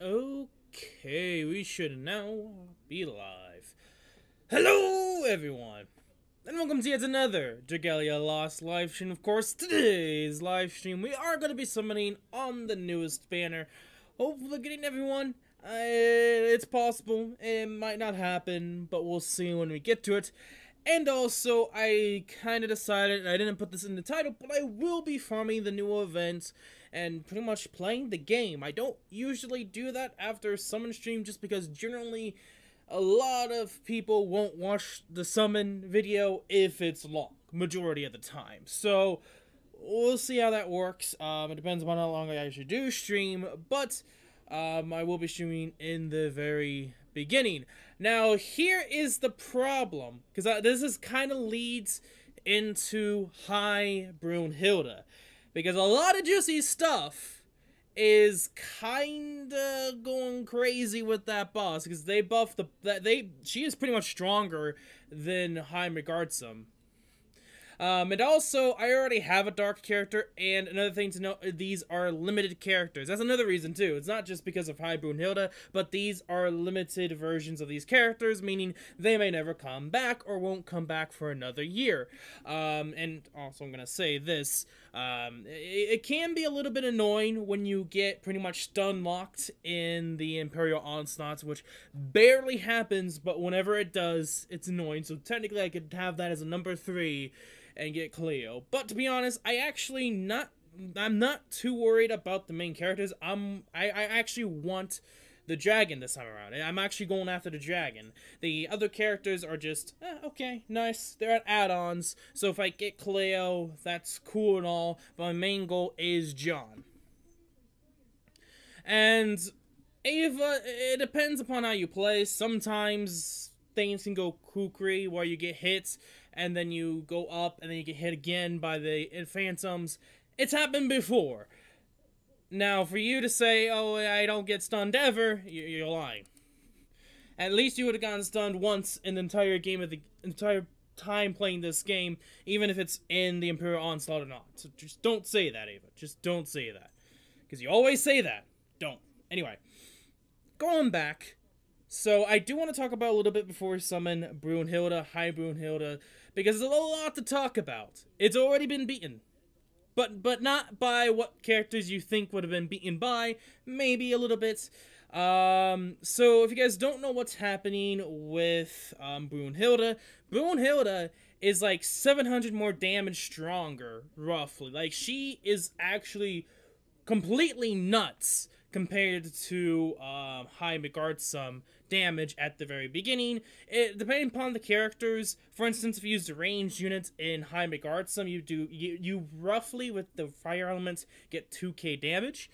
Okay, we should now be live. Hello, everyone, and welcome to yet another Dragalia Lost live stream. Of course, today's live stream, we are going to be summoning on the newest banner. Hopefully getting everyone. It's possible. It might not happen, but we'll see when we get to it. And also, I kind of decided, and I didn't put this in the title, but I will be farming the new event and pretty much playing the game. I don't usually do that after summon stream just because generally a lot of people won't watch the summon video if it's long, majority of the time. So, we'll see how that works. It depends upon how long I actually do stream, but I will be streaming in the very beginning. Now, here is the problem, because this is kind of leads into High Brunhilde, because a lot of juicy stuff is kind of going crazy with that boss, because they buffed she is pretty much stronger than High Megardsum. And also, I already have a dark character, and another thing to note, these are limited characters. That's another reason, too. It's not just because of High Brunhilde, but these are limited versions of these characters, meaning they may never come back, or won't come back for another year. And also, I'm gonna say this, it can be a little bit annoying when you get pretty much stun-locked in the Imperial Onslaughts, which barely happens, but whenever it does, it's annoying. So technically, I could have that as a number 3, and get Cleo. But to be honest, I'm not too worried about the main characters. I actually want the dragon this time around. I'm actually going after the dragon. The other characters are just, okay, nice. They're add-ons. So if I get Cleo, that's cool and all. But my main goal is John. And Ava, it depends upon how you play. Sometimes things can go kukri where you get hits, and then you go up, and then you get hit again by the Phantoms. It's happened before. Now, for you to say, oh, I don't get stunned ever, you're lying. At least you would have gotten stunned once in the entire game of the entire time playing this game, even if it's in the Imperial Onslaught or not. So just don't say that, Ava. Just don't say that. Because you always say that. Don't. Anyway, going back. So, I do want to talk about a little bit before we summon Brunhilde, High Brunhilde, because there's a lot to talk about. It's already been beaten. But not by what characters you think would have been beaten by, maybe a little bit. So, if you guys don't know what's happening with Brunhilde, Brunhilde is like 700 more damage stronger, roughly. Like, she is actually completely nuts compared to High Megardsum damage at the very beginning. Depending upon the characters, for instance, if you use the ranged units in High Megardsum, you roughly, with the fire element, get 2k damage.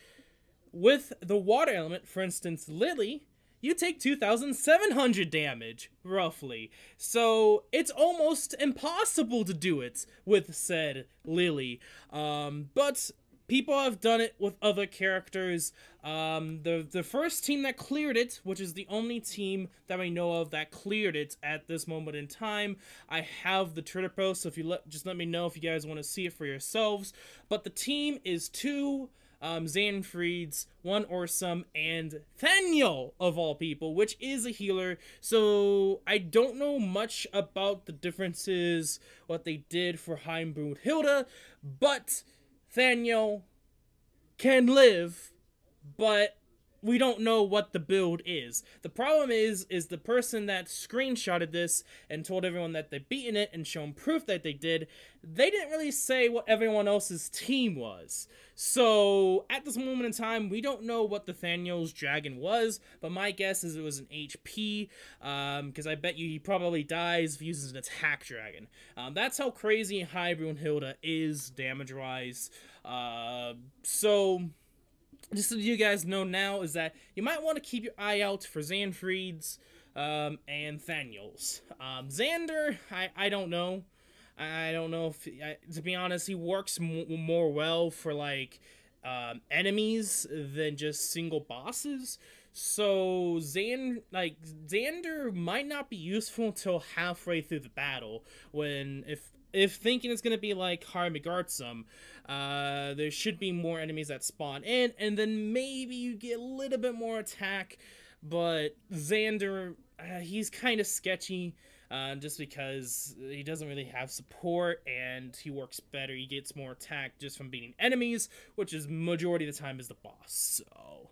With the water element, for instance, Lily, you take 2,700 damage, roughly. So, it's almost impossible to do it with said Lily. But people have done it with other characters. The first team that cleared it, which is the only team that I know of that cleared it at this moment in time, I have the Twitter post, so if you just let me know if you guys want to see it for yourselves. But the team is 2 Xanfrieds, 1 Orsum, and Thaniel, of all people, which is a healer. So I don't know much about the differences, what they did for High Brunhilde, but Thaniel can live, but we don't know what the build is. The problem is the person that screenshotted this and told everyone that they'd beaten it and shown proof that they didn't really say what everyone else's team was. So, at this moment in time, we don't know what the Thaniel's dragon was, but my guess is it was an HP, because I bet you he probably dies if he uses an attack dragon. That's how crazy High Brunhilde is damage-wise. So, just so you guys know now is that you might want to keep your eye out for Xanfrieds and Thaniels. Xander, I don't know. I don't know if, to be honest, he works more well for, like, enemies than just single bosses. So, Xander might not be useful until halfway through the battle, when, if if thinking it's gonna be like Harmigartsum, there should be more enemies that spawn in, and then maybe you get a little bit more attack, but Xander, he's kind of sketchy, just because he doesn't really have support, and he works better, he gets more attack just from beating enemies, which is majority of the time is the boss, so...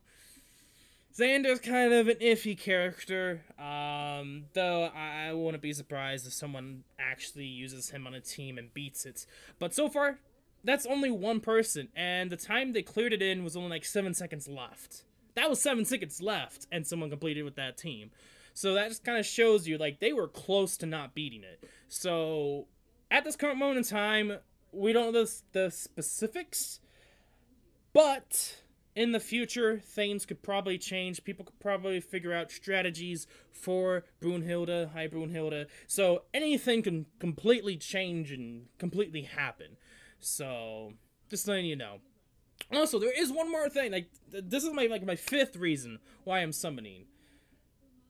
Xander's kind of an iffy character, though I wouldn't be surprised if someone actually uses him on a team and beats it. But so far, that's only one person, and the time they cleared it in was only like 7 seconds left. That was 7 seconds left, and someone completed with that team. So that just kind of shows you, like, they were close to not beating it. So, at this current moment in time, we don't know the specifics, but... in the future, things could probably change. People could probably figure out strategies for Brunhilde, Hi Brunhilde. So anything can completely change and completely happen. So just letting you know. Also, there is one more thing. Like, this is my fifth reason why I'm summoning.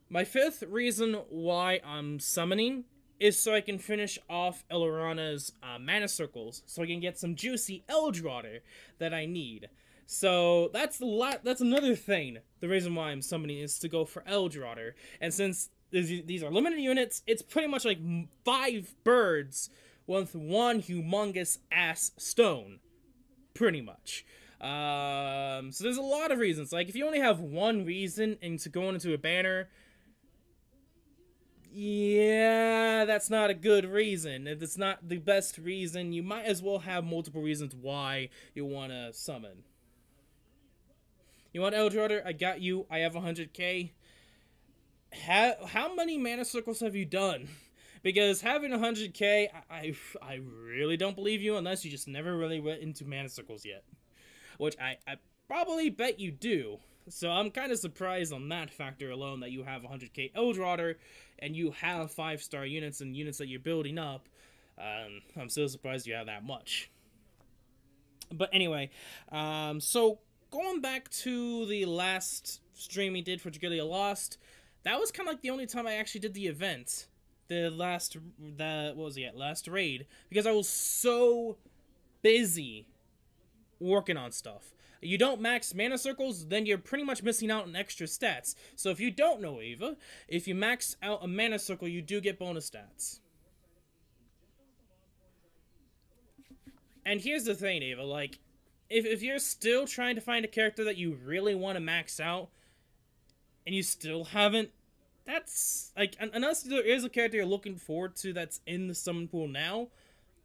My fifth reason why I'm summoning is so I can finish off Elorana's mana circles, so I can get some juicy Eldrotter that I need. So that's another thing. The reason why I'm summoning is to go for Eldrotter. And since these are limited units, it's pretty much like 5 birds with one humongous ass stone. Pretty much. So there's a lot of reasons. Like, if you only have one reason into going into a banner, yeah, that's not a good reason. If it's not the best reason, you might as well have multiple reasons why you want to summon. You want Eldrotter? I got you. I have 100k. How many mana circles have you done? Because having 100k, I really don't believe you unless you just never really went into mana circles yet. Which I probably bet you do. So I'm kind of surprised on that factor alone that you have 100k Eldrotter and you have 5-star units and units that you're building up. I'm still surprised you have that much. But anyway, so... going back to the last stream we did for Dragalia Lost, that was kind of like the only time I actually did the event. Last raid. Because I was so busy working on stuff. You don't max mana circles, then you're pretty much missing out on extra stats. So if you don't know, Ava, if you max out a mana circle, you do get bonus stats. And here's the thing, Ava, like... If you're still trying to find a character that you really want to max out, and you still haven't, that's, like, unless there is a character you're looking forward to that's in the summon pool now,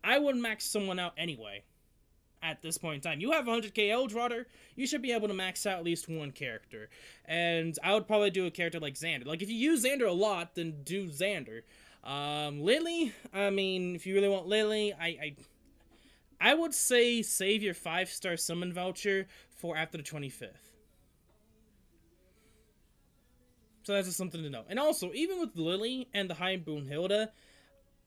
I would max someone out anyway, at this point in time. You have 100k Eldrotter, you should be able to max out at least one character, and I would probably do a character like Xander. Like, if you use Xander a lot, then do Xander. Lily, I mean, if you really want Lily, I would say save your 5-star summon voucher for after the 25th. So that's just something to know. And also, even with Lily and the Hi Brunhilde,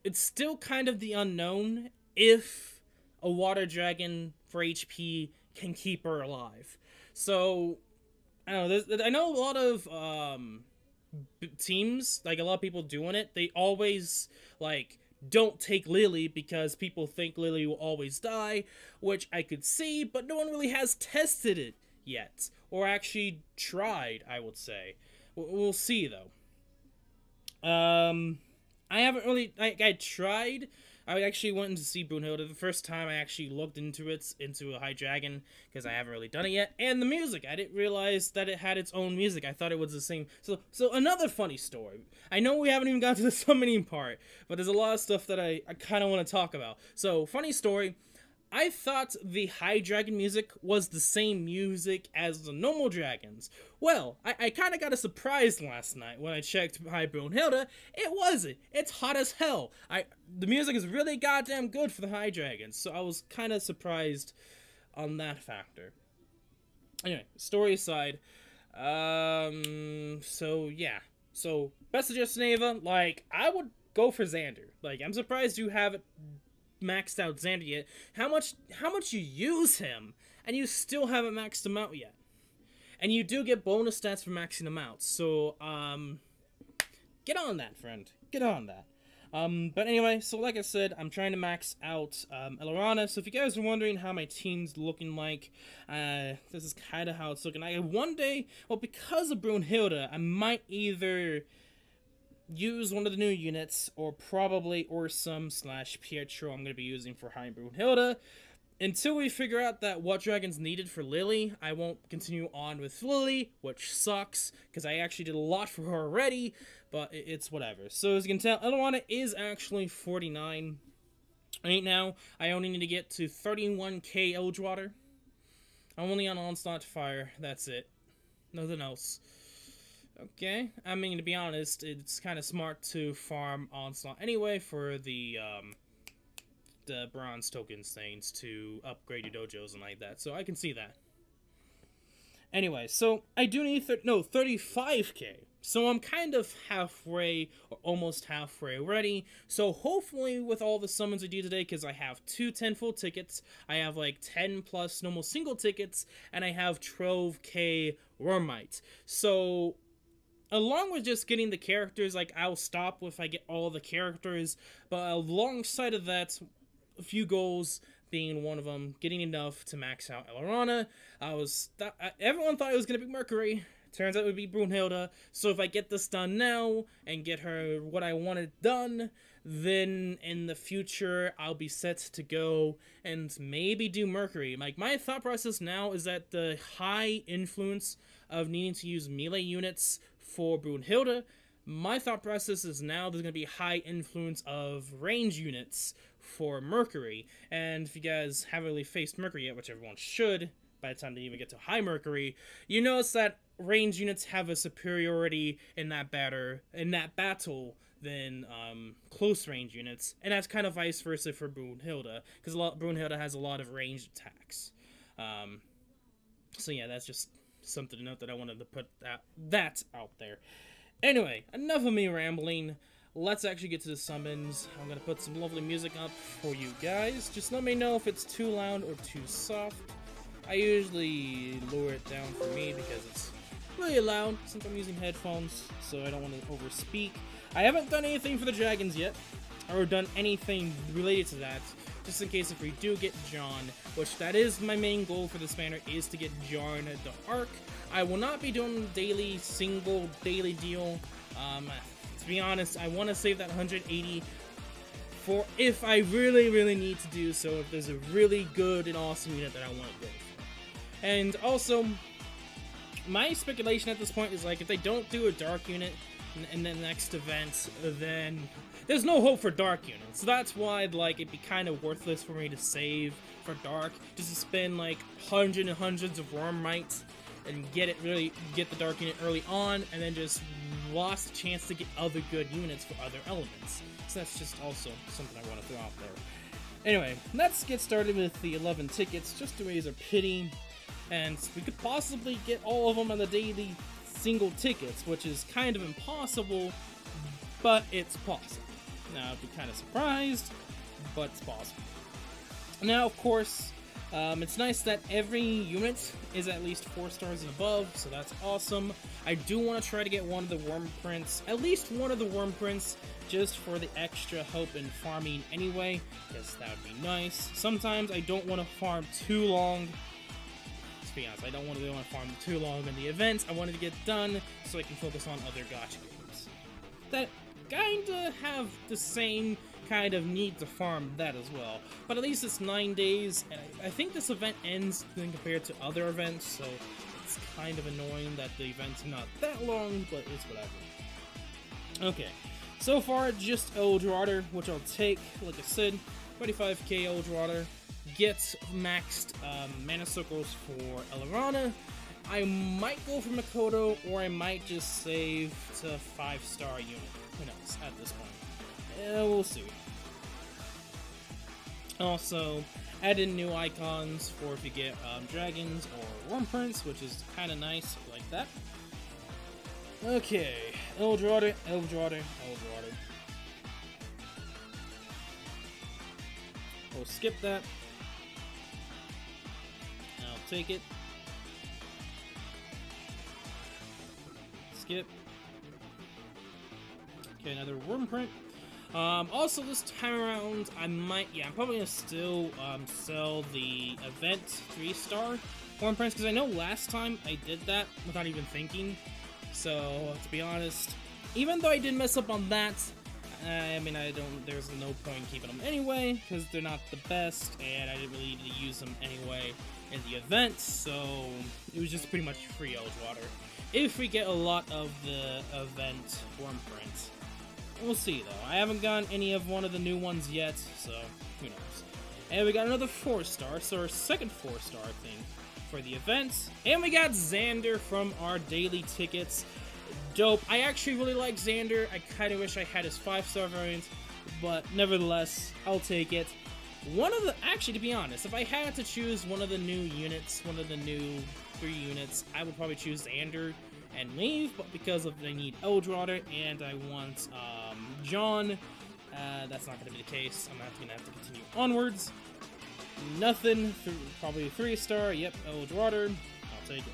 it's still kind of the unknown if a water dragon for HP can keep her alive. So, I don't know, I know a lot of teams, like a lot of people doing it, they always, like... don't take Lily because people think Lily will always die, which I could see, but no one really has tested it yet, or actually tried, I would say. We'll see, though. I haven't really, I tried, I actually went to see Brunhilde the first time I actually looked into a High Dragon, because I haven't really done it yet, and the music, I didn't realize that it had its own music, I thought it was the same, so another funny story. I know we haven't even got to the summoning part, but there's a lot of stuff that I kind of want to talk about. So, funny story, I thought the High Dragon music was the same music as the normal dragons. Well, I kind of got a surprise last night when I checked Hi Brunhilde. It wasn't. It's hot as hell. The music is really goddamn good for the High Dragons, so I was kind of surprised on that factor. Anyway, story aside, so yeah. So, best suggestion, Ava, like, I would go for Xander. Like, I'm surprised you haven't maxed out Xander yet. How much you use him, and you still haven't maxed him out yet. And you do get bonus stats for maxing him out, so, get on that, friend. Get on that. But anyway, so like I said, I'm trying to max out Elorana. So if you guys are wondering how my team's looking like, this is kind of how it's looking. One day, well, because of Brunhilde, I might either use one of the new units, or probably Orsum / Pietro I'm going to be using for high Brunhilde. Until we figure out that what dragon's needed for Lily, I won't continue on with Lily, which sucks, because I actually did a lot for her already, but it's whatever. So as you can tell, Elorana is actually 49 right now. I only need to get to 31k Eldwater. I'm only on Onslaught Fire, that's it. Nothing else. Okay, I mean, to be honest, it's kind of smart to farm Onslaught anyway for the bronze tokens things to upgrade your dojos and like that, so I can see that. Anyway, so I do need 35k, so I'm kind of halfway, or almost halfway ready. So hopefully with all the summons I do today, because I have 2 10 full tickets, I have like 10 plus normal single tickets, and I have 12k Wyrmite. So along with just getting the characters, like, I'll stop if I get all the characters, but alongside of that, a few goals being one of them, getting enough to max out Elorana. Everyone thought it was going to be Mercury. Turns out it would be Brunhilde. So if I get this done now and get her what I wanted done, then in the future I'll be set to go and maybe do Mercury. Like, my thought process now is that the high influence of needing to use melee units for Brunhilde, my thought process is now there's going to be high influence of range units for Mercury. And if you guys haven't really faced Mercury yet, which everyone should by the time they even get to high Mercury, you notice that range units have a superiority in that battle than close range units, and that's kind of vice versa for Brunhilde, because Brunhilde has a lot of ranged attacks. So yeah, that's just something to note that I wanted to put that out there. Anyway, enough of me rambling. Let's actually get to the summons. I'm going to put some lovely music up for you guys. Just let me know if it's too loud or too soft. I usually lower it down for me because it's really loud since I'm using headphones, so I don't want to overspeak. I haven't done anything for the dragons yet, or done anything related to that, just in case if we do get John, which that is my main goal for this banner, is to get John the Arc. I will not be doing the single daily deal. To be honest, I want to save that 180 for if I really need to do so, if there's a really good and awesome unit that I want to go for. And also, my speculation at this point is, like, if they don't do a dark unit in the next event, then there's no hope for dark units. So that's why, like, it'd be kind of worthless for me to save for dark, just to spend like hundreds and hundreds of Wyrmite and get the dark unit early on, and then just lost a chance to get other good units for other elements. So that's just also something I want to throw out there. Anyway, let's get started with the 11 tickets, just to raise our pity, and we could possibly get all of them on the daily single tickets, which is kind of impossible, but it's possible. Now, I'd be kind of surprised, but it's possible. Now, of course, it's nice that every unit is at least 4 stars and above, so that's awesome. I do want to try to get one of the worm prints, at least one of the worm prints, just for the extra help in farming anyway, because that would be nice. Sometimes I don't want to farm too long. To be honest, I don't really want to farm too long in the events. I wanted to get done so I can focus on other gacha games that kinda have the same kind of need to farm that as well. But at least it's 9 days, and I think this event ends when compared to other events, so it's kind of annoying that the event's not that long, but it's whatever. Okay, so far just Eldwater, which I'll take, like I said, 25k Eldwater, get maxed mana circles for Elorana. I might go for Makoto, or I might just save to 5-star unit. Who knows at this point? We'll see. Also, add in new icons for if you get dragons or worm prints, which is kind of nice, like that. Okay, Eldwater. We'll skip that. I'll take it. Skip. Okay, another worm print. Also this time around, I'm probably gonna still, sell the event 3-star Wyrmite, because I know last time I did that without even thinking. So, to be honest, even though I did mess up on that, I mean, there's no point in keeping them anyway, because they're not the best, and I didn't really need to use them anyway in the event, so it was just pretty much free Elgewater. If we get a lot of the event Wyrmite. We'll see, though. I haven't gotten any of one of the new ones yet, so who knows. And we got another 4-star, so our second 4-star, I think, for the events. And we got Xander from our daily tickets. Dope. I actually really like Xander. I kind of wish I had his 5-star variant, but nevertheless, I'll take it. Actually, to be honest, if I had to choose one of the new units, one of the new 3 units, I would probably choose Xander and leave, but because of I need Elgewater and I want John, that's not going to be the case. I'm going to have to continue onwards. Nothing, probably 3-star, yep, Elgewater, I'll take it.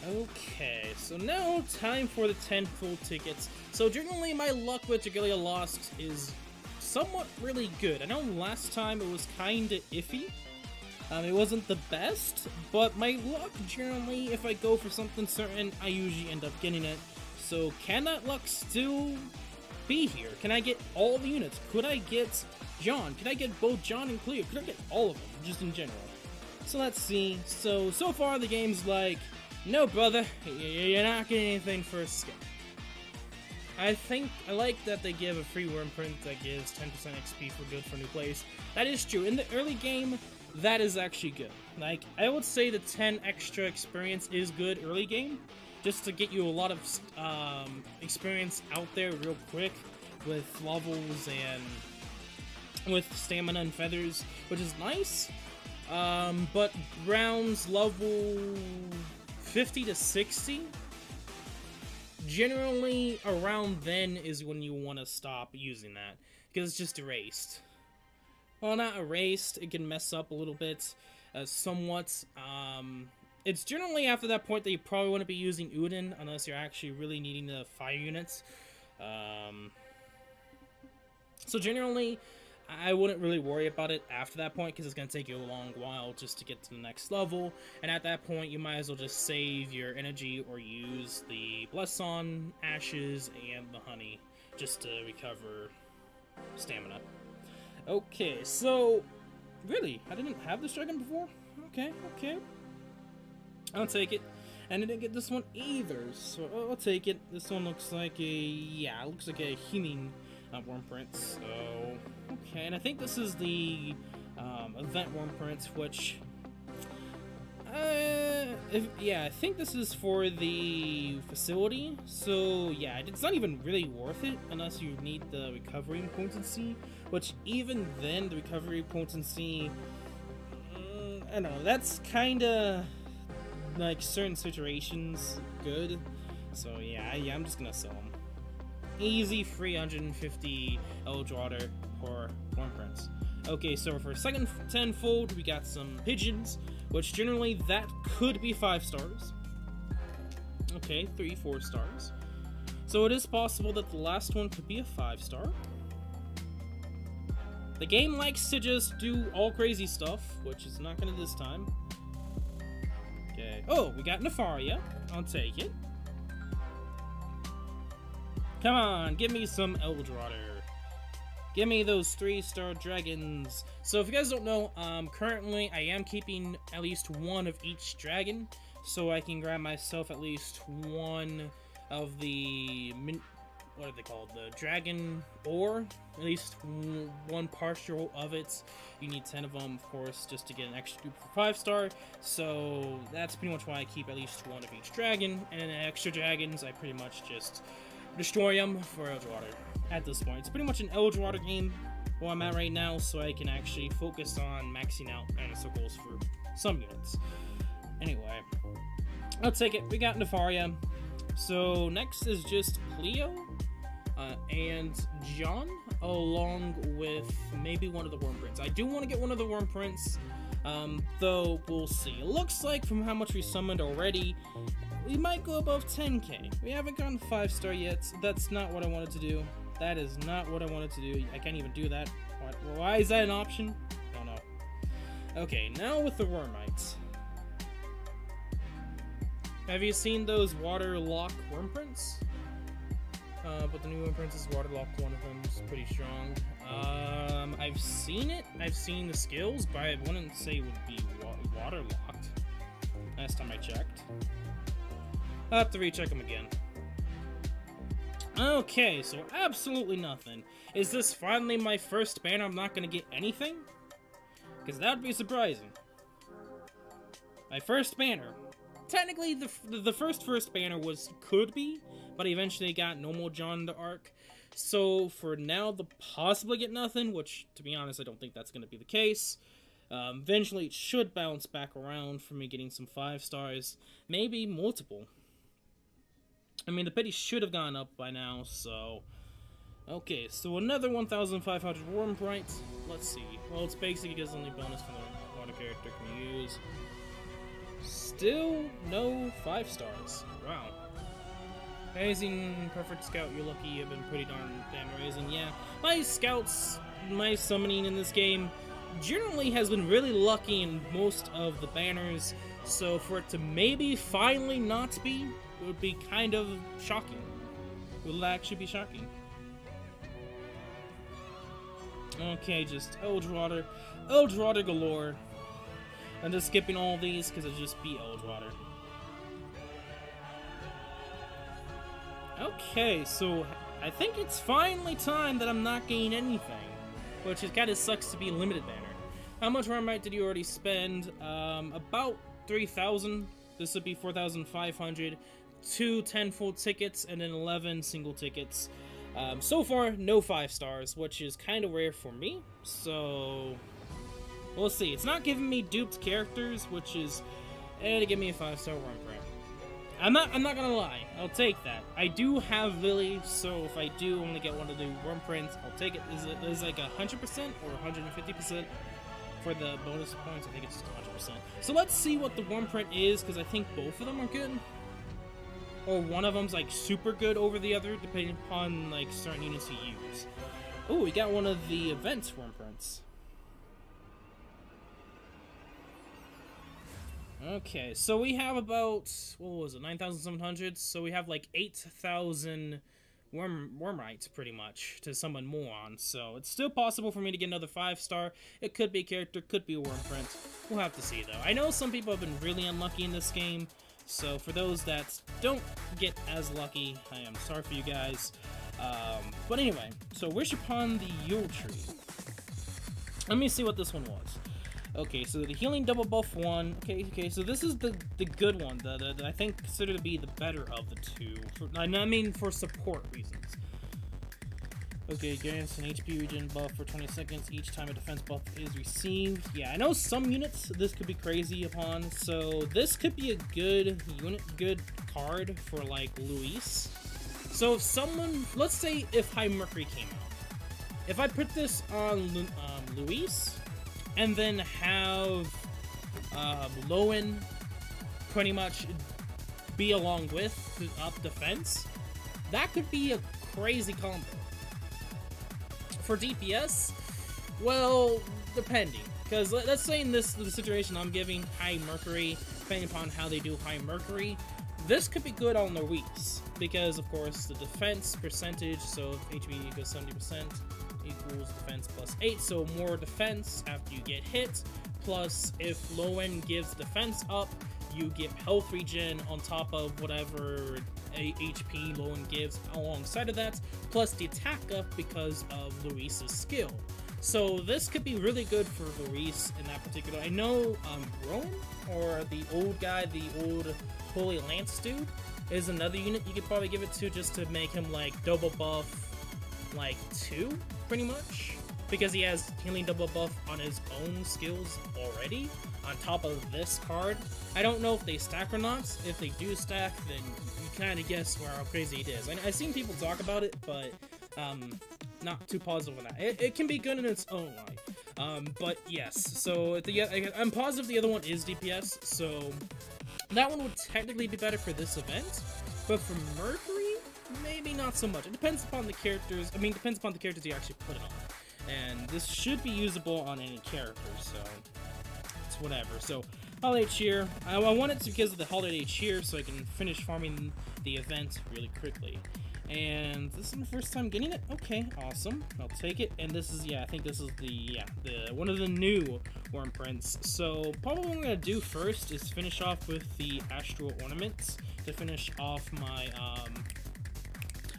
Okay, so now time for the 10 full tickets. So generally my luck with Dragalia Lost is somewhat really good. I know last time it was kinda iffy. It wasn't the best, but my luck generally, if I go for something certain, I usually end up getting it. So can that luck still be here? Can I get all the units? Could I get John? Could I get both John and Cleo? Could I get all of them, just in general? So let's see. So far the game's like, no brother, you're not getting anything for a skip. I like that they give a free Wyrmite that gives 10% XP for good for new players. That is true. In the early game, that is actually good. Like, I would say the 10 extra experience is good early game, just to get you a lot of experience out there real quick with levels and with stamina and feathers, which is nice. But rounds level 50 to 60, generally around then is when you want to stop using that, because it's just erased. Well, not erased, it can mess up a little bit, somewhat. It's generally after that point that you probably want to be using Uden, unless you're actually really needing the fire units. So generally, I wouldn't really worry about it after that point, because it's going to take you a long while just to get to the next level, and at that point you might as well just save your energy or use the Blesson, Ashes, and the Honey just to recover stamina. Okay, so, really, I didn't have this dragon before? Okay. I'll take it. And I didn't get this one either, so I'll take it. This one looks like a healing Wyrmite, so, okay, and I think this is the event Wyrmite, which, I think this is for the facility, so yeah, it's not even really worth it unless you need the recovery potency, which even then, the recovery potency, I don't know, that's kinda, like, certain situations good, so yeah, I'm just gonna sell them. Easy 350 Elgewater or Wyrmite. Okay, so for second 10-fold, we got some pigeons, which generally that could be 5 stars. Okay, 3 4 stars. So it is possible that the last one could be a 5-star. The game likes to just do all crazy stuff, which is not gonna this time. Okay. Oh, we got Nefaria. I'll take it. Come on, give me some Elgewater. Give me those 3-star dragons. So if you guys don't know, currently I am keeping at least one of each dragon, so I can grab myself at least one of the, what are they called? The dragon ore, at least one partial of it. You need 10 of them, of course, just to get an extra dupe for 5-star. So that's pretty much why I keep at least one of each dragon, and then the extra dragons, I pretty much just destroy them for Elgewater at this point. It's pretty much an Elgewater game where I'm at right now, so I can actually focus on maxing out mana circles for some units. Anyway, I'll take it. We got Nefaria. So next is just Cleo and John, along with maybe one of the Wyrmites. I do want to get one of the Wyrmites, though we'll see. It looks like from how much we summoned already, we might go above 10k. We haven't gotten 5-star yet. So that's not what I wanted to do. That is not what I wanted to do. I can't even do that. Why is that an option? I don't know. Okay, now with the Wyrmite. Have you seen those waterlock worm prints? But the new worm prints is waterlock. One of them is pretty strong. I've seen it. I've seen the skills, but I wouldn't say it would be waterlocked. Last time I checked. I'll have to recheck them again. Okay, so absolutely nothing. Is this finally my first banner I'm not gonna get anything? Because that would be surprising. My first banner. Technically, the first banner could be, but eventually got normal John the Arc. So for now, they'll possibly get nothing, which, to be honest, I don't think that's going to be the case. Eventually, it should bounce back around for me getting some 5-stars. Maybe multiple. I mean, the pity should have gone up by now, so... Okay, so another 1,500 Wyrmite. Let's see. Well, it's basically just only bonus for the water character can use. Still no 5-stars. Wow. Amazing, perfect scout, you're lucky, you've been pretty damn amazing. Yeah, my scouts, my summoning in this game generally has been really lucky in most of the banners, so for it to maybe finally not be, it would be kind of shocking. It would actually be shocking. Okay, just Eldwater galore. I'm just skipping all these because it'll just be Eldwater. Okay, so I think it's finally time that I'm not getting anything, which it kind of sucks to be a limited banner. How much Wyrmite did you already spend? About 3,000. This would be 4,500. 2 10-full tickets and then 11 single tickets. So far, no 5-stars, which is kind of rare for me. So we'll see. It's not giving me duped characters, which is to give me a 5-star Wyrmite. I'm not gonna lie, I'll take that. I do have Lily, so if I do only get one of the worm prints, I'll take it. Is it like 100% or 150% for the bonus points? I think it's just 100%. So let's see what the worm print is, because I think both of them are good. Or one of them's like super good over the other, depending upon like certain units you use. Oh, we got one of the event worm prints. Okay, so we have about, what was it, 9,700? So we have like 8,000 Wyrmites, pretty much, to summon more on. So it's still possible for me to get another 5-star. It could be a character, could be a worm print. We'll have to see, though. I know some people have been really unlucky in this game, so for those that don't get as lucky, I am sorry for you guys. But anyway, so wish upon the Yule Tree. Let me see what this one was. Okay, so the healing double buff one. Okay, so this is the good one. The I think considered to be the better of the two. I mean, for support reasons. Okay, grants an HP regen buff for 20 seconds each time a defense buff is received. Yeah, I know some units this could be crazy upon. So this could be a good good card for like Luis. So if someone, let's say if High Mercury came out, if I put this on Luis. And then have Lowen pretty much be along with the up defense. That could be a crazy combo. For DPS, well, depending. Because let's say in the situation I'm giving High Mercury, depending upon how they do High Mercury, this could be good on Luis. Because, of course, the defense percentage, so if HP equals 70%, equals defense plus 8, so more defense after you get hit, plus if Lowen gives defense up, you get health regen on top of whatever HP Lowen gives alongside of that, plus the attack up because of Luis's skill. So this could be really good for Luis in that particular. I know Rowan, or the old guy, the old Holy Lance dude, is another unit you could probably give it to just to make him like double buff like 2, pretty much, because he has healing double buff on his own skills already on top of this card. I don't know if they stack or not. If they do stack, then you kind of guess how crazy it is. I've seen people talk about it, but not too positive on that. It can be good in its own way. But yes, so I'm positive the other one is DPS, so that one would technically be better for this event, but for Mercury, maybe not so much. It depends upon the characters, depends upon the characters you actually put it on. And this should be usable on any character, so it's whatever. So, Holiday Cheer. I want it because of the Holiday Cheer, so I can finish farming the event really quickly. And this is my first time getting it? Okay, awesome. I'll take it. And this is, I think this is the one of the new worm prints. So, probably what I'm going to do first is finish off with the Astral Ornaments to finish off my,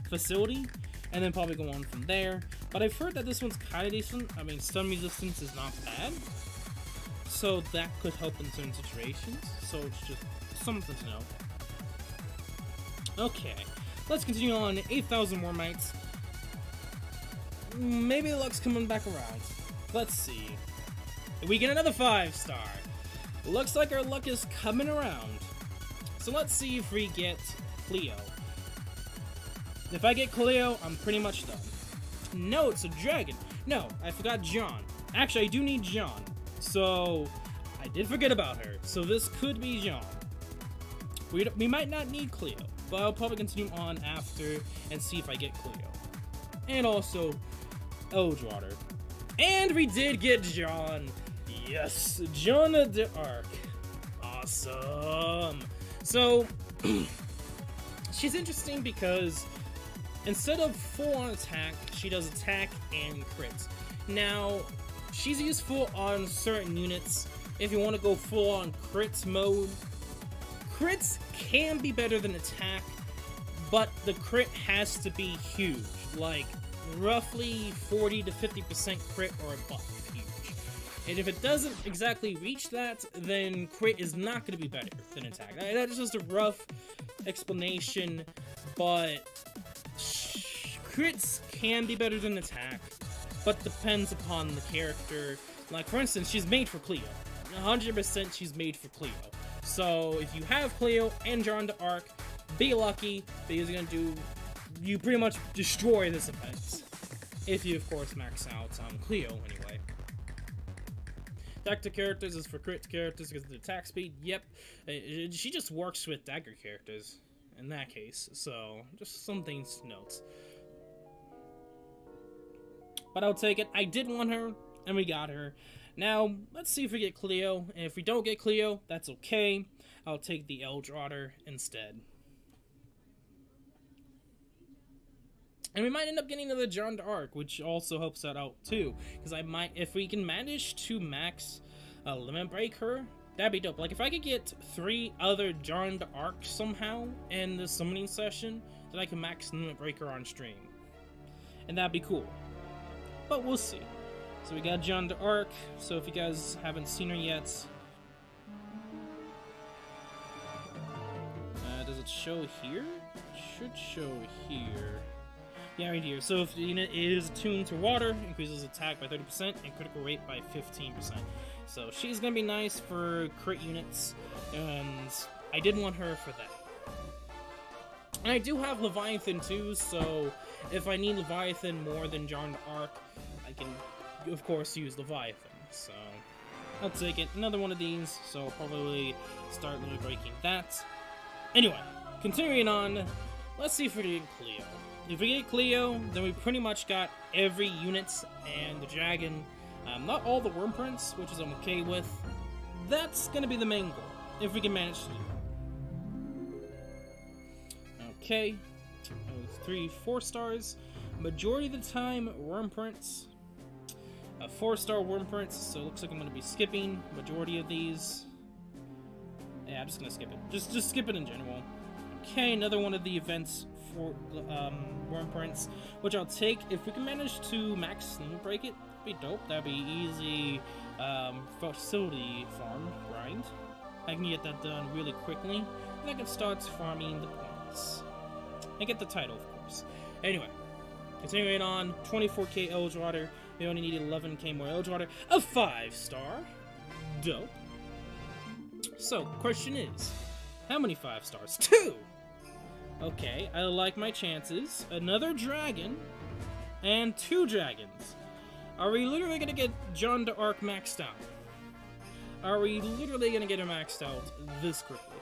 facility, and then probably go on from there. But I've heard that this one's kind of decent. Stun resistance is not bad, so that could help in certain situations. So it's just something to know. Okay, let's continue on. 8,000 Wyrmites. Maybe the luck's coming back around. Let's see. We get another 5-star. Looks like our luck is coming around. So let's see if we get Cleo. If I get Cleo, I'm pretty much done. No, it's a dragon. No, I forgot John. Actually, I do need John. So, I did forget about her. So this could be John. We might not need Cleo, but I'll probably continue on after and see if I get Cleo. And also, Eldwater. And we did get John. Yes, John of the Arc. Awesome. So, she's interesting because instead of full-on attack, she does attack and crits. Now, she's useful on certain units. If you want to go full-on crits mode, crits can be better than attack, but the crit has to be huge, like roughly 40 to 50% crit or above huge. And if it doesn't exactly reach that, then crit is not going to be better than attack. That's just a rough explanation, but crits can be better than attack, but depends upon the character. Like, for instance, she's made for Cleo. 100% she's made for Cleo. So, if you have Cleo and John the Arc, be lucky, because you're gonna you pretty much destroy this event. If you, of course, max out on Cleo, anyway. Dagger characters is for crit characters because of the attack speed. Yep, she just works with dagger characters in that case, so just some things to note. But I'll take it. I did want her, and we got her. Now, let's see if we get Cleo, and if we don't get Cleo, that's okay. I'll take the Eldwater instead. And we might end up getting another John d'Arc, which also helps that out too. Because I might, if we can manage to max Limit Break her, that'd be dope. Like, if I could get 3 other John d'Arc somehow in the summoning session, then I can max Limit Break her on stream. And that'd be cool. But we'll see. So we got John d'Arc, so if you guys haven't seen her yet... does it show here? It should show here. Yeah, right here. So if the unit is attuned to water, increases attack by 30% and critical rate by 15%. So she's gonna be nice for crit units, and I did want her for that. And I do have Leviathan too, so if I need Leviathan more than John d'Arc, I can, of course, use Leviathan. So I'll take it. Another one of these, so I'll probably start limit breaking that. Anyway, continuing on, let's see if we get Cleo. If we get Cleo, then we pretty much got every unit and the dragon. Not all the worm prints, which is I'm okay with. That's gonna be the main goal, if we can manage to do it. Okay, 3 4-stars. Majority of the time, worm prints. 4-star worm prints, so it looks like I'm gonna be skipping majority of these. Yeah, I'm just gonna skip it. Just skip it in general. Okay, another one of the events for worm prints, which I'll take. If we can manage to max limit break it, that'd be dope. That'd be easy facility farm grind. I can get that done really quickly, and I can start farming the points. And get the title, of course. Anyway, continuing on, 24k Eldwater. We only need 11k more Eldwater. A 5-star. Dope. So, question is, how many 5-stars? 2! Okay, I like my chances. Another dragon, and 2 dragons. Are we literally gonna get John d'Arc maxed out? Are we literally gonna get him maxed out this quickly?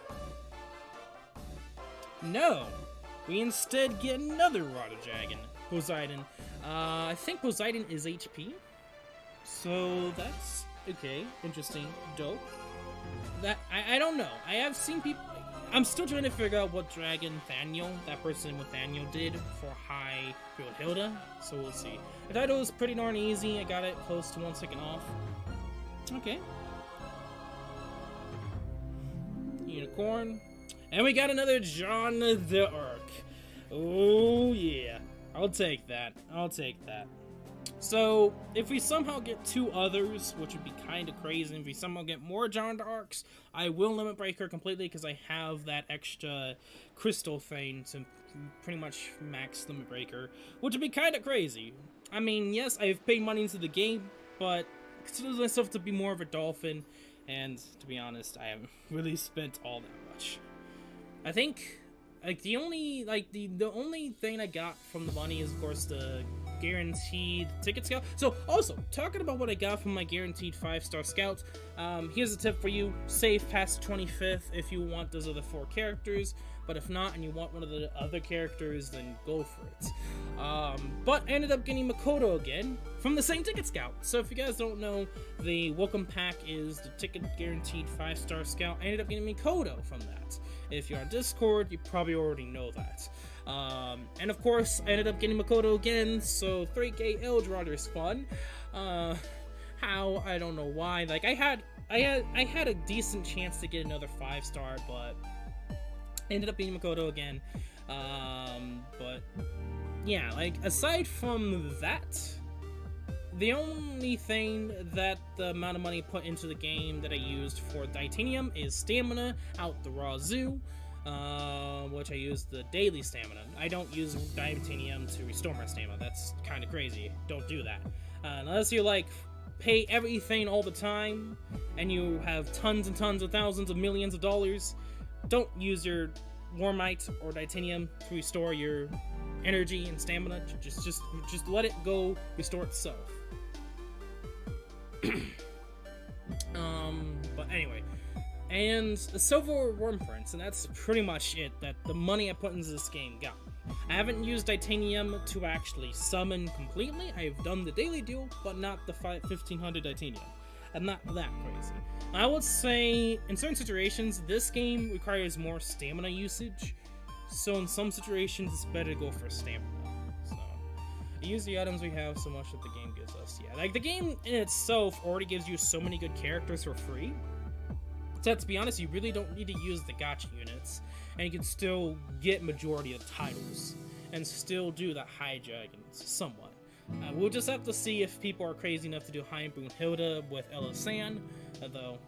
No! We instead get another Water Dragon, Poseidon. I think Poseidon is HP. So that's okay, interesting, dope. That I don't know. I have seen people. I'm still trying to figure out what dragon that person with Thaniel did for high Brunhilde. So we'll see. The title is pretty darn easy. I got it close to 1 second off. Okay. Unicorn. And we got another John d'Arc. Oh yeah. I'll take that. I'll take that. So, if we somehow get 2 others, which would be kind of crazy, if we somehow get more John d'Arcs, I will limit break her completely because I have that extra crystal thing to pretty much max limit breaker, which would be kind of crazy. I mean, yes, I've paid money into the game, but I consider myself to be more of a Dolphin, and to be honest, I haven't really spent all that much. I think, like, the only thing I got from the money is, of course, the guaranteed ticket scout. So also talking about what I got from my guaranteed 5-star scouts, here's a tip for you: save past 25th if you want those other 4 characters, but if not and you want one of the other characters, then go for it. But I ended up getting Makoto again from the same ticket scout. So if you guys don't know, the welcome pack is the ticket guaranteed 5-star scout. I ended up getting Makoto from that. If you're on Discord, you probably already know that. And of course, I ended up getting Makoto again, so 3K Eldrod is fun. How? I don't know why. Like, I had a decent chance to get another 5-star, but I ended up being Makoto again. But yeah, like, aside from that, the only thing that the amount of money put into the game that I used for Titanium is stamina out the Razoo. Which I use the daily stamina. I don't use Titanium to restore my stamina. That's kind of crazy. Don't do that. Unless you, like, pay everything all the time, and you have tons and tons of thousands of millions of dollars, don't use your Wyrmite or Titanium to restore your energy and stamina. Just let it go, restore itself. But anyway. And a silver worm prince, and that's pretty much it that the money I put into this game got me. I haven't used Titanium to actually summon completely. I've done the daily deal, but not the 1500 Titanium. I'm not that crazy. I would say, in certain situations, this game requires more stamina usage, so in some situations it's better to go for stamina. So, use the items we have so much that the game gives us. Yeah, like, the game in itself already gives you so many good characters for free. So to be honest, you really don't need to use the gacha units, and you can still get majority of the titles, and still do the high dragons, somewhat. We'll just have to see if people are crazy enough to do high Brunhilde with Ella San, although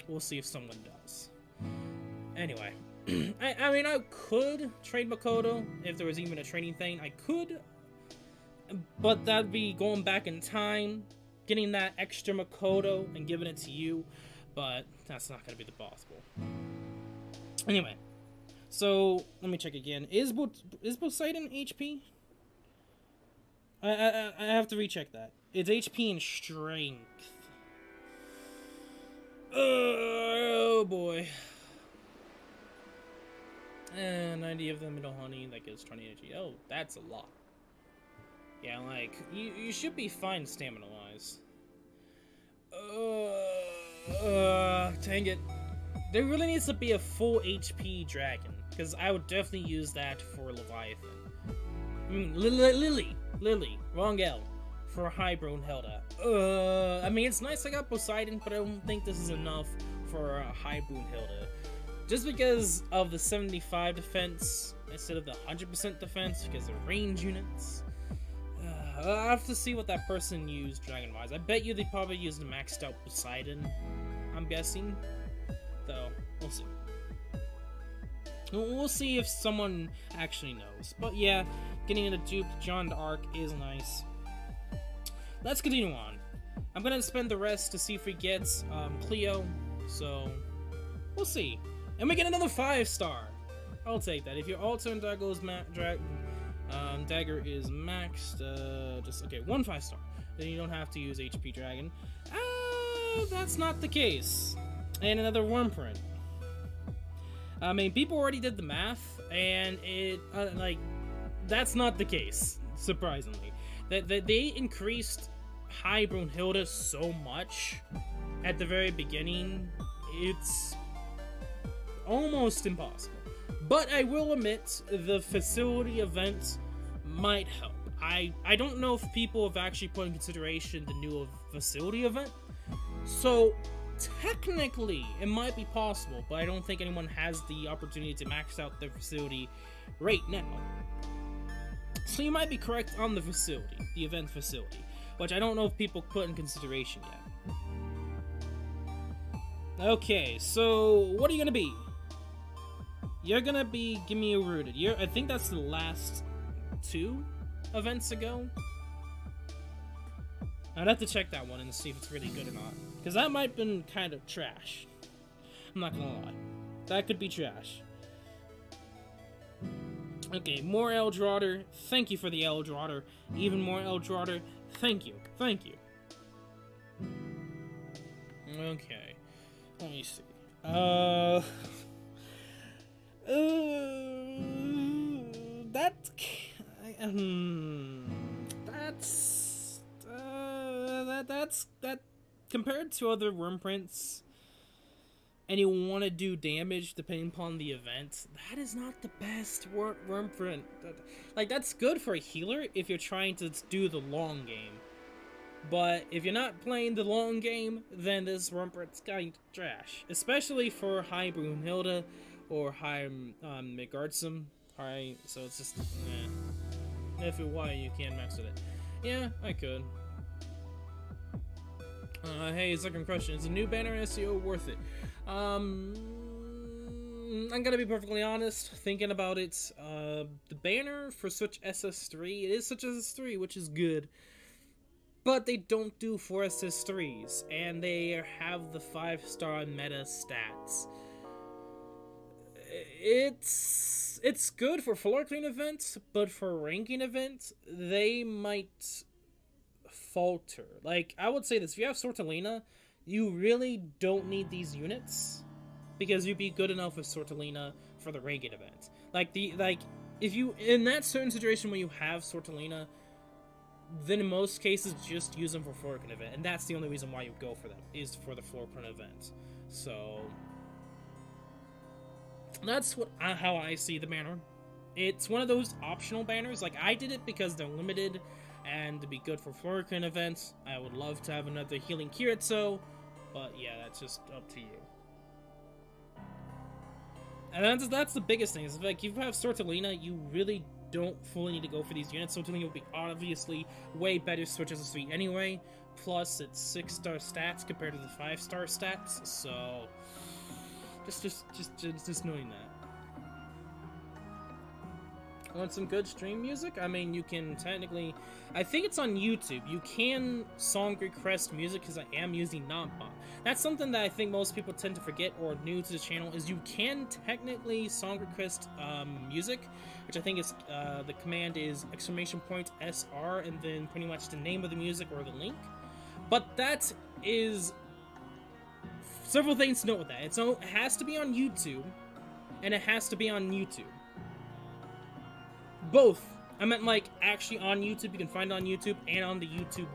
we'll see if someone does. Anyway, I mean, I could trade Makoto if there was even a trading thing. I could, but that'd be going back in time, getting that extra Makoto and giving it to you. But that's not going to be possible. Anyway, so let me check again. Is Poseidon HP? I have to recheck that. It's HP and strength. Oh boy. And 90 of them middle honey, that gives 20 energy. Oh, that's a lot. Yeah, like, you should be fine stamina wise. Dang it. There really needs to be a full HP dragon, because I would definitely use that for Leviathan. I mean, Lily, wrong L, for high Brunhilde. I mean, it's nice I got Poseidon, but I don't think this is enough for a high Brunhilde. Just because of the 75 defense instead of the 100% defense, because of range units. I'll have to see what that person used dragon-wise. I bet you they probably used a maxed out Poseidon, I'm guessing. Though, we'll see. We'll see if someone actually knows. But yeah, getting into dupe John d'Arc is nice. Let's continue on. I'm gonna spend the rest to see if we get Cleo, so we'll see. And we get another 5-star. I'll take that. If your altar and dagger is maxed, just okay, 1 5-star. then you don't have to use HP Dragon. That's not the case. And another Wyrmite. I mean, people already did the math, and it, like, that's not the case, surprisingly. They increased High Brunhilde so much at the very beginning, it's almost impossible. But I will admit, the facility event might help. I don't know if people have actually put in consideration the new facility event, so technically it might be possible, but I don't think anyone has the opportunity to max out their facility right now. So you might be correct on the facility, the event facility, which I don't know if people put in consideration yet. Okay, so what are you gonna be? You're gonna be Give Me a Rooted. I think that's the last 2 events ago. I'd have to check that one and see if it's really good or not, because that might have been kind of trash. I'm not gonna lie. That could be trash. Okay, more Eldrotter. Thank you for the Eldrotter. Even more Eldrotter. Thank you. Thank you. Okay. Let me see. That compared to other Wyrmites, and you want to do damage depending upon the event, that is not the best Wyrmite. Like, that's good for a healer if you're trying to do the long game. But if you're not playing the long game, then this Wyrmite's kind of trash. Especially for High Brunhilde or High Midgardsum. Alright, so it's just, if you want, you can max it. Yeah, I could. Hey, second question. Is a new banner SEO worth it? I'm gonna be perfectly honest, thinking about it, the banner for Switch SS3, it is Switch SS3, which is good. But they don't do 4 SS3s, and they have the 5-star meta stats. It's good for floor clean events, but for ranking events, they might falter. Like, I would say this, if you have Sortalina, you really don't need these units, because you'd be good enough with Sortalina for the ranking event. If you, in that certain situation where you have Sortalina, then in most cases, just use them for floor clean event, and that's the only reason why you go for them, is for the floor clean event. So that's how I see the banner. It's one of those optional banners. Like, I did it because they're limited and to be good for floor clean events. I would love to have another healing Kiritsu, but yeah, that's just up to you. And that's the biggest thing, is like, if you have Sortalina, you really don't fully need to go for these units. Sortalina will be obviously way better Switch SS3 anyway, plus it's 6-star stats compared to the 5-star stats, so just knowing that. Want some good stream music? I mean, you can technically, I think it's on YouTube, you can song request music, because I am using Nonbot. That's something that I think most people tend to forget, or new to the channel, is you can technically song request music, which I think is, the command is !SR, and then pretty much the name of the music or the link. But that is several things to note with that. It has to be on YouTube, and it has to be on YouTube. Both. I meant, like, actually on YouTube. You can find it on YouTube and on the YouTube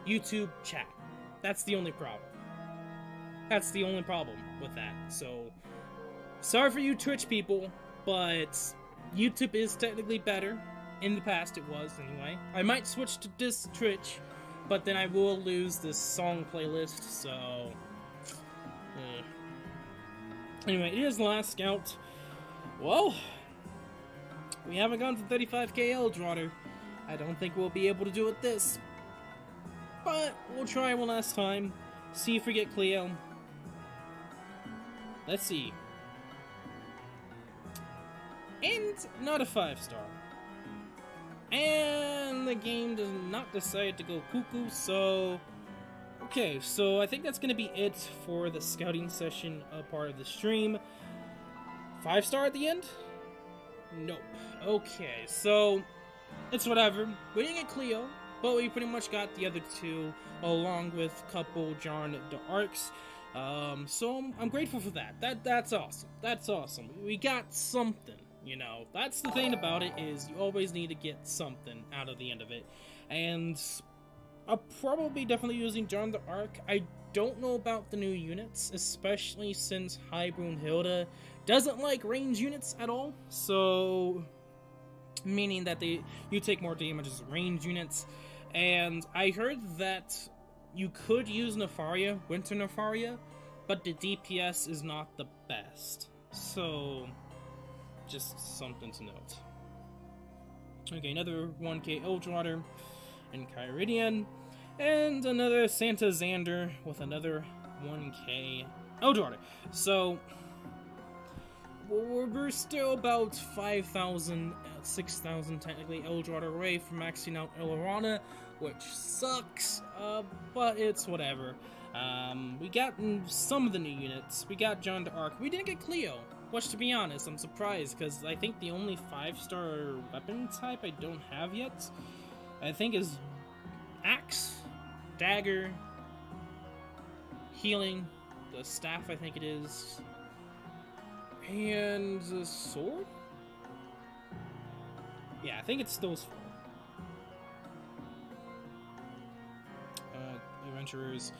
YouTube chat. That's the only problem. That's the only problem with that. So, sorry for you Twitch people, but YouTube is technically better. In the past it was, anyway. I might switch to this Twitch, but then I will lose this song playlist, so anyway, it is Last Scout. Well, we haven't gone to 35k Eldrotter. I don't think we'll be able to do it this. But we'll try one last time. See if we get Cleo. Let's see. And not a 5-star. And the game does not decide to go cuckoo, so okay, so I think that's gonna be it for the scouting session part of the stream. 5-star at the end? Nope. Okay, so it's whatever. We didn't get Cleo, but we pretty much got the other two along with a couple John Arcs. So I'm grateful for that. That's awesome. That's awesome. We got something, you know. That's the thing about it, is you always need to get something out of the end of it. And I'll probably definitely using John the Arc. I don't know about the new units, especially since Highbrune Hilda doesn't like range units at all. So, meaning that you take more damage as range units. And I heard that you could use Nefaria, Winter Nefaria, but the DPS is not the best. So, just something to note. Okay, another 1k Eldwater and Kyridian, and another Santa Xander with another 1k Eldwater. So, we're still about 5,000, 6,000 technically Eldwater away from maxing out Elorana, which sucks, but it's whatever. We got some of the new units. We got John the Arc. We didn't get Cleo, which, to be honest, I'm surprised, because I think the only 5-star weapon type I don't have yet, I think, is Axe, Dagger, Healing, the Staff, I think it is, and the Sword? Yeah, I think it's those 4. Adventurers.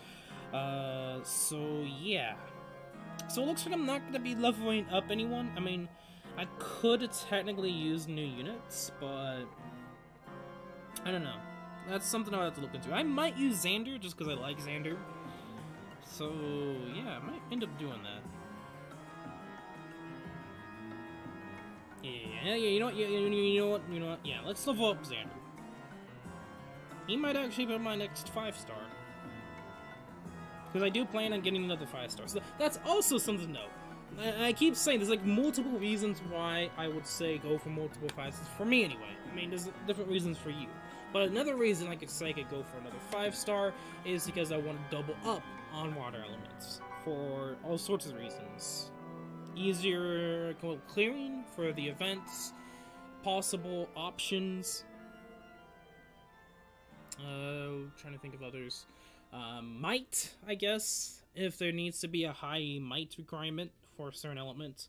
So yeah. So it looks like I'm not going to be leveling up anyone. I mean, I could technically use new units, but I don't know. That's something I'll have to look into. I might use Xander just because I like Xander. So yeah, I might end up doing that. Yeah, you know what? You know what? Yeah, let's level up Xander. He might actually be my next 5-star. Because I do plan on getting another 5-star. So that's also something to note. I keep saying there's like multiple reasons why I would say go for multiple 5-stars. For me anyway. I mean, there's different reasons for you. But another reason I could say I could go for another 5-star is because I want to double up on water elements. For all sorts of reasons. Easier clearing for the events. Possible options. Trying to think of others. Might, I guess, if there needs to be a high might requirement for a certain element.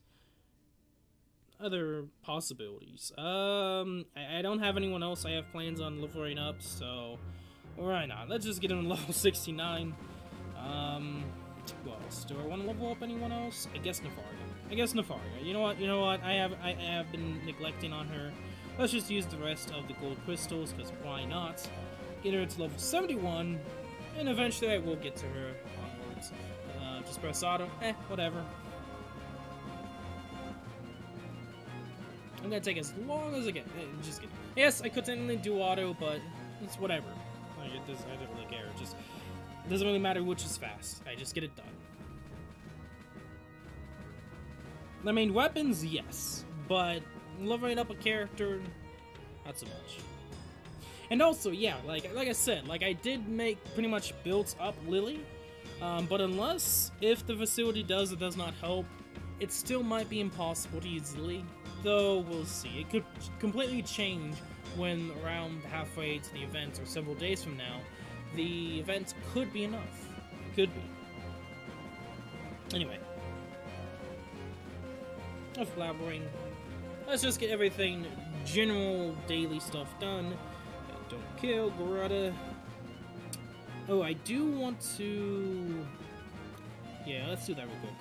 Other possibilities. I don't have anyone else I have plans on leveling up, so why not? Let's just get him to level 69. Who else? Do I want to level up anyone else? I guess Nefaria. You know what? I have been neglecting on her. Let's just use the rest of the gold crystals, because why not? Get her to level 71, and eventually I will get to her onwards. Just press auto. Whatever. I'm gonna take as long as I can. Just kidding. Yes, I could technically do auto, but it's whatever. Like, I don't really care. It doesn't really matter which is fast. I just get it done. I mean, weapons, yes, but leveling up a character, not so much. And also, yeah, like I said, like I did make pretty much builds up Lily, but if the facility does or does not help, it still might be impossible to use Lily, though we'll see. It could completely change when around halfway to the event or several days from now, the event could be enough. It could be. Anyway. Enough blabbering. Let's just get everything, general daily stuff done. Don't kill, Garada. Oh, I do want to... Yeah, let's do that real quick.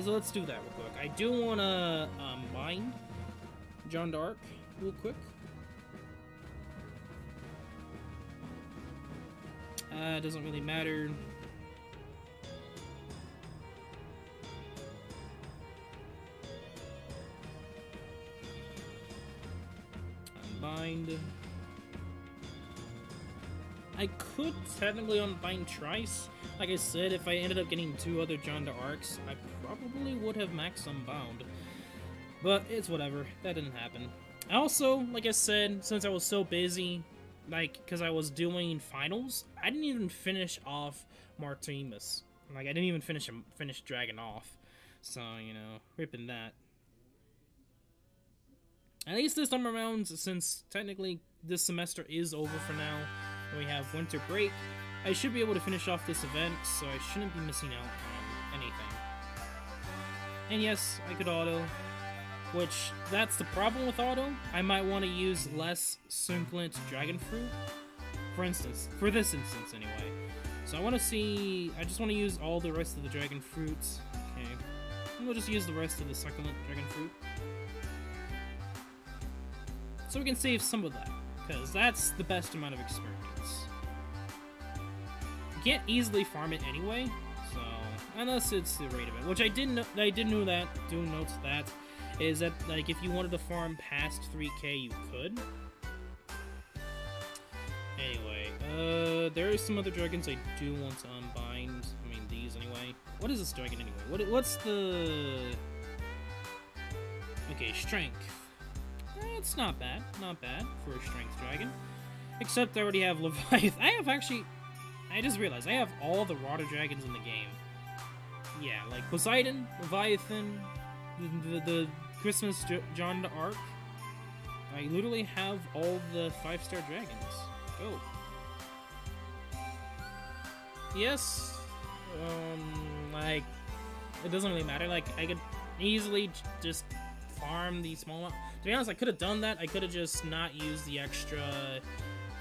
Let's do that real quick. I do want to bind John Dark real quick. Doesn't really matter. Unbind. I could technically unbind Trice. Like I said, if I ended up getting 2 other John Arcs, I probably would have max Unbound. But it's whatever. That didn't happen. Also, like I said, since I was so busy, like, because I was doing finals, I didn't even finish off Martimus. Like, I didn't even finish Dragon off. So, you know, ripping that. At least this time around, since technically this semester is over for now, and we have winter break, I should be able to finish off this event, so I shouldn't be missing out on anything. And yes, I could auto, which, that's the problem with auto. I might want to use less Succulent Dragon Fruit, for instance, for this instance anyway. So I just want to use all the rest of the Dragon Fruits. Okay, and we'll just use the rest of the Succulent Dragon Fruit. So we can save some of that, because that's the best amount of experience. You can't easily farm it anyway, so, unless it's the rate of it, which I did note that, is that, like, if you wanted to farm past 3k, you could. Anyway, there are some other dragons I do want to unbind. I mean, these anyway. What is this dragon anyway? What's the... Okay, strength. It's not bad. Not bad for a strength dragon. Except I already have Leviathan. I just realized, I have all the water dragons in the game. Yeah, like Poseidon, Leviathan, the Christmas John d'Arc. I literally have all the 5-star dragons. Go. Yes. Like, it doesn't really matter. Like, I could easily just farm the small... To be honest, I could have done that. I could have just not used the extra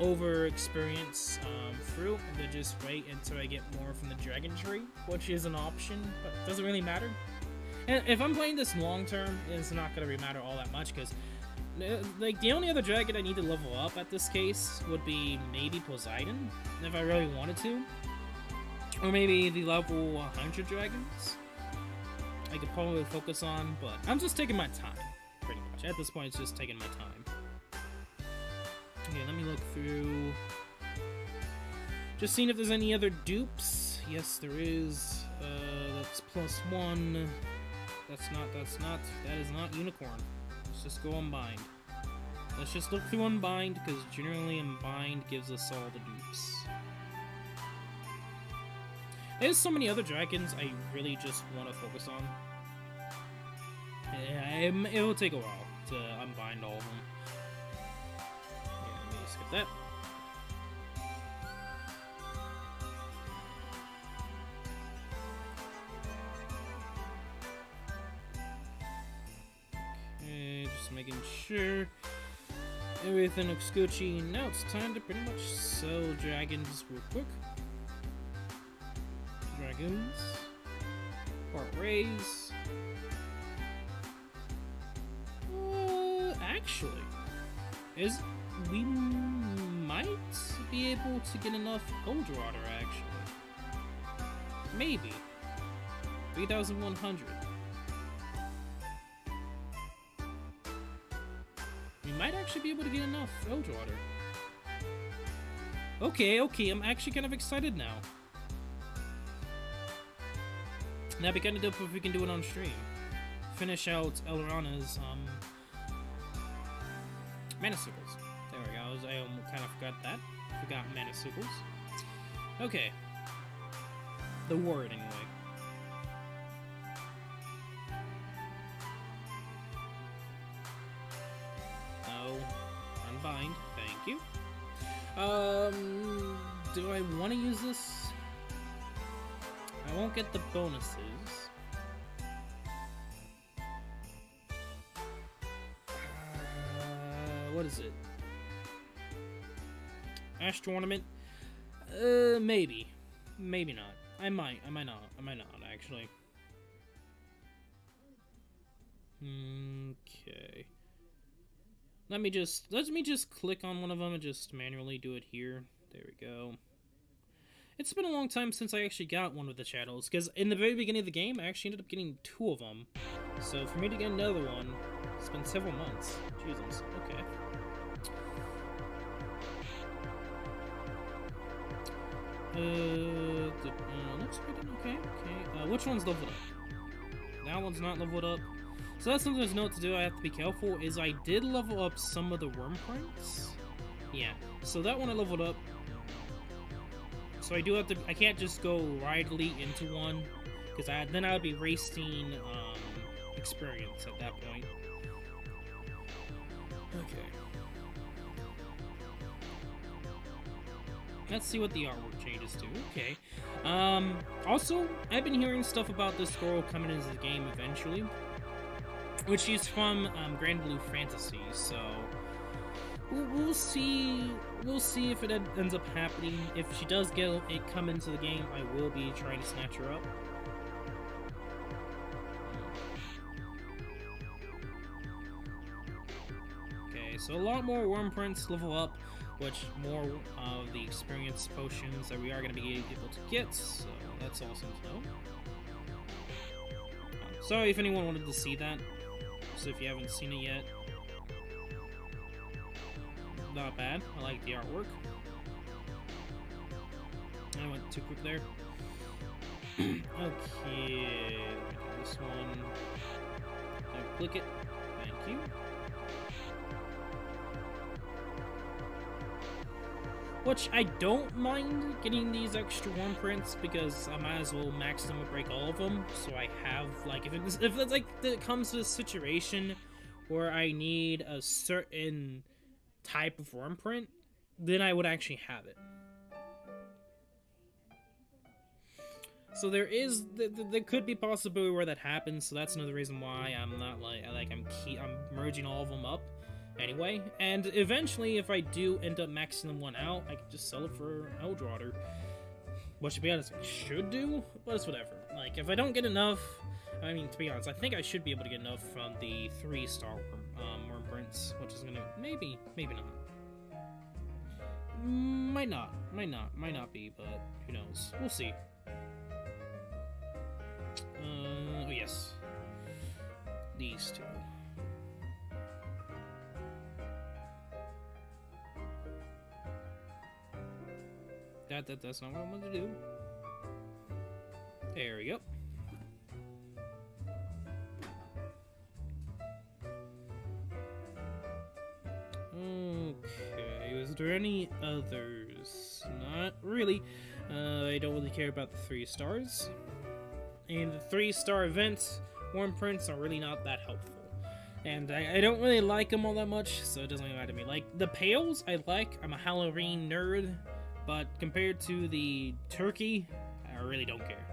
over-experience fruit, and then just wait until I get more from the dragon tree, which is an option, but it doesn't really matter. And if I'm playing this long-term, it's not going to really matter all that much, because like, the only other dragon I need to level up at this case would be maybe Poseidon, if I really wanted to. Or maybe the level 100 dragons I could probably focus on, but I'm just taking my time, pretty much. At this point, it's just taking my time. Okay, let me look through. Just seeing if there's any other dupes. Yes, there is. That's +1. That is not unicorn. Let's just go unbind. Let's just look through unbind, because generally unbind gives us all the dupes. There's so many other dragons I really just want to focus on. Yeah, it will take a while to unbind all of them. Yeah, let me skip that. Okay, just making sure everything looks Gucci. Now it's time to pretty much sell dragons real quick. Dragons. Part raise. Actually, we might be able to get enough Gold Water, actually. Maybe. 3,100. We might actually be able to get enough Gold Water. Okay, I'm actually kind of excited now. That'd be kind of dope if we can do it on stream. Finish out Elrana's, Mana Sickles. There we go. I kind of forgot that. Forgot Mana Sickles. Okay. The word, anyway. No. Unbind. Thank you. Do I want to use this? I won't get the bonuses. What is it? Ash Tournament? Maybe. Maybe not. I might not, actually. Okay. Let me just click on one of them and just manually do it here. There we go. It's been a long time since I actually got one of the channels, because in the very beginning of the game, I actually ended up getting 2 of them. So for me to get another one, it's been several months. Jesus, okay. Looks pretty okay. Which one's leveled up? That one's not leveled up. So that's something to note to do. I have to be careful. Is I did level up some of the Wyrmites. Yeah. So that one I leveled up. So I do have to. I can't just go rightly into one, because then I would be wasting experience at that point. Okay. Let's see what the artwork changes to. Okay. Also, I've been hearing stuff about this girl coming into the game eventually, which is from Grand Blue Fantasy. So we'll see. We'll see if it ends up happening. If she does get it come into the game, I will be trying to snatch her up. Okay, so a lot more Wyrmite level up, which more of the experience potions that we are going to be able to get, so that's awesome to know. Sorry if anyone wanted to see that, so if you haven't seen it yet. Not bad, I like the artwork. I went too quick there. Okay, let me do this one. I'll click it, thank you. Which, I don't mind getting these extra Wyrmite because I might as well max them and break all of them. So I have, like, if it's like, it comes to a situation where I need a certain type of Wyrmite, then I would actually have it. So there could be a possibility where that happens, so that's another reason why I'm not, I'm merging all of them up. Anyway, and eventually, if I do end up maxing them one out, I can just sell it for Eldrotter. Which, to be honest, I should do, but it's whatever. Like, if I don't get enough, I mean, to be honest, I think I should be able to get enough from the 3-star Wyrmite, which is gonna, maybe not. Might not be, but who knows. We'll see. Oh yes. These two. That's not what I wanted to do. There we go. Okay, is there any others? Not really. I don't really care about the 3 stars. And the 3-star event Wyrmite are really not that helpful. And I don't really like them all that much, so it doesn't really matter to me. Like, the pails I like. I'm a Halloween nerd. But compared to the turkey, I really don't care.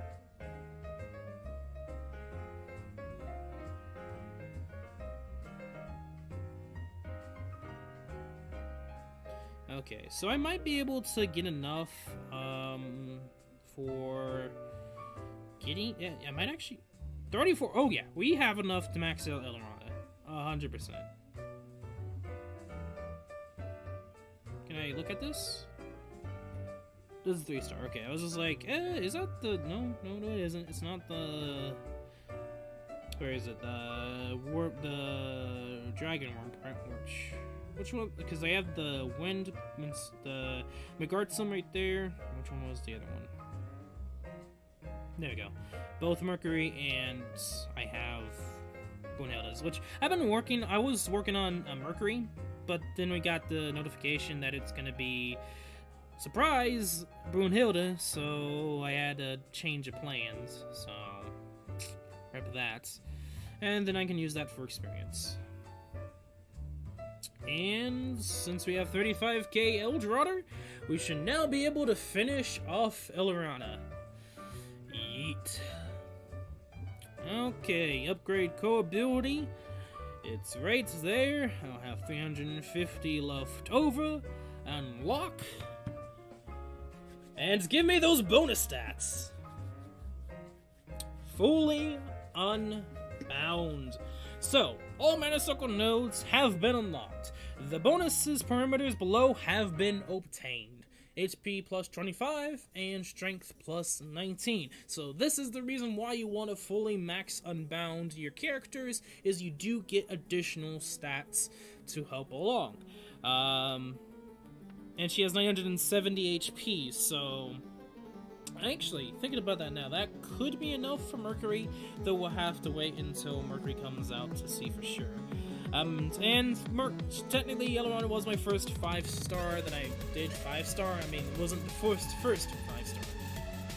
Okay, so I might be able to get enough for getting... Yeah, I might actually... 34... Oh yeah, we have enough to max out Eldrotter. 100%. Can I look at this? This is 3-star. Okay, I was just like, is that the... No, it isn't. It's not the... Where is it? The Dragon Wyrmite. Which one? Because I have the Wind... The Megartsum right there. Which one was the other one? There we go. Both Mercury and I have Brunhilde's, which I've been working... I was working on Mercury, but then we got the notification that it's going to be... Surprise! Brunhilde, so I had to change of plans, so rip that. And then I can use that for experience. And since we have 35k Eldrotter, we should now be able to finish off Eldrotter. Yeet. Okay, upgrade co-ability. It's right there. I'll have 350 left over. Unlock. And give me those bonus stats! Fully unbound. So, all Mana Circle nodes have been unlocked. The bonuses parameters below have been obtained. HP plus 25 and Strength plus 19. So this is the reason why you want to fully max unbound your characters, is you do get additional stats to help along. And she has 970 HP, so... Actually, thinking about that now, that could be enough for Mercury, though we'll have to wait until Mercury comes out to see for sure. Technically, Eldrotter was my first 5-star that I did 5-star. I mean, it wasn't the first 5-star.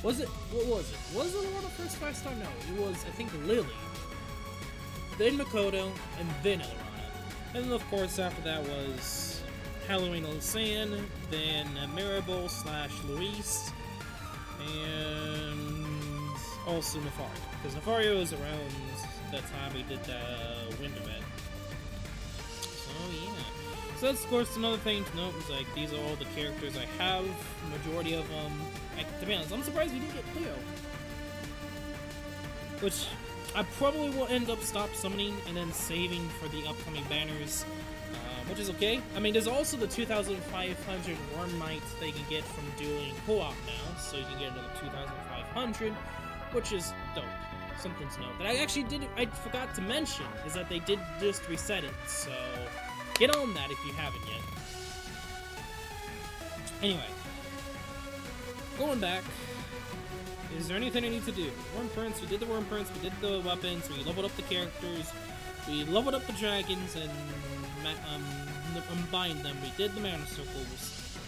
Was it? What was it? Was Eldrotter first 5-star? No, it was, I think, Lily. Then Makoto, and then Eldrotter. And then, of course, after that was... Halloween Lucian, then Mirabel / Luis, and also Nefario. Because Nefario was around the time we did the wind event. So yeah. So that's of course another thing to note is like these are all the characters I have. Majority of them. To be honest, I'm surprised we didn't get Cleo. Which I probably will end up summoning and then saving for the upcoming banners. Which is okay. I mean, there's also the 2,500 Wyrmite that you can get from doing co-op now, so you can get another 2,500, which is dope. Something to note that I forgot to mention is that they did just reset it, so get on that if you haven't yet. Anyway, going back, is there anything I need to do? Wyrmprints, we did the Wyrmprints, we did the weapons, we leveled up the characters, we leveled up the dragons, and combined them. We did the mana circles.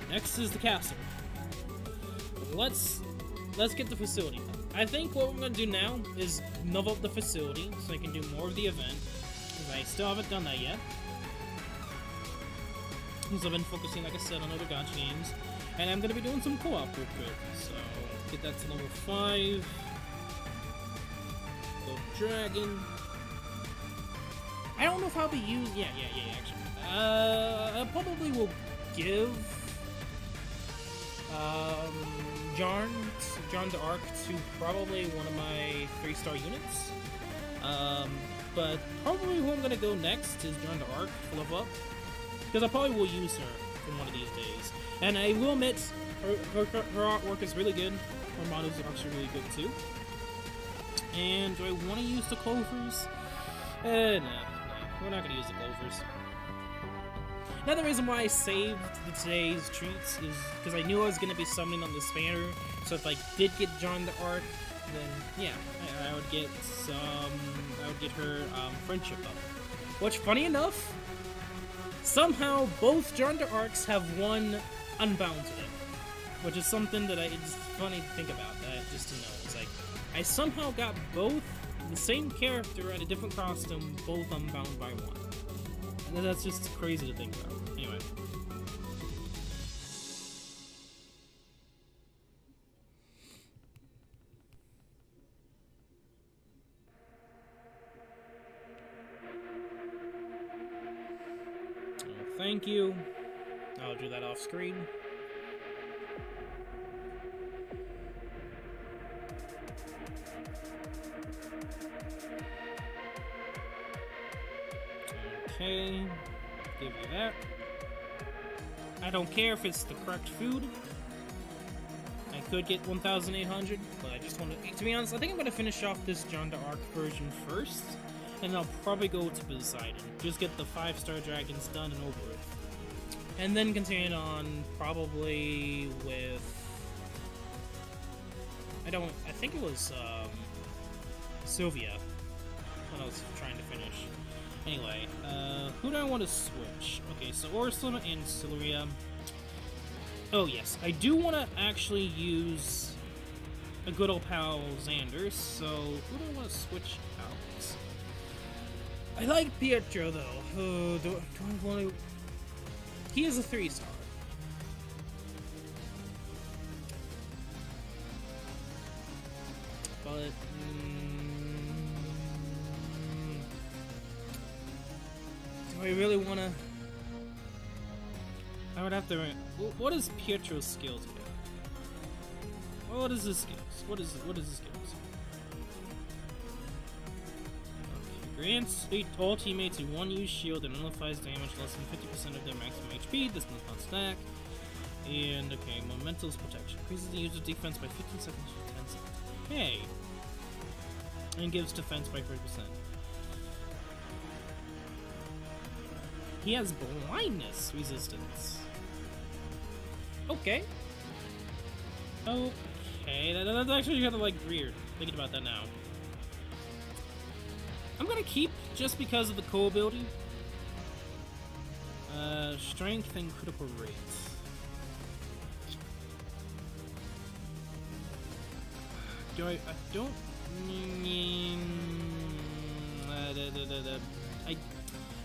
Next is the castle. Let's get the facility done. I think what we're gonna do now is level up the facility so I can do more of the event. Because I still haven't done that yet. Because I've been focusing, like I said, on other gacha games. And I'm gonna be doing some co-op real quick. So get that to level 5. Go dragon. I don't know if I'll be using. Yeah, actually. I probably will give John d'Arc to probably one of my 3-star units. But probably who I'm gonna go next is John d'Arc to level up, because I probably will use her in one of these days. And I will admit, her artwork is really good. Her models are actually really good too. And do I want to use the clovers? Nah. We're not going to use the clovers. Another reason why I saved today's treats is because I knew I was going to be summoning on this banner. So if I did get John d'Arc, then yeah, I would get her friendship up. Which, funny enough, somehow both John d'Arcs have one unbound to them. Which is something that it's funny to think about, just to know. It's like, I somehow got both the same character at a different costume, both unbound by one. And that's just crazy to think about. Anyway. Oh, thank you. I'll do that off screen. Okay, give you that. I don't care if it's the correct food. I could get 1,800, but I just want to be honest, I think I'm going to finish off this John d'Arc version first, and I'll probably go to Poseidon. Just get the 5-star dragons done and over with. And then continue on probably with... I think it was Sylvia when I was trying to finish. Anyway, who do I want to switch? Okay, so Ursula and Sylvia. Oh yes, I do want to actually use a good old pal Xander, so who do I want to switch out? I like Pietro though. Do I want to... He is a 3-star. But... do I really want to... I would have to... What is Pietro's skills again? What is his skills? What is his skills? Okay. Grants all teammates a 1-use shield that nullifies damage less than 50% of their maximum HP. This does not stack. And, okay, Momental's protection. Increases the user's defense by 15 seconds for 10 seconds. Hey! And gives defense by 30%. He has blindness resistance. Okay. Okay, that's actually kind of like weird, thinking about that now. I'm gonna keep just because of the co-ability. Strength and critical rate. I don't mean...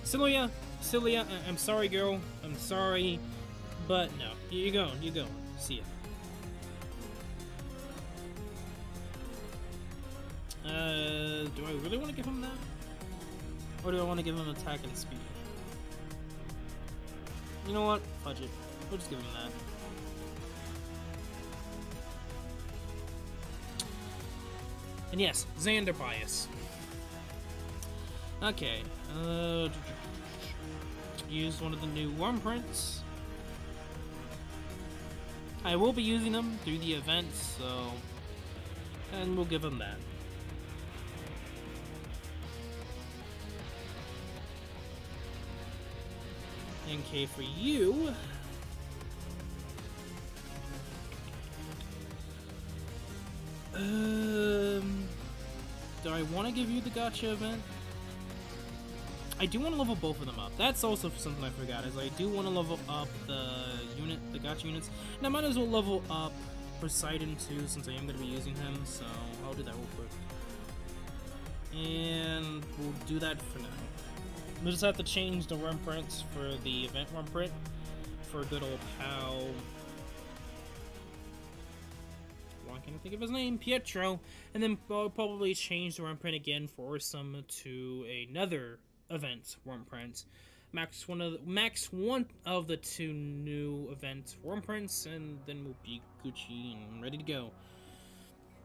Sylvia, Celia, I'm sorry, girl. I'm sorry, but no. You're going. You're going. See ya. Do I really want to give him that? Or do I want to give him attack and speed? You know what? Fudge it. We'll just give him that. And yes, Xander bias. Okay. Use one of the new Wyrmites. I will be using them through the events, so... And we'll give him that. Okay, for you... do I want to give you the gacha event? I do want to level both of them up. That's also something I forgot, is I do want to level up the gacha units. And I might as well level up Poseidon too, since I am going to be using him, so I'll do that real quick. And we'll do that for now. We'll just have to change the Wyrmite for the event Wyrmite for good old pal. Why can't I think of his name? Pietro. And then I'll probably change the Wyrmite again for some to another event Wyrmite. Max one of the two new event Wyrmites, and then we'll be Gucci and ready to go.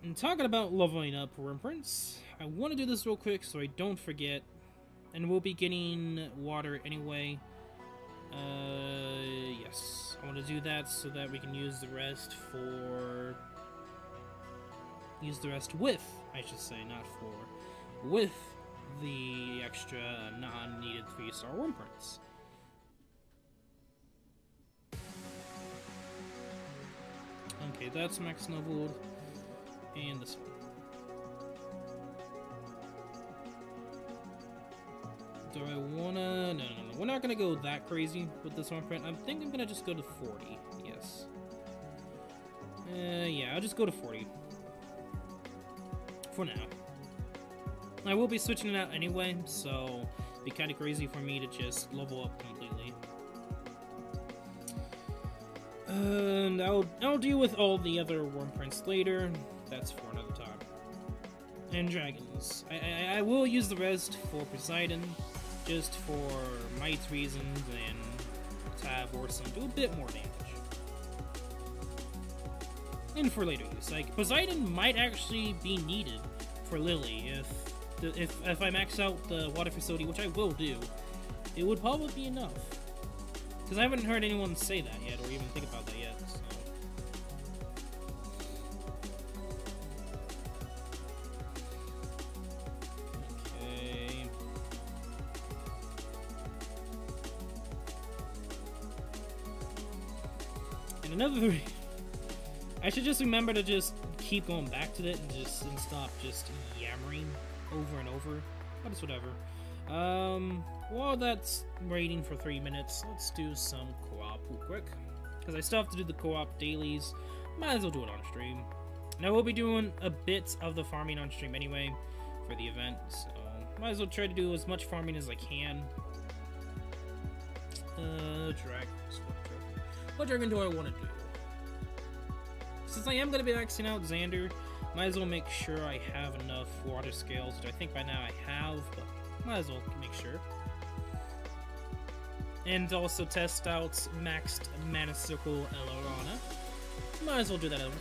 And talking about leveling up Wyrmites, I want to do this real quick so I don't forget. And we'll be getting water anyway. Yes. I want to do that so that we can use the rest for... Use the rest with, I should say, not for. With the extra non-needed 3-star Wyrmites. Okay, that's max leveled. And this one. Do I wanna... No. We're not gonna go that crazy with this Wyrmite. I think I'm gonna just go to 40. Yes. Yeah, I'll just go to 40. For now. I will be switching it out anyway, so it'd be kind of crazy for me to just level up completely. And I'll deal with all the other Wyrmites later. That's for another time. And dragons. I will use the rest for Poseidon, just for might reasons and to have Orson do a bit more damage. And for later use, like Poseidon might actually be needed for Lily if I max out the water facility, which I will do. It would probably be enough, because I haven't heard anyone say that yet or even think about that yet. So. Okay. And another thing. I should just remember to just keep going back to it and stop just yammering over and over. But it's whatever. While that's waiting for 3 minutes, let's do some co-op real quick. Because I still have to do the co-op dailies. Might as well do it on stream. Now we'll be doing a bit of the farming on stream anyway for the event, so might as well try to do as much farming as I can. Dragons. What dragon do I want to do? Since I am going to be maxing out Xander, might as well make sure I have enough water scales, which I think by now I have, but might as well make sure. And also test out maxed Mana Circle Elorana. Might as well do that as well.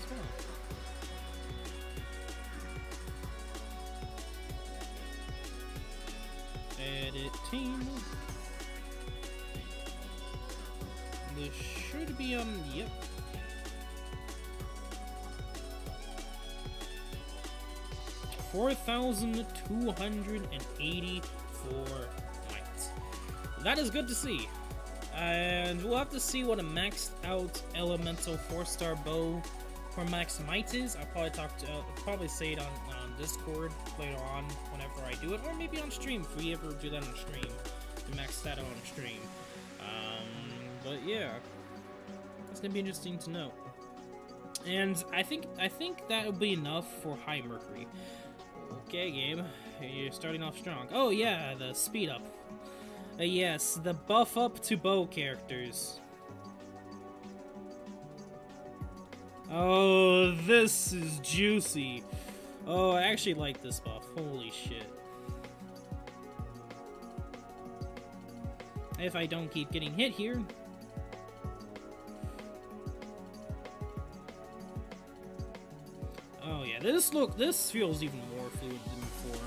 Edit team. This should be on, yep. $4,284 mites. That is good to see. And we'll have to see what a maxed out elemental 4-star bow for max might is. I'll probably say it on Discord later on whenever I do it, or maybe on stream if we ever do that on stream. To max that out on stream. But yeah, it's gonna be interesting to know. And I think that'll be enough for high mercury. Okay, game, you're starting off strong. Oh yeah, the speed up. Yes, the buff up to bow characters. Oh, this is juicy. Oh, I actually like this buff. Holy shit. If I don't keep getting hit here. Oh yeah, this feels even more fluid than before.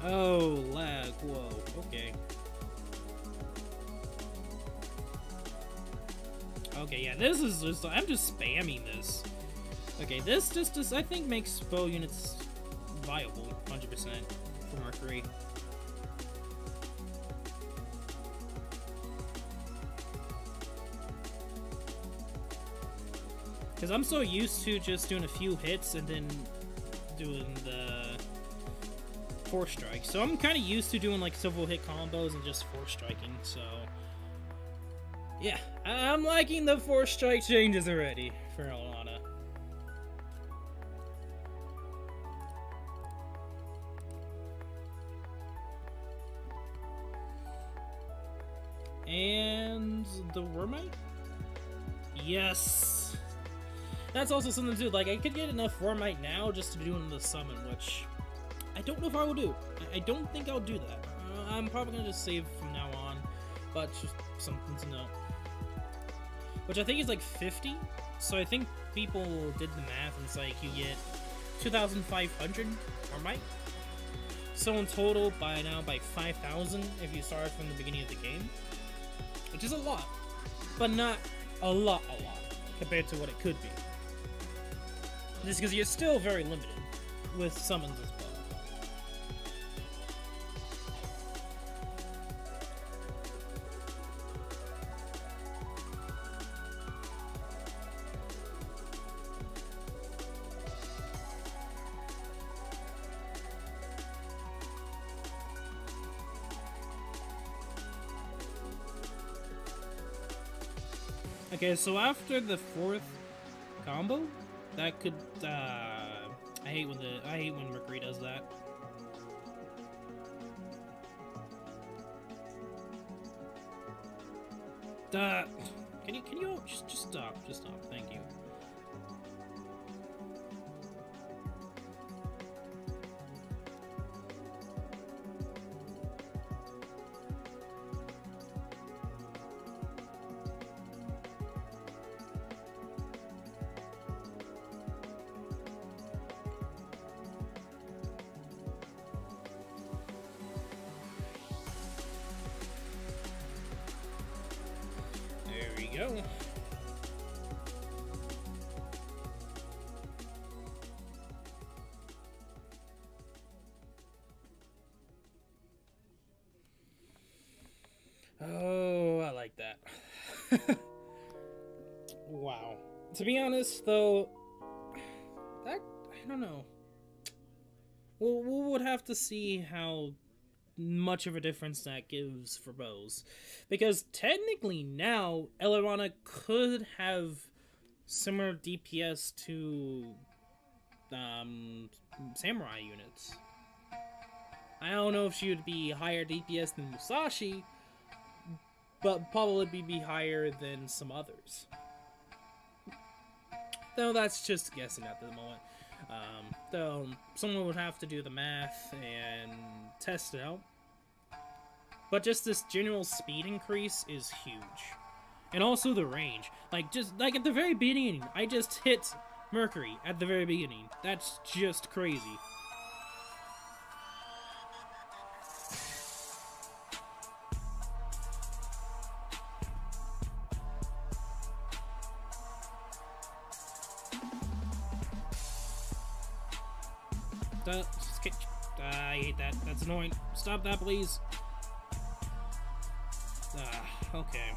Oh, lag, whoa, okay. Okay, yeah, this is just, I'm just spamming this. Okay, this just I think makes bow units viable, 100% for Mercury. Because I'm so used to just doing a few hits and then doing the force strike. So I'm kind of used to doing like several hit combos and just force striking, so... yeah, I'm liking the force strike changes already for Alana. And the Wyrmite? Yes! That's also something too, like I could get enough Wyrmite now just to do in the summon, which I don't know if I will do. I don't think I'll do that. I'm probably gonna just save from now on, but just something to know. Which I think is like 50, so I think people did the math and it's like you get 2,500 Wyrmite. So in total, by 5,000 if you start from the beginning of the game. Which is a lot, but not a lot compared to what it could be. Just because you're still very limited with summons as well. Okay, so after the 4th combo, that could, I hate when Mercury does that. Can you just stop, thank you. Go. Oh, I like that. Wow. To be honest, though, that I don't know. We would have to see how much of a difference that gives for bows, because technically now Elerana could have similar DPS to samurai units. I don't know if she would be higher DPS than Musashi, but probably be higher than some others. Though that's just guessing at the moment. Though someone would have to do the math and test it out. But just this general speed increase is huge. And also the range. Just at the very beginning, I just hit Mercury at the very beginning. That's just crazy. I hate that. That's annoying. Stop that, please. Okay.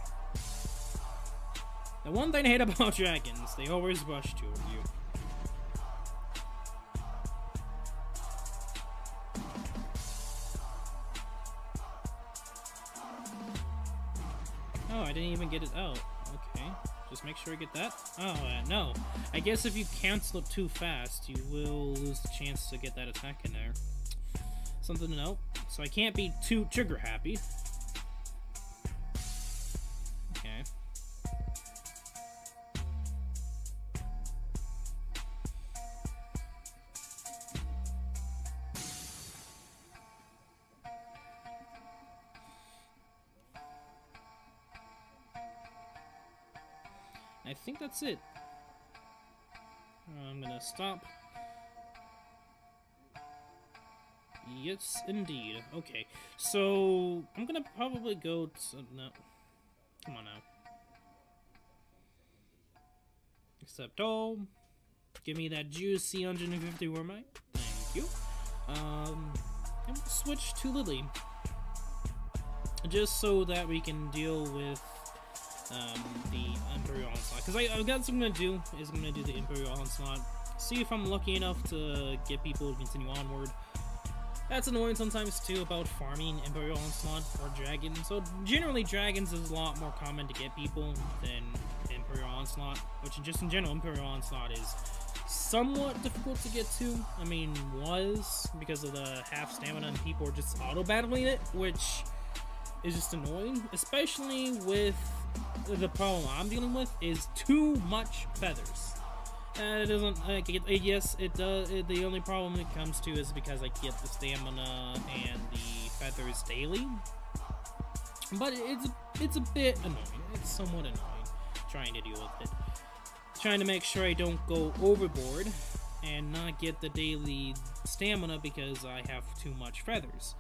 The one thing I hate about dragons, they always rush toward you. Oh, I didn't even get it out. Okay. Just make sure I get that. Oh, no. I guess if you cancel it too fast, you will lose the chance to get that attack in there. Something to note. So I can't be too trigger happy. Okay. I think that's it. I'm gonna stop. Yes, indeed. Okay, so I'm gonna probably go to... No. Come on now. Accept all. Give me that juicy 150 Wyrmite. Thank you. And we'll switch to Lily. Just so that we can deal with the Imperial Onslaught. Because I've got something to do, is I'm going to do the Imperial Onslaught. See if I'm lucky enough to get people to continue onward. That's annoying sometimes too about farming Imperial Onslaught or Dragons. So generally Dragons is a lot more common to get people than Imperial Onslaught. Which just in general, Imperial Onslaught is somewhat difficult to get to. I mean, was because of the half stamina and people are just auto-battling it, which is just annoying. Especially with the problem I'm dealing with is too much feathers. It doesn't, yes, it does. The only problem it comes to is because I get the stamina and the feathers daily. But it's a bit annoying. It's somewhat annoying trying to deal with it. Trying to make sure I don't go overboard and not get the daily stamina because I have too much feathers.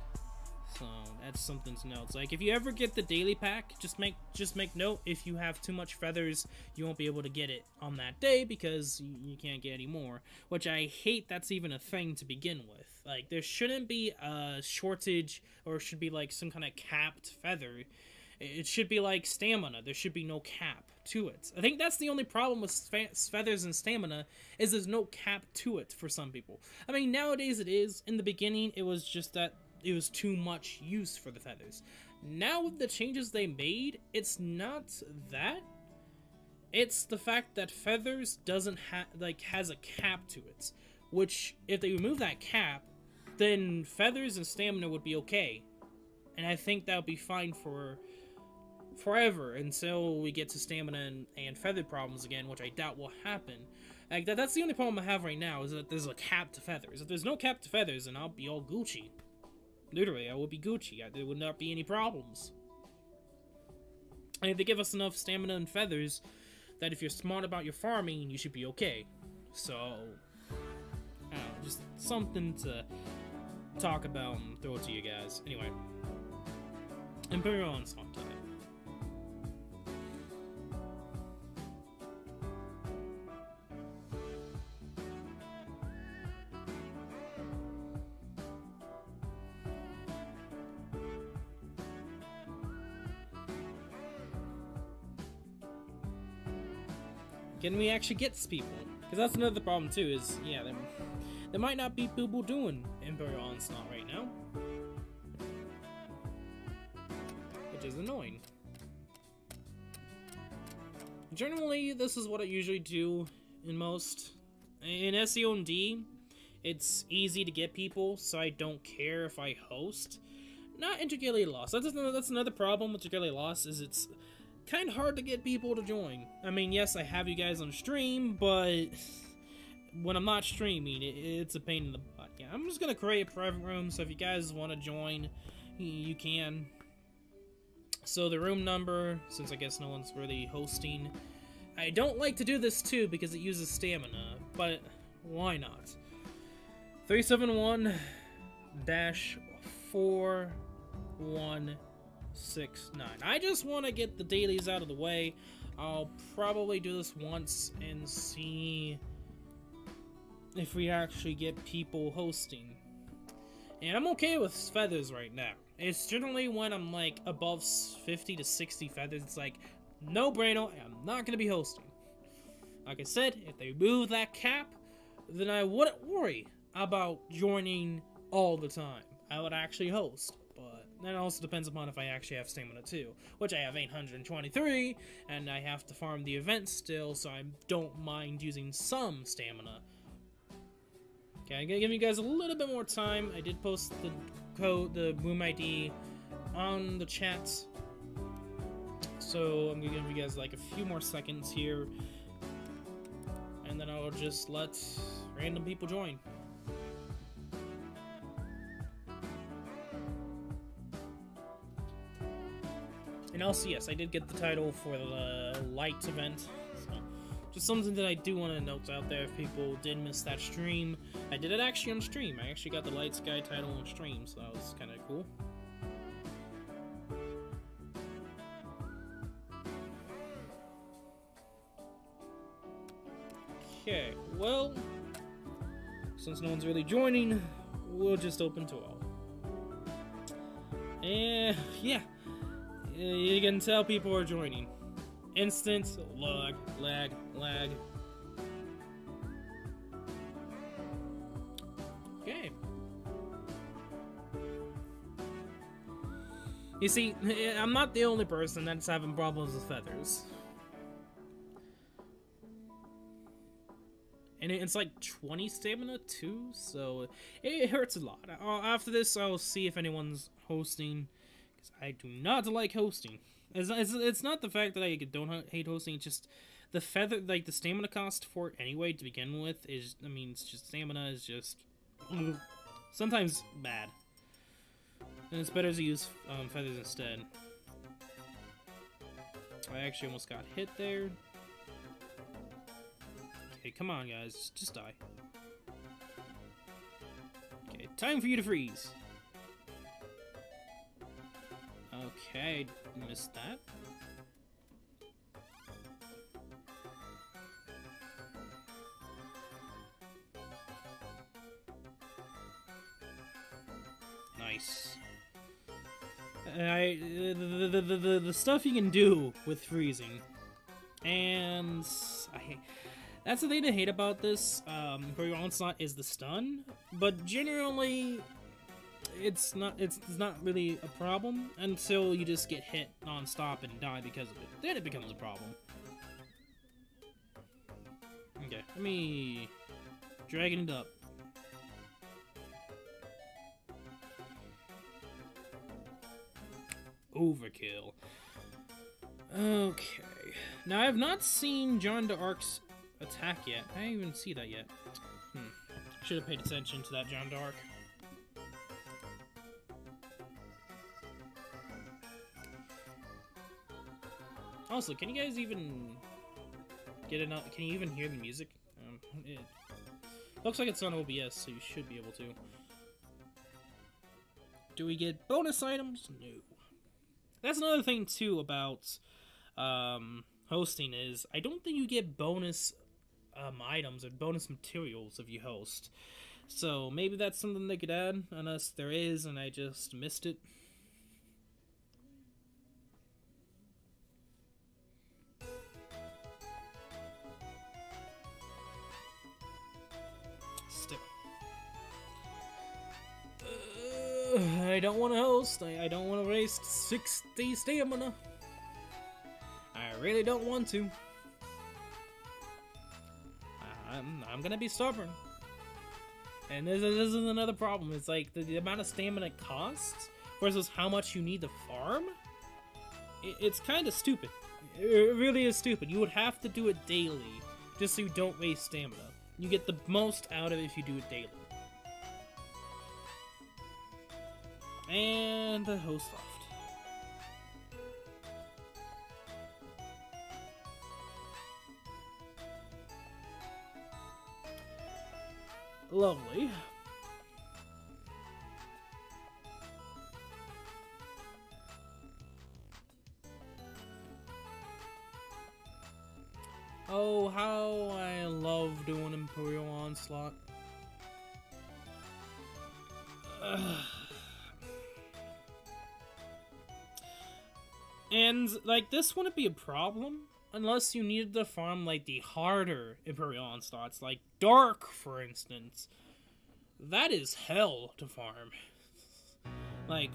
So that's something to note. It's like if you ever get the daily pack, just make note if you have too much feathers, you won't be able to get it on that day because you can't get any more. Which I hate that's even a thing to begin with. Like there shouldn't be a shortage or should be like some kind of capped feather. It should be like stamina. There should be no cap to it. I think that's the only problem with feathers and stamina is there's no cap to it for some people. I mean nowadays it is. In the beginning it was just that it was too much use for the feathers. Now with the changes they made, it's not that. It's the fact that feathers doesn't has a cap to it. Which, if they remove that cap, then feathers and stamina would be okay. And I think that would be fine for forever until we get to stamina and feather problems again, which I doubt will happen. Like that's the only problem I have right now, is that there's a cap to feathers. If there's no cap to feathers, then I'll be all Gucci. Literally, I will be Gucci. There would not be any problems. And if they give us enough stamina and feathers, that if you're smart about your farming, you should be okay. So, I don't know, just something to talk about and throw it to you guys. Anyway, Imperial Onslaught time. Can we actually get people? Because that's another problem too, is, yeah, there might not be people doing Imperial Onslaught right now. Which is annoying. Generally, this is what I usually do in most. In SAO MD, it's easy to get people, so I don't care if I host. Not Intergalactic Lost. That's another problem with Intergalactic Lost, is it's kind of hard to get people to join. I mean, yes, I have you guys on stream, but when I'm not streaming, it's a pain in the butt. Yeah, I'm just gonna create a private room, so if you guys want to join, you can. So the room number, since I guess no one's really hosting, I don't like to do this too because it uses stamina, but why not? 371-4169. I just want to get the dailies out of the way. I'll probably do this once and see if we actually get people hosting. And I'm okay with feathers right now. It's generally when I'm like above 50 to 60 feathers, it's like, no brainer, I'm not going to be hosting. Like I said, if they remove that cap, then I wouldn't worry about joining all the time. I would actually host. But That also depends upon if I actually have stamina too, which I have 823, and I have to farm the event still, so I don't mind using some stamina. Okay, I'm gonna give you guys a little bit more time. I did post the code, the room ID, on the chat, so I'm gonna give you guys like a few more seconds here, and then I'll just let random people join. And also, yes, I did get the title for the light event, so just something that I do want to note out there if people did miss that stream. I did it actually on stream. I actually got the light sky title on stream, so that was kind of cool. Okay, well, since no one's really joining, we'll just open to all. And yeah. You can tell people are joining. Instant lag, lag, lag. Okay. You see, I'm not the only person that's having problems with feathers. And it's like 20 stamina too, so it hurts a lot. After this, I'll see if anyone's hosting. I do not like hosting. It's not the fact that I don't hate hosting, it's just the feather, like the stamina cost for it anyway to begin with is, I mean, it's just, stamina is just sometimes bad. And it's better to use feathers instead. I actually almost got hit there. Okay, come on guys, just die. Okay, time for you to freeze. Okay, missed that. Nice. The stuff you can do with freezing, and that's the thing to hate about this. For your onslaught is the stun, but generally. It's not really a problem until you just get hit non-stop and die because of it. Then it becomes a problem. Okay, let me dragging it up. Overkill. Okay. Now I have not seen John d'Arc's attack yet. I didn't even see that yet. Should have paid attention to that John d'Arc. Also, can you guys even get enough? Can you even hear the music? It looks like it's on OBS, so you should be able to. Do we get bonus items? No. That's another thing too about hosting is I don't think you get bonus items or bonus materials if you host. So maybe that's something they could add, unless there is and I just missed it. I don't want to host. I don't want to waste 60 stamina. I really don't want to. I'm gonna be stubborn. And this is another problem. It's like the amount of stamina it costs versus how much you need to farm. It's kind of stupid. It really is stupid. You would have to do it daily just so you don't waste stamina. You get the most out of it if you do it daily. And the host left. Lovely. Oh, how I love doing Imperial Onslaught. And, like, this wouldn't be a problem unless you needed to farm, like, the harder Imperial Onslaughts, like Dark, for instance. That is hell to farm. Like,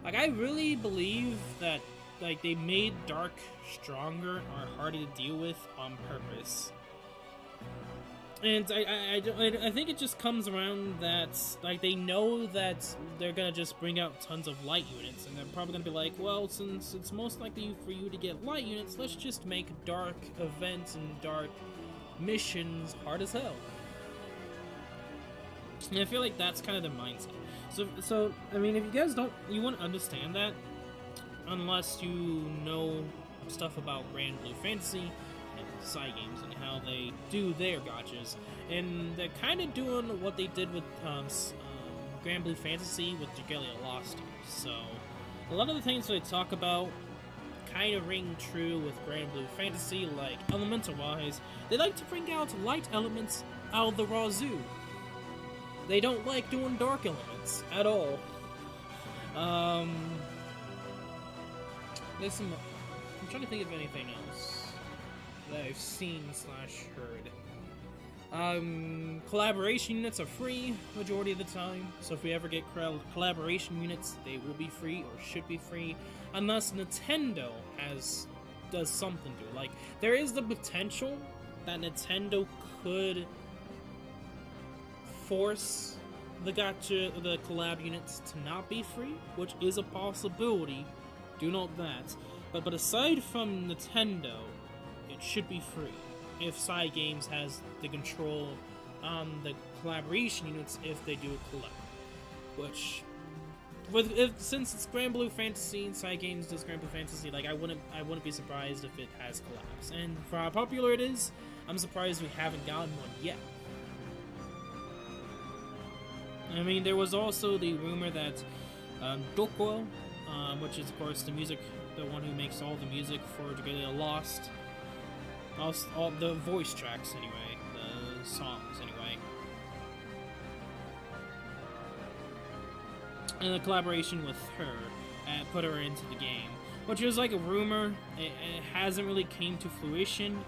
Like, I really believe that, like, they made Dark stronger or harder to deal with on purpose. And I think it just comes around that, like, they know that they're gonna just bring out tons of light units, and they're probably gonna be like, well, since it's most likely for you to get light units, let's just make Dark events and Dark missions hard as hell. And I feel like that's kind of the mindset. So I mean, if you guys you wouldn't understand that unless you know stuff about Grand Blue Fantasy and side games and how they do their gotchas, and they're kind of doing what they did with Grand Blue Fantasy with Dragalia Lost. So a lot of the things they talk about kind of ring true with Grand Blue Fantasy, like elemental-wise. They like to bring out light elements out of the razoo. They don't like doing dark elements at all. There's some. I'm trying to think of anything else that I've seen / heard. Collaboration units are free majority of the time, so if we ever get collaboration units, they will be free or should be free, unless Nintendo does something to it. Like, there is the potential that Nintendo could force the collab units to not be free, which is a possibility. Do note that. But aside from Nintendo, it should be free if Side Games has the control on the collaboration units if they do a collab. Which, since it's Grand Blue Fantasy and Side Games does Grand Blue Fantasy, like I wouldn't be surprised if it has collabs. And for how popular it is, I'm surprised we haven't gotten one yet. I mean, there was also the rumor that Doko, which is of course the one who makes all the music for Dragalia Lost, all the voice tracks anyway, the songs anyway, and the collaboration with her put her into the game, which was like a rumor. It hasn't really came to fruition.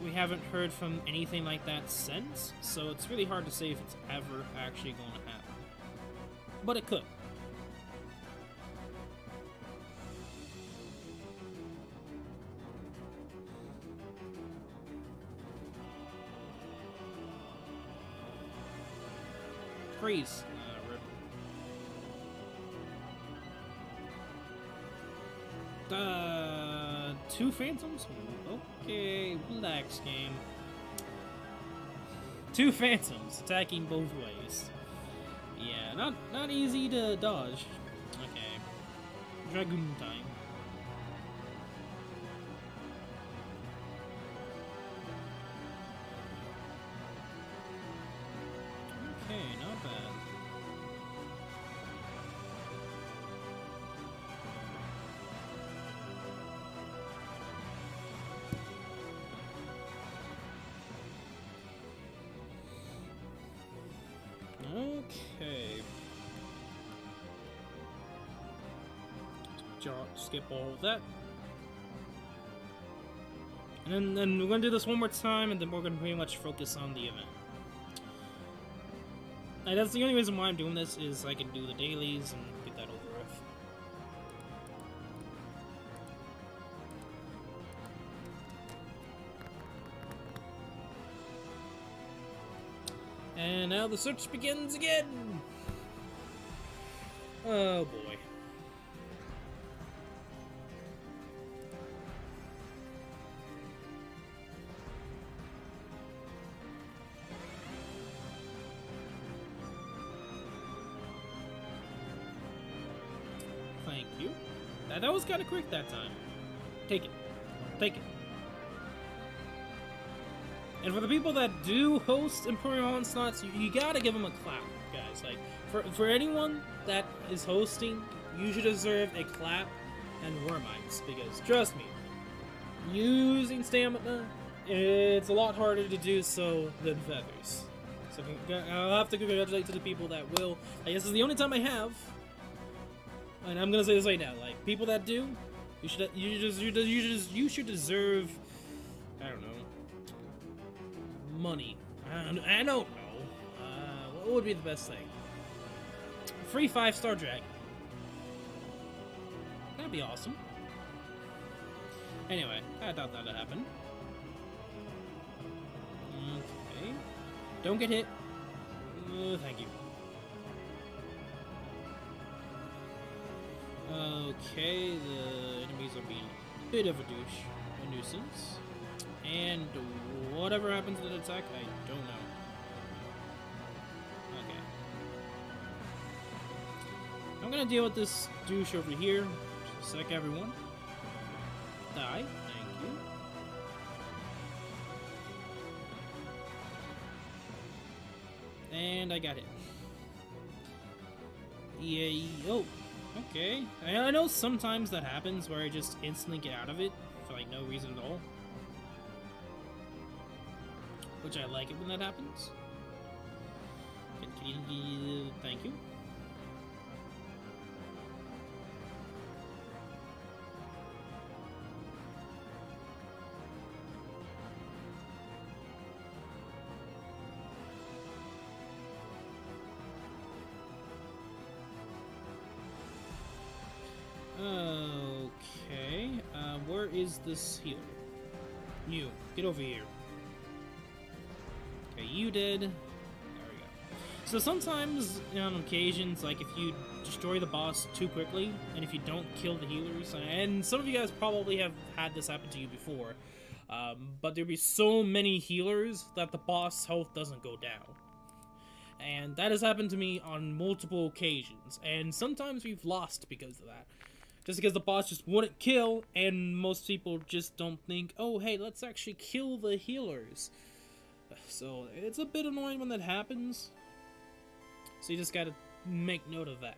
We haven't heard from anything like that since, so it's really hard to say if it's ever actually going to happen. But it could. Freeze. Rip. 2 Phantoms? Okay, relax, game. 2 Phantoms attacking both ways. Yeah, not easy to dodge. Okay. Dragoon time. Okay, not bad. Okay. Skip all of that. And then we're gonna do this one more time, and then we're gonna pretty much focus on the event. And that's the only reason why I'm doing this, is I can do the dailies and get that over with. And now the search begins again! Oh boy. Thank you. That was kind of quick that time. Take it. Take it. And for the people that do host Imperial Onslaughts, you gotta give them a clap, guys. Like, for anyone that is hosting, you should deserve a clap and Wyrmites, because trust me, using stamina, it's a lot harder to do so than feathers. So I'll have to congratulate to the people that will. Like, this is the only time I have, and I'm gonna say this right now. Like, people that do, you should deserve. I don't know. Money. I don't know. What would be the best thing? Free 5-star dragon. That'd be awesome. Anyway, I thought that'd happen. Okay. Don't get hit. Thank you. Okay, the enemies are being a bit of a douche. A nuisance. And whatever happens to the attack, I don't know. Okay. I'm gonna deal with this douche over here. Just a sec, everyone. Die. Thank you. And I got hit. Yeah. Oh. Okay. I know sometimes that happens where I just instantly get out of it for like no reason at all. Which I like it when that happens. Thank you. Okay, where is this healer? You, get over here. Okay, you did. There we go. So sometimes, on occasions, like if you destroy the boss too quickly, and if you don't kill the healers, and some of you guys probably have had this happen to you before, but there'll be so many healers that the boss health doesn't go down. And that has happened to me on multiple occasions, and sometimes we've lost because of that. Just because the boss just wouldn't kill, and most people just don't think, oh hey, let's actually kill the healers. So, it's a bit annoying when that happens. So you just gotta make note of that.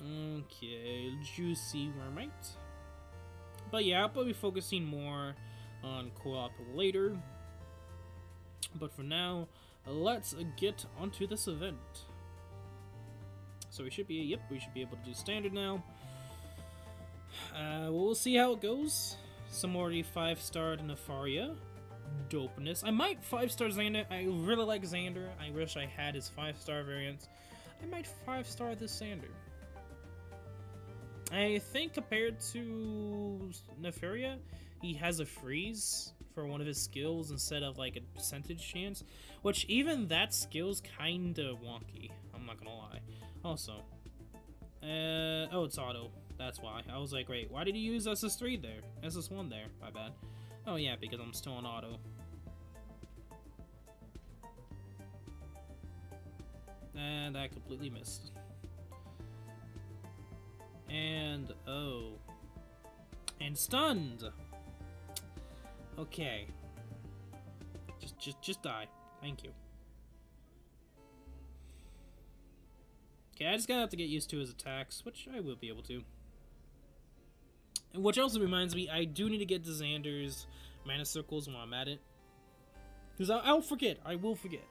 Okay, juicy Wyrmite. But yeah, I'll probably be focusing more on co-op later. But for now, let's get onto this event. So we should be, yep, we should be able to do standard now. We'll see how it goes. Some already 5-starred Nefaria. Dopeness. I might 5-star Xander. I really like Xander. I wish I had his 5-star variants. I might 5-star this Xander. I think compared to Nefaria, he has a freeze for one of his skills instead of like a percentage chance, which even that skill's kinda wonky, I'm not gonna lie. Also, oh, it's auto, that's why. I was like, wait, why did you use SS3 there? SS1 there, my bad. Oh yeah, because I'm still on auto. And I completely missed. And, oh. And stunned! Okay. Just die. Thank you. Okay, I just gotta have to get used to his attacks, which I will be able to. And which also reminds me, I do need to get to Xander's mana circles while I'm at it. Because I'll forget. I will forget.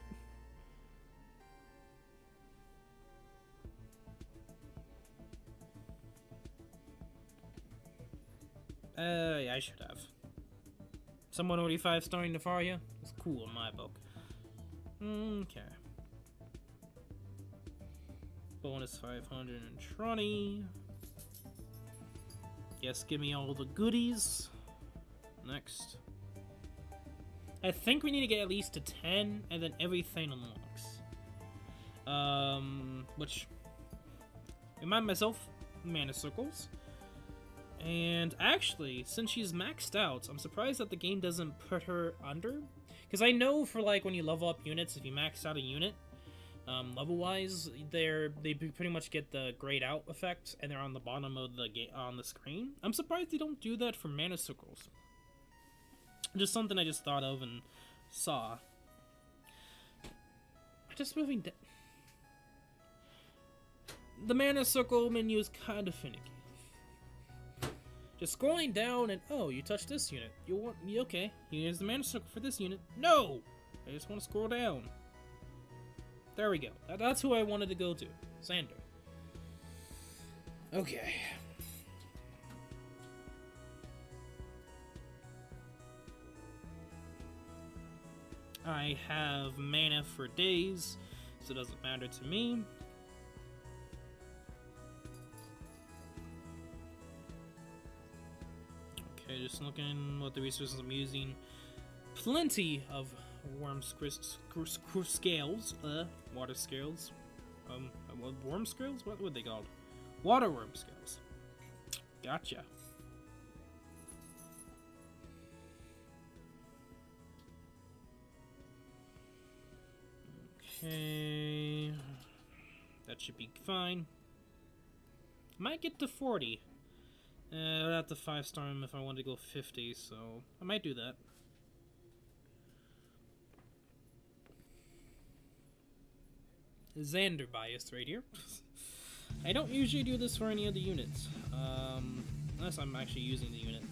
Yeah, I should have. Someone already 5-starring Nefaria? It's cool in my book. Okay. Bonus 520. Yes, give me all the goodies. Next. I think we need to get at least to 10, and then everything unlocks. Which... Remind myself, mana circles. And actually, since she's maxed out, I'm surprised that the game doesn't put her under. Because I know for like when you level up units, if you max out a unit, level-wise, they pretty much get the grayed out effect, and they're on the bottom of the on the screen. I'm surprised they don't do that for mana circles. Just something I just thought of and saw. Just moving down. The mana circle menu is kind of finicky. Just scrolling down and, oh, you touched this unit. Okay, here's the mana circle for this unit. No! I just want to scroll down. There we go. That's who I wanted to go to. Xander. Okay. I have mana for days, so it doesn't matter to me. Okay, just looking what the resources I'm using. Plenty of worm scales, water scales. Worm scales? What would they called? Water worm scales. Gotcha. Okay, that should be fine. Might get to 40. I'd have to 5-star him if I wanted to go 50, so I might do that. Xander bias right here. I don't usually do this for any of the units, unless I'm actually using the unit.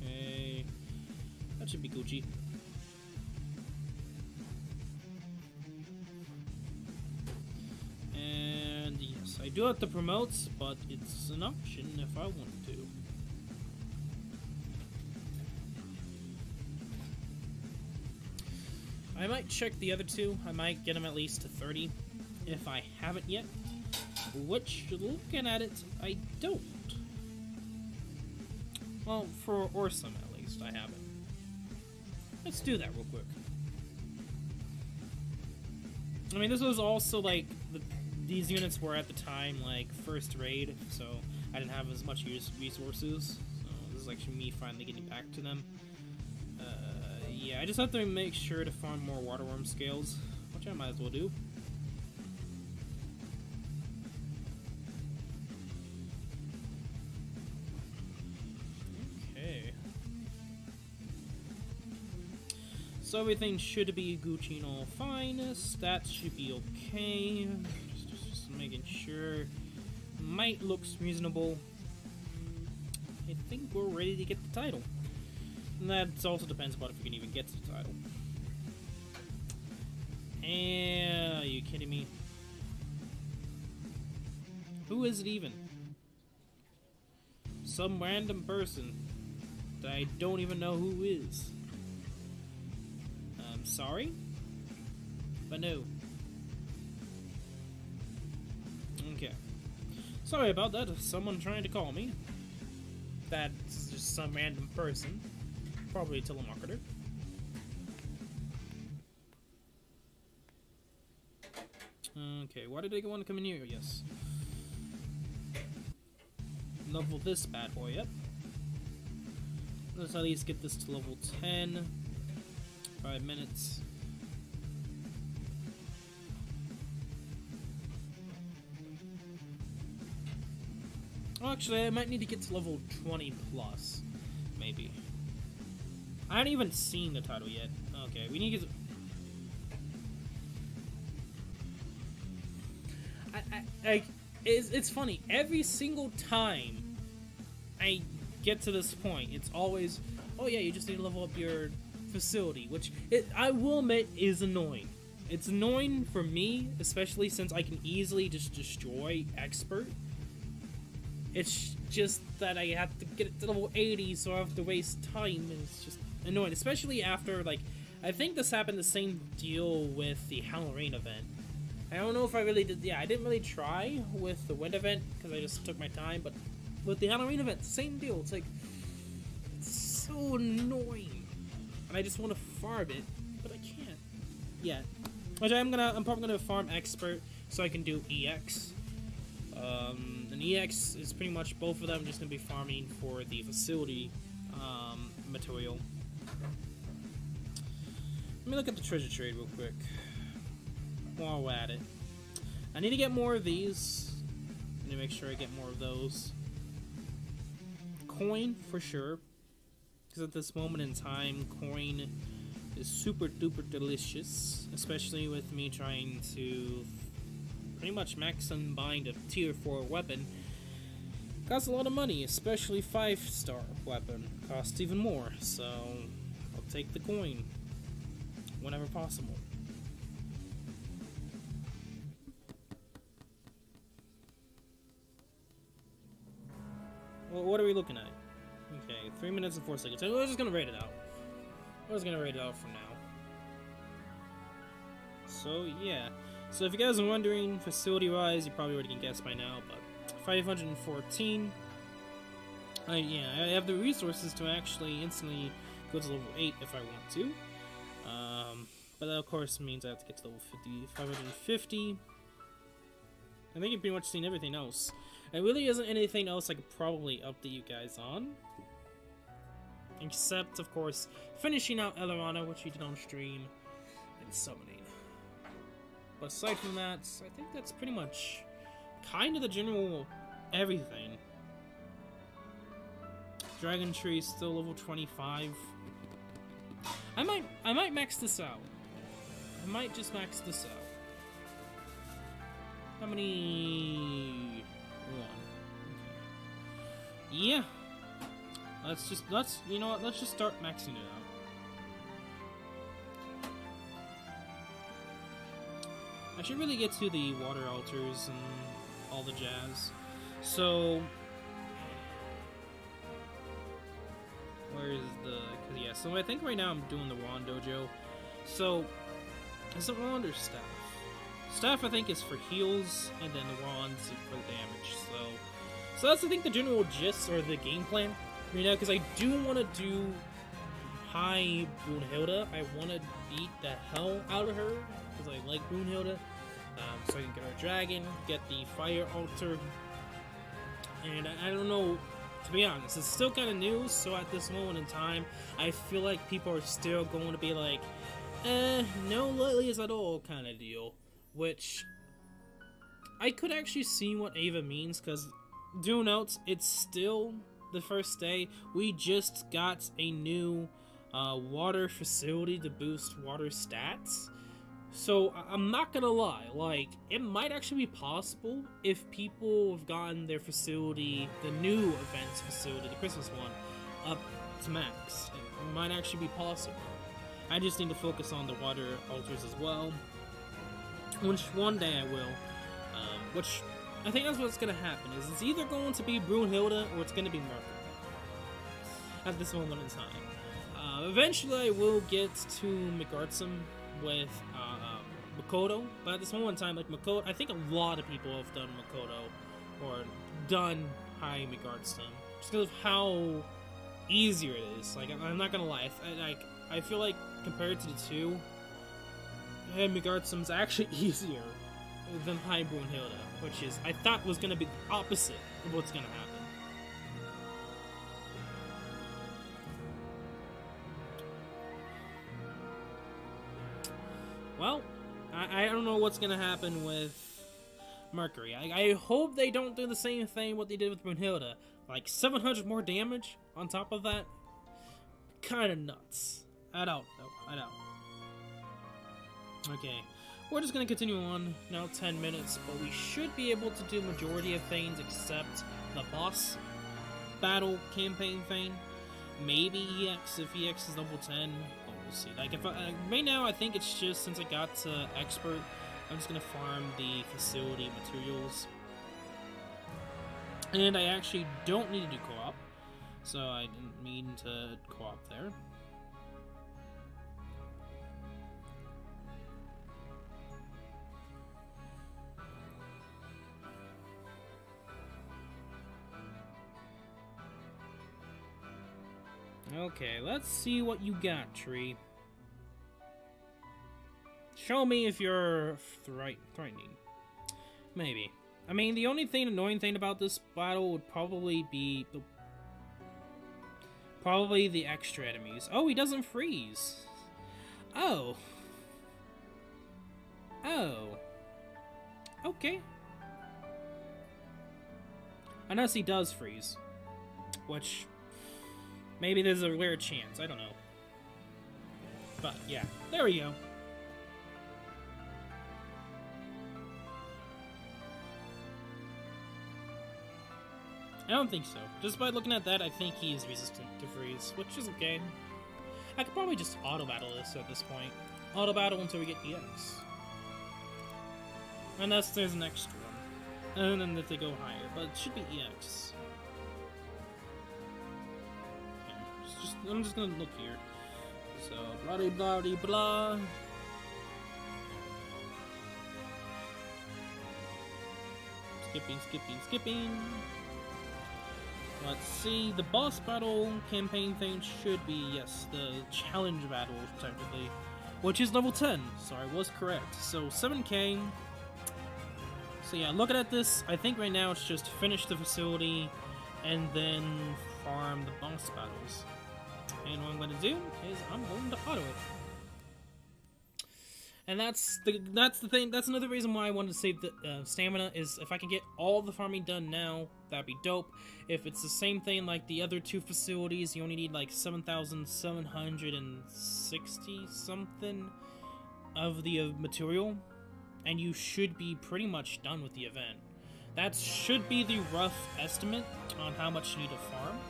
Okay, that should be Gucci. And yes, I do have to promote, but it's an option if I want to. I might check the other two. I might get them at least to 30 if I haven't yet. Which, looking at it, I don't. Well, for Orsum at least, I haven't. Let's do that real quick. I mean, this was also like these units were at the time like first raid, so I didn't have as much resources. So this is actually me finally getting back to them. Yeah, I just have to make sure to farm more waterworm scales, which I might as well do. Okay. So everything should be Gucci and all fine. Stats should be okay. Just making sure. Might looks reasonable. I think we're ready to get the title. And that also depends upon if we can even get to the title. And are you kidding me? Who is it even? Some random person that I don't even know who is. I'm sorry, but no. Okay. Sorry about that. Someone trying to call me. That's just some random person. Probably a telemarketer. Okay, why did they want to come in here? Yes. Level this bad boy up. Let's at least get this to level 10. 5 minutes. Well, actually, I might need to get to level 20 plus. Maybe. I haven't even seen the title yet. Okay, we need to get... It's funny. Every single time I get to this point, it's always, oh yeah, you just need to level up your facility, which I will admit is annoying. It's annoying for me, especially since I can easily just destroy Expert. It's just that I have to get it to level 80, so I have to waste time, and it's just annoying, especially after, like, I think this happened the same deal with the Halloween event. I don't know if I really did, yeah, I didn't really try with the wind event, because I just took my time, but with the Halloween event, same deal, it's like, it's so annoying, and I just want to farm it, but I can't, yet. Which I'm probably gonna farm Expert, so I can do EX. And EX is pretty much both of them just gonna be farming for the facility, material. Let me look at the treasure trade real quick while we're at it. I need to get more of these. I need to make sure I get more of those. Coin for sure, because at this moment in time, coin is super duper delicious, especially with me trying to pretty much max and bind a tier 4 weapon. Costs a lot of money, especially 5-star weapon. Costs even more, so I'll take the coin whenever possible. Well, what are we looking at? Okay, 3 minutes and 4 seconds. We're just gonna rate it out. we're just gonna rate it out for now. So yeah, so if you guys are wondering, facility-wise, you probably already can guess by now, but 514. Yeah, I have the resources to actually instantly go to level 8 if I want to. But that of course means I have to get to level 50, 550. I think you've pretty much seen everything else. There really isn't anything else I could probably update you guys on. Except, of course, finishing out Elerana, which we did on stream, and summoning. But aside from that, I think that's pretty much kind of the general everything. Dragon Tree is still level 25. I might max this out. I might just max this out. How many? One. Okay. Yeah. You know what? Let's just start maxing it out. I should really get to the water altars and all the jazz. So, where is the? Cause yeah. So I think right now I'm doing the Wand Dojo. So, is it wand or staff? Staff I think is for heals, and then the wands for damage. So that's I think the general gist or the game plan. You know, because I do want to do high Brunhilde. I want to beat the hell out of her because I like Brunhilde. So I can get our dragon, get the fire altar, and I don't know. To be honest, it's still kind of new. So at this moment in time, I feel like people are still going to be like, no lilies at all kind of deal. Which I could actually see what Ava means, because do note, it's still the first day. We just got a new water facility to boost water stats. So I'm not gonna lie, like, it might actually be possible if people have gotten their facility, the new events facility, the Christmas one, up to max. It might actually be possible. I just need to focus on the water altars as well. Which one day I will. Which I think that's what's gonna happen. Is it's either going to be Brunhilde or it's gonna be Marco at this moment in time. Eventually I will get to McArtsum with Makoto, but at this moment in time, like Makoto, I think a lot of people have done Makoto or done High McArtsum just because of how easier it is. Like, I'm not gonna lie, I feel like compared to the two, High McArtsum's actually easier than High Brunhilde, which is I thought was gonna be the opposite of what's gonna happen. Well, I don't know what's gonna happen with Mercury. I hope they don't do the same thing what they did with Brunhilde. Like 700 more damage on top of that. Kinda nuts. I don't know. I don't. Okay. We're just gonna continue on. Now 10 minutes, but we should be able to do majority of things except the boss battle campaign thing. Maybe EX if EX is level 10. See. Like, if right now, I think it's just since I got to expert, I'm just gonna farm the facility materials, and I actually don't need to do co-op, so I didn't mean to co-op there. Okay, let's see what you got, Tree. Show me if you're threatening. Maybe. I mean, the only annoying thing about this battle would probably be the extra enemies. Oh, he doesn't freeze. Oh. Oh. Okay. Unless he does freeze. Which, maybe there's a rare chance. I don't know. But, yeah. There we go. I don't think so. Just by looking at that, I think he is resistant to freeze, which is okay. I could probably just auto-battle this at this point. Auto-battle until we get EX. Unless there's an extra one. And then if they go higher, but it should be EX. Okay, I'm just gonna look here. So, blah de blah de blah. Skipping. Let's see, the boss battle campaign thing should be, yes, the challenge battle, technically, which is level 10, so I was correct. So, 7k. So yeah, looking at this, I think right now it's just finish the facility, and then farm the boss battles. And what I'm going to do is I'm going to auto it. And that's the thing. That's another reason why I wanted to save the stamina, is if I can get all the farming done now, that'd be dope. If it's the same thing like the other two facilities, you only need like 7,760 something of the material, and you should be pretty much done with the event. That should be the rough estimate on how much you need to farm.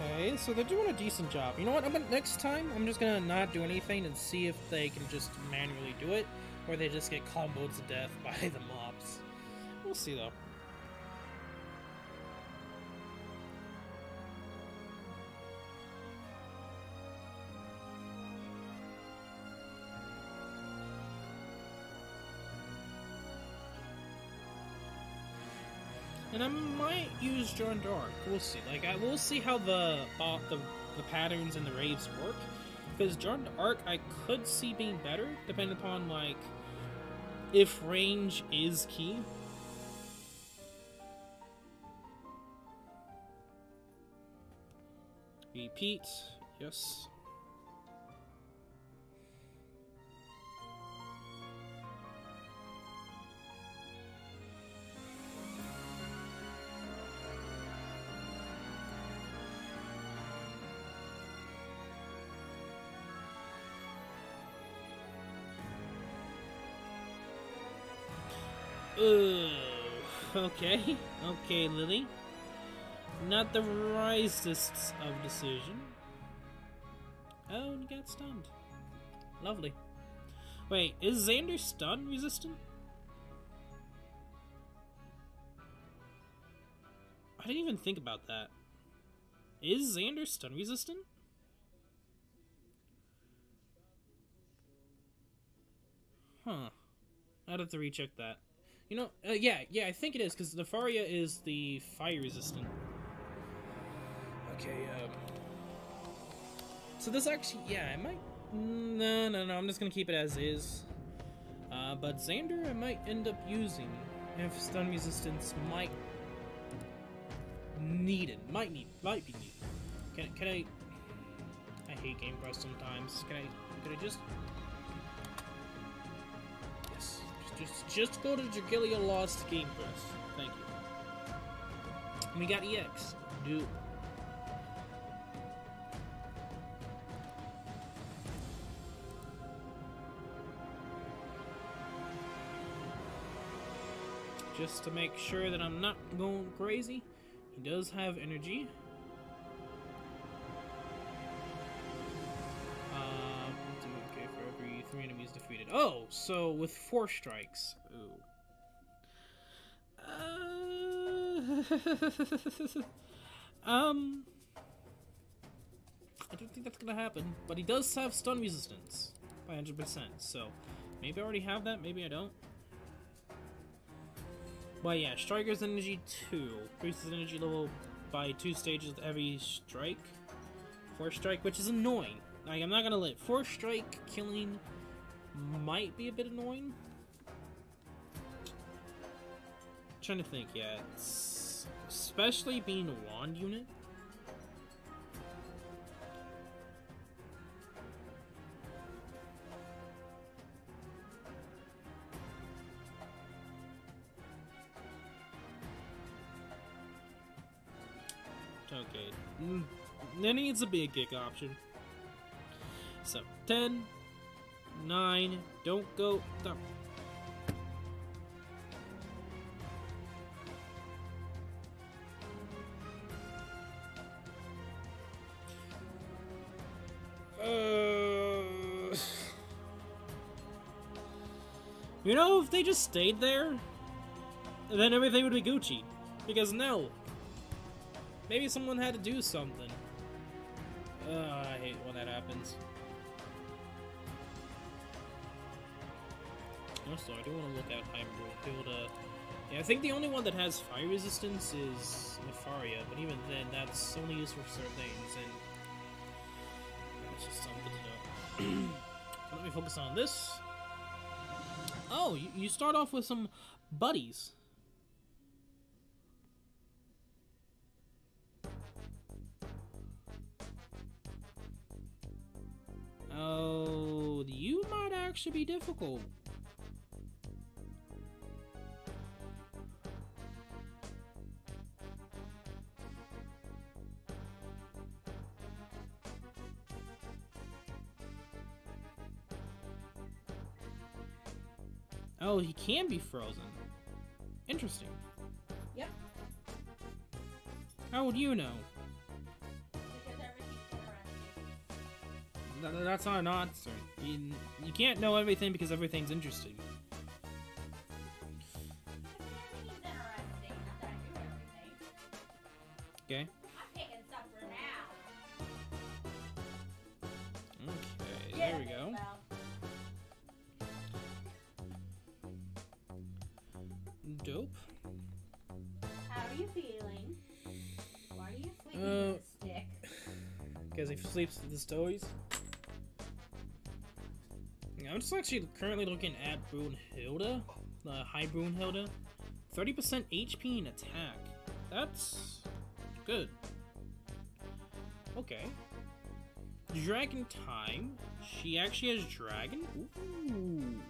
Okay, so they're doing a decent job. You know what? Next time, I'm just gonna not do anything and see if they can just manually do it, or they just get comboed to death by the mobs. We'll see, though. And I might use John Dark. We'll see. Like, we'll see how the patterns and the raves work. Because John Dark, I could see being better, depending upon, like, if range is key. Repeat. Yes. Okay. Okay, Lily. Not the wisest of decision. Oh, and you got stunned. Lovely. Wait, is Xander stun resistant? I didn't even think about that. Is Xander stun resistant? Huh. I'd have to recheck that. You know, yeah, I think it is, because the Faria is the fire resistant. Okay, so this actually, yeah, I might, no, I'm just gonna keep it as is. But Xander I might end up using if stun resistance might be needed. Can I hate Game Pro sometimes. Can I just... Just go to Dragalia Lost Game Press. Thank you. We got EX. Dude. Just to make sure that I'm not going crazy, he does have energy. Okay, for every 3 enemies defeated. Oh, so with 4 strikes. Ooh. I don't think that's gonna happen, but he does have stun resistance by 100%, so maybe I already have that, maybe I don't. But yeah, Striker's energy 2. Increases energy level by 2 stages with every strike. 4 strike, which is annoying. Like, I'm not gonna lie. 4 strike killing might be a bit annoying. Trying to think, yeah. It's, especially being a wand unit. Okay, there needs to be a kick option. So, 10, 9, don't go down. You know, if they just stayed there, then everything would be Gucci. Because no. Maybe someone had to do something. I hate when that happens. Also, I do want to look at Hilda. Yeah, I think the only one that has fire resistance is Nefaria, but even then, that's only used for certain things, and that's just something to know. So let me focus on this. Oh, you start off with some buddies. Oh, you might actually be difficult. Oh, he can be frozen. Interesting. Yep. How would you know? Because everything's interesting. That's not an answer. You can't know everything because everything's interesting. Everything's interesting. Not that I do everything. Okay. I'm picking stuff for now. Okay, Yeah, there we go. well, Dope. how are you feeling? Why are you sleeping with a stick? Because he sleeps with his toys. I'm just actually currently looking at Brunhilde, High Brunhilde. 30% HP and attack. That's good. Okay. Dragon time. She actually has dragon. Ooh.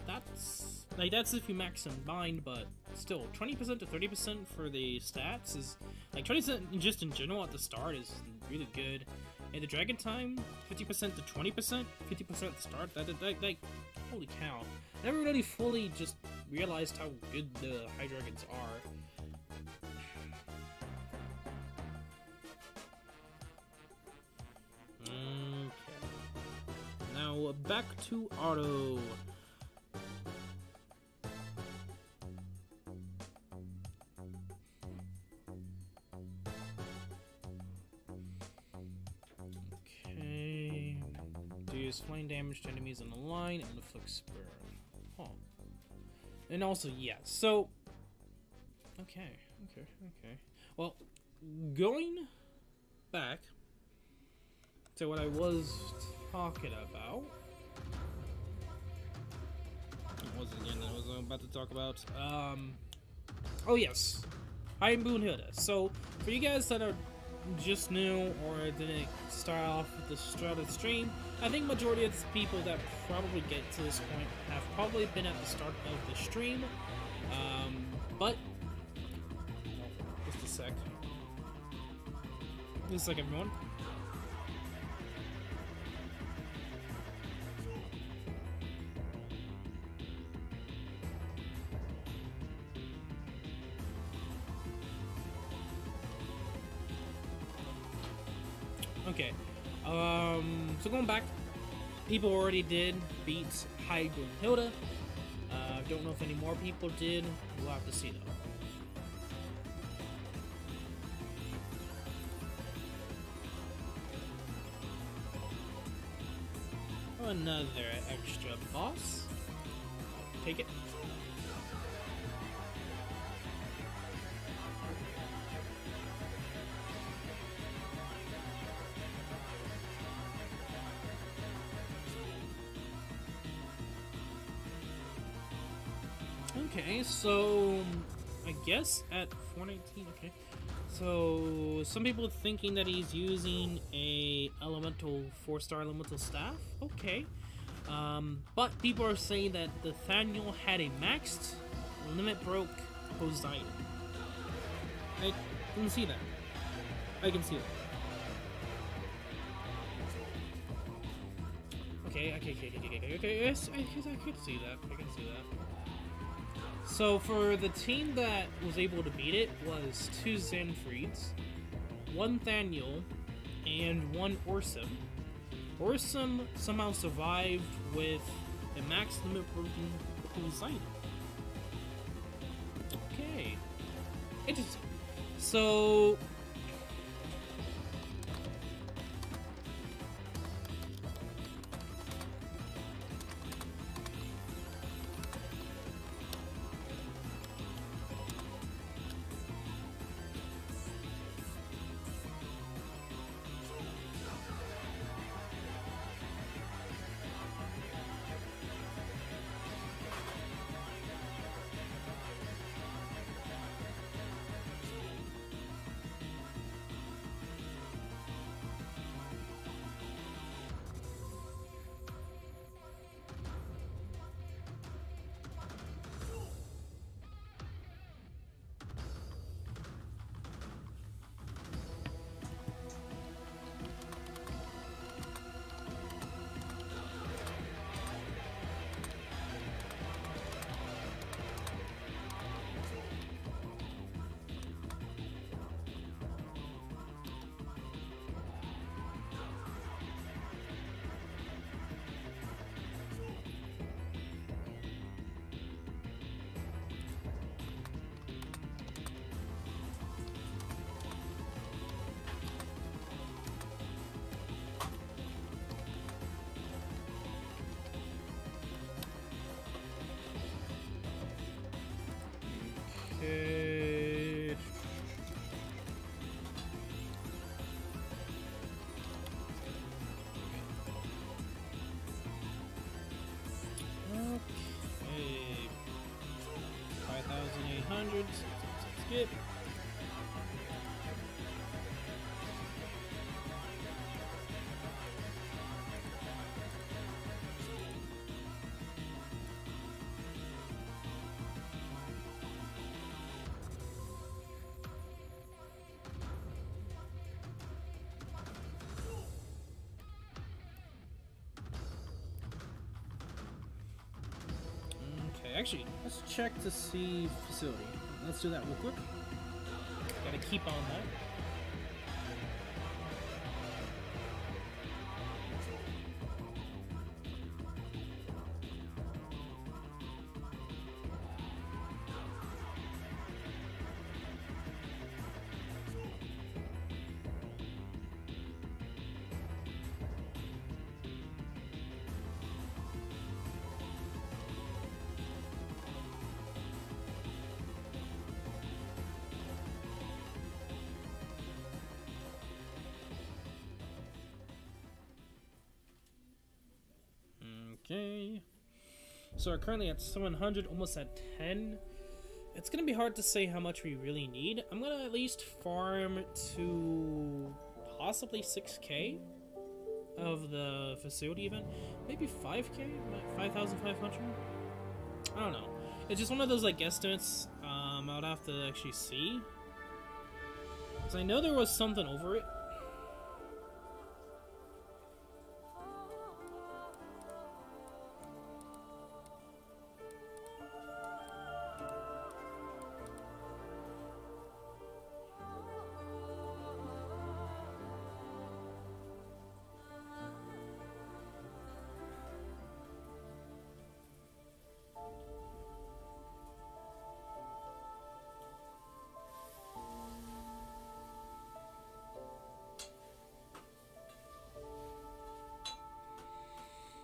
That's if you max and bind, but still, 20% to 30% for the stats is like 20% just in general at the start is really good. And the dragon time, 50% to 20%, 50% at the start. That holy cow! I never really fully just realized how good the high dragons are. Okay. Now back to auto. Deals flame damage to enemies on the line and inflicts burn. Huh. And also, yeah, so... Okay. Well, going back to what I was talking about... What was it again that I was about to talk about? Oh yes. I am Brunhilde. So, for you guys that are just new or didn't start off with the start of the stream, I think majority of the people that probably get to this point have probably been at the start of the stream, but just a sec. Just a sec, everyone. Okay, so going back, people already did beat High Brunhilde. Don't know if any more people did. We'll have to see though. Another extra boss. Take it. Okay, so I guess at 419, okay. So some people are thinking that he's using a elemental 4-star elemental staff. Okay. But people are saying that Nathaniel had a maxed limit broke Poseidon. I can see that. I can see that. Okay, yes, I could see that. I can see that. So for the team that was able to beat it was 2 Xanfrieds, 1 Thaniel, and 1 Orsum. Orsum somehow survived with A max limit protein inside. Okay. Interesting. So okay. Okay. 5,800. Skip. Actually, let's check to see facility. Let's do that real quick. Gotta keep on that. Okay. So we're currently at 700, almost at 10. It's gonna be hard to say how much we really need. I'm gonna at least farm to possibly 6k of the facility event. Maybe 5k? 5,500? I don't know. It's just one of those like guesstimates. I would have to actually see. Because I know there was something over it.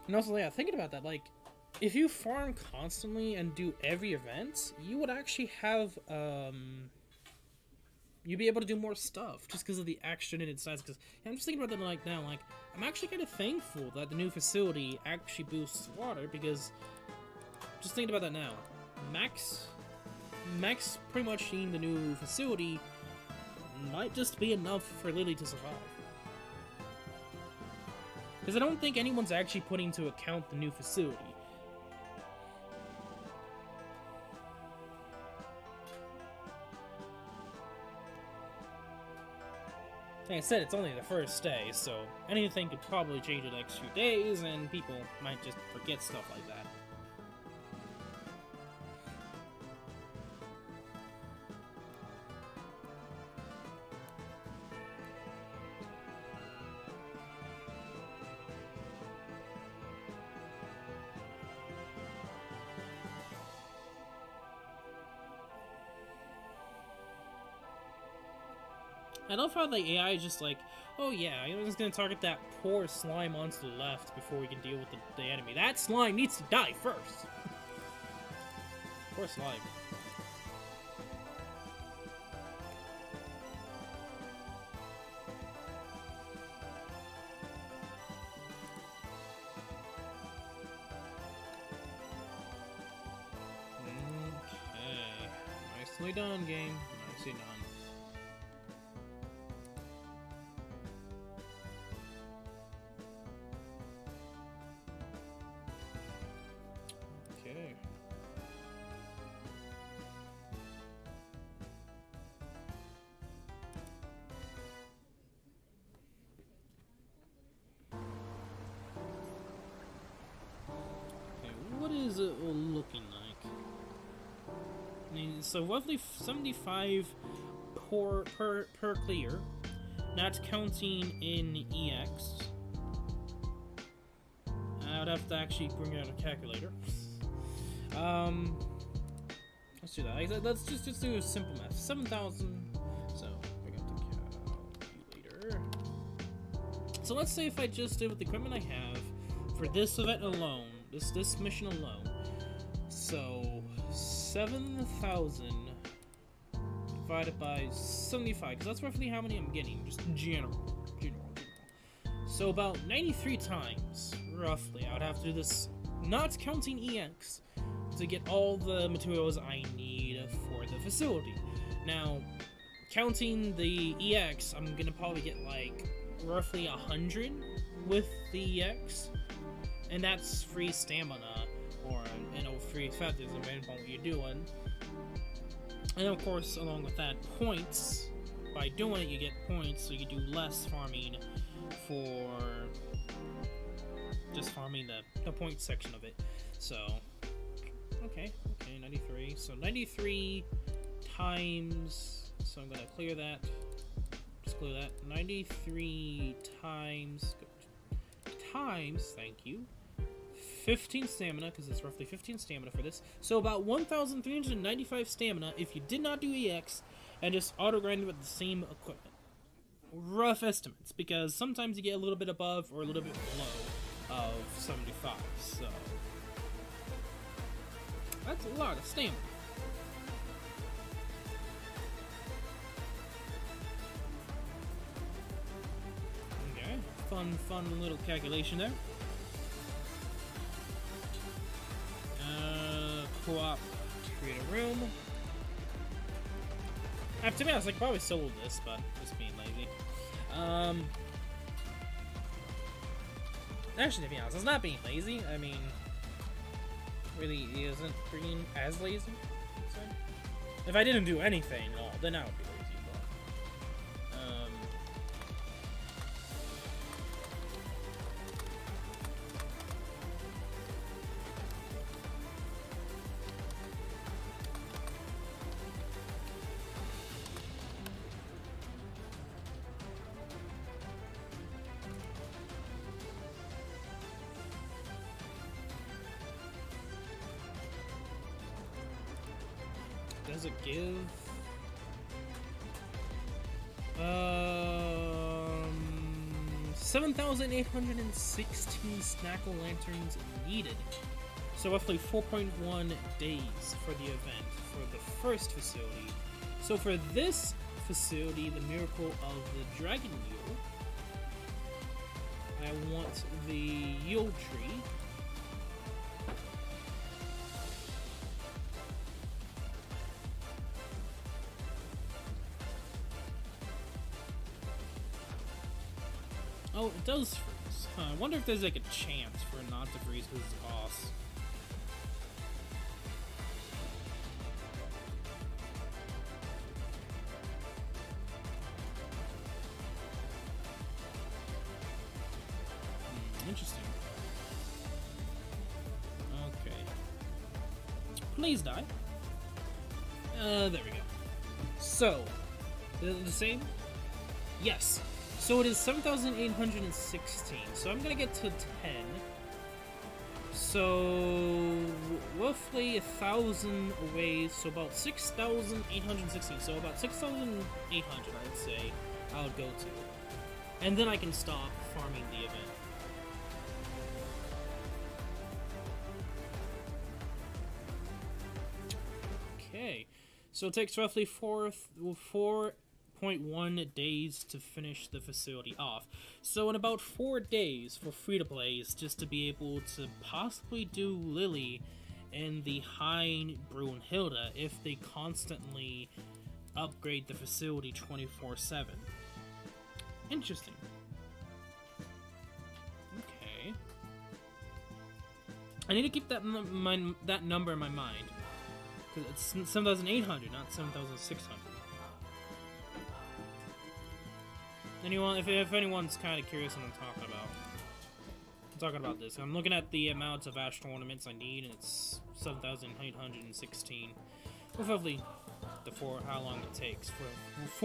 And also, yeah, thinking about that, like, if you farm constantly and do every event, you would actually have, you'd be able to do more stuff just because of the extra needed size. Because yeah, I'm just thinking about that like now, like, I'm actually kind of thankful that the new facility actually boosts water because, just thinking about that now, max pretty much seeing the new facility might just be enough for Lily to survive. Because I don't think anyone's actually putting into account the new facility. Like I said, it's only the first day, so anything could probably change in the next few days, and people might just forget stuff like that. I love how the AI is just like, oh yeah, I'm just gonna target that poor slime on to the left before we can deal with the enemy. That slime needs to die first! Poor slime. Okay. Nicely done, game. Nicely done. Okay. What is it looking like? I mean, so roughly 75 per clear, not counting in EX. I would have to actually bring out a calculator. Let's do that. Let's just do a simple math. 7,000. So bring out the calculator. So let's say if I just did with the equipment I have for this event alone, this mission alone. So 7,000 divided by 75, because that's roughly how many I'm getting, just general. So about 93 times, roughly, I would have to do this, not counting EX, to get all the materials I need for the facility. Now, counting the EX, I'm gonna probably get like roughly 100 with the EX, and that's free stamina, or, you know, free factors depending on what you're doing. And of course, along with that, points. By doing it, you get points, so you do less farming for just farming the point section of it. So, okay, 93. So 93 times, so I'm gonna clear that. Just clear that. 93 times, thank you. 15 stamina, because it's roughly 15 stamina for this. So about 1,395 stamina if you did not do EX and just auto-grinding with the same equipment. Rough estimates, because sometimes you get a little bit above or a little bit below of 75, so that's a lot of stamina. Okay, fun little calculation there. Co-op, create a room. To be honest, I could probably solo this, but just being lazy. Actually, to be honest, it's not being lazy. I mean, really isn't being as lazy. I'd say. If I didn't do anything at all, then I would be lazy. Does it give? 7,816 snackle lanterns needed. So roughly 4.1 days for the event for the first facility. So for this facility, the Miracle of the Dragon Yule, I want the Yule Tree. Oh, it does freeze. Huh, I wonder if there's like a chance for it not to freeze because it's a boss. Interesting. Okay. Please die. There we go. So, is it the same? Yes. So it is 7,816. So I'm gonna get to 10. So roughly 1,000 away. So about 6,816. So about 6,800, I'd say, I'll go to. And then I can stop farming the event. Okay, so it takes roughly 4.1 days to finish the facility off. So in about 4 days for free-to-plays, just to be able to possibly do Lily and the High Brunhilde if they constantly upgrade the facility 24/7. Interesting. Okay. I need to keep that number in my mind. Because it's 7,800, not 7,600. Anyone, if anyone's kind of curious what I'm talking about this. I'm looking at the amount of astral ornaments I need, and it's 7,816. With roughly how long it takes for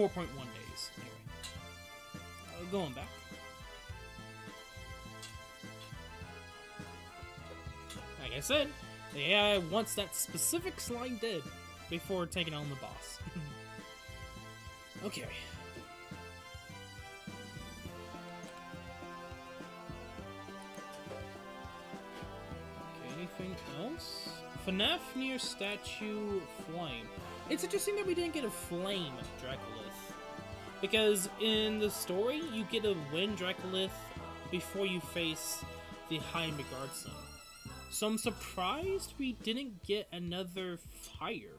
4.1 days. Anyway, going back. Like I said, the AI wants that specific slide dead before taking on the boss. Okay. Anything else? Fafnir statue flame. It's interesting that we didn't get a flame Dracolith. Because in the story, you get a wind Dracolith before you face the High Megartson. So I'm surprised we didn't get another fire.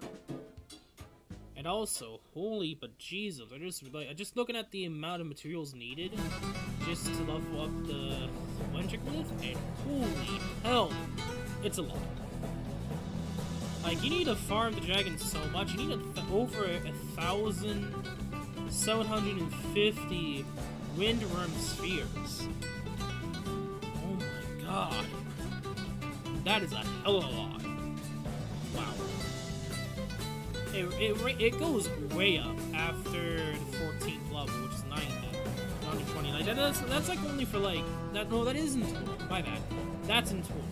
And also, holy but Jesus, I just looking at the amount of materials needed just to level up the wind Dracolith, and holy hell, it's a lot. Like, you need to farm the dragon so much. You need over 1,750 windworm spheres. Oh my god. That is a hell of a lot. Wow. It goes way up after the 14th level, which is 920. Like, that's like only for like... No, that is in total. My bad. That's in total.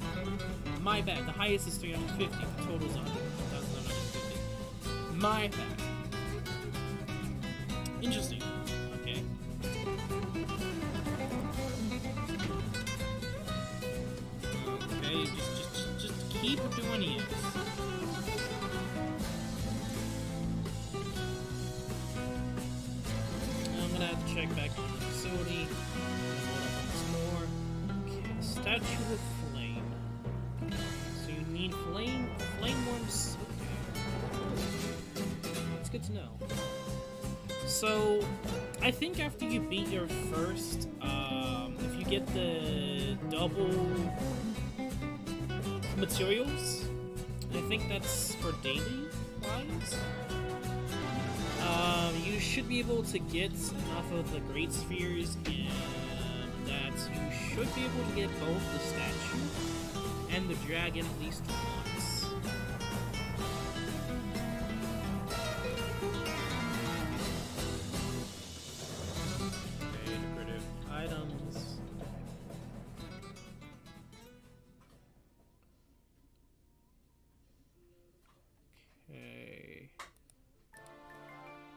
My bad. The highest is 350. The total is 1,750. My bad. Interesting. Okay. Okay, just keep doing it. I'm gonna have to check back on the facility. Once more. Okay, statue of flame. So you need flame worms. Okay. That's good to know. So, I think after you beat your first, if you get the double materials, I think that's for daily wise, you should be able to get enough of the Great Spheres, and that you should be able to get both the statue and the dragon at least once.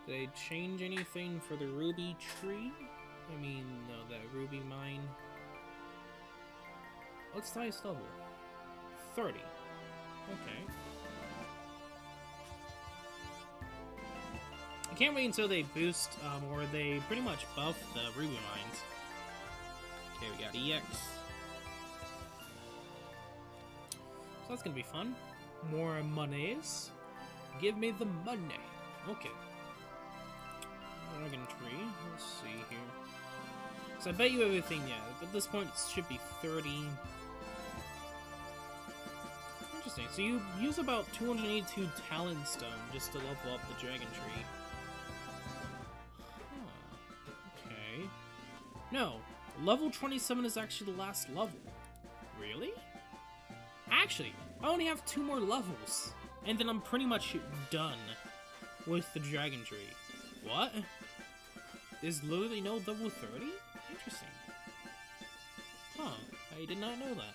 Did they change anything for the ruby tree? I mean, no, that ruby mine. What's the highest level? 30. Okay. I can't wait until they boost, or they pretty much buff the ruby mines. Okay, we got EX. So that's gonna be fun. More monies. Give me the money. Okay. Dragon tree. Let's see here. So I bet you everything, yeah. At this point, it should be 30. Interesting. So you use about 282 talent stone just to level up the dragon tree. Huh. Okay. No. Level 27 is actually the last level. Really? Actually, I only have 2 more levels. And then I'm pretty much done with the dragon tree. What? There's literally no level 30? Interesting. Huh. I did not know that.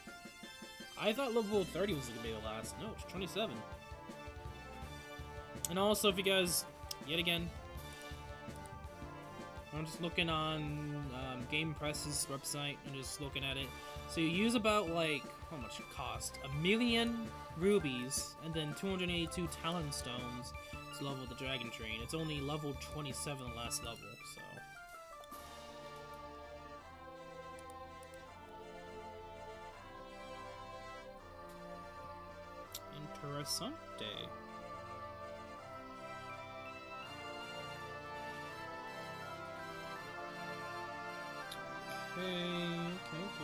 I thought level 30 was going to be the last. No, it's 27. And also, if you guys, yet again, I'm just looking on Game Press's website and just looking at it. So you use about, like, how much it cost? 1,000,000 rubies and then 282 talent stones to level the dragon train. It's only level 27 last level, so. Interessante.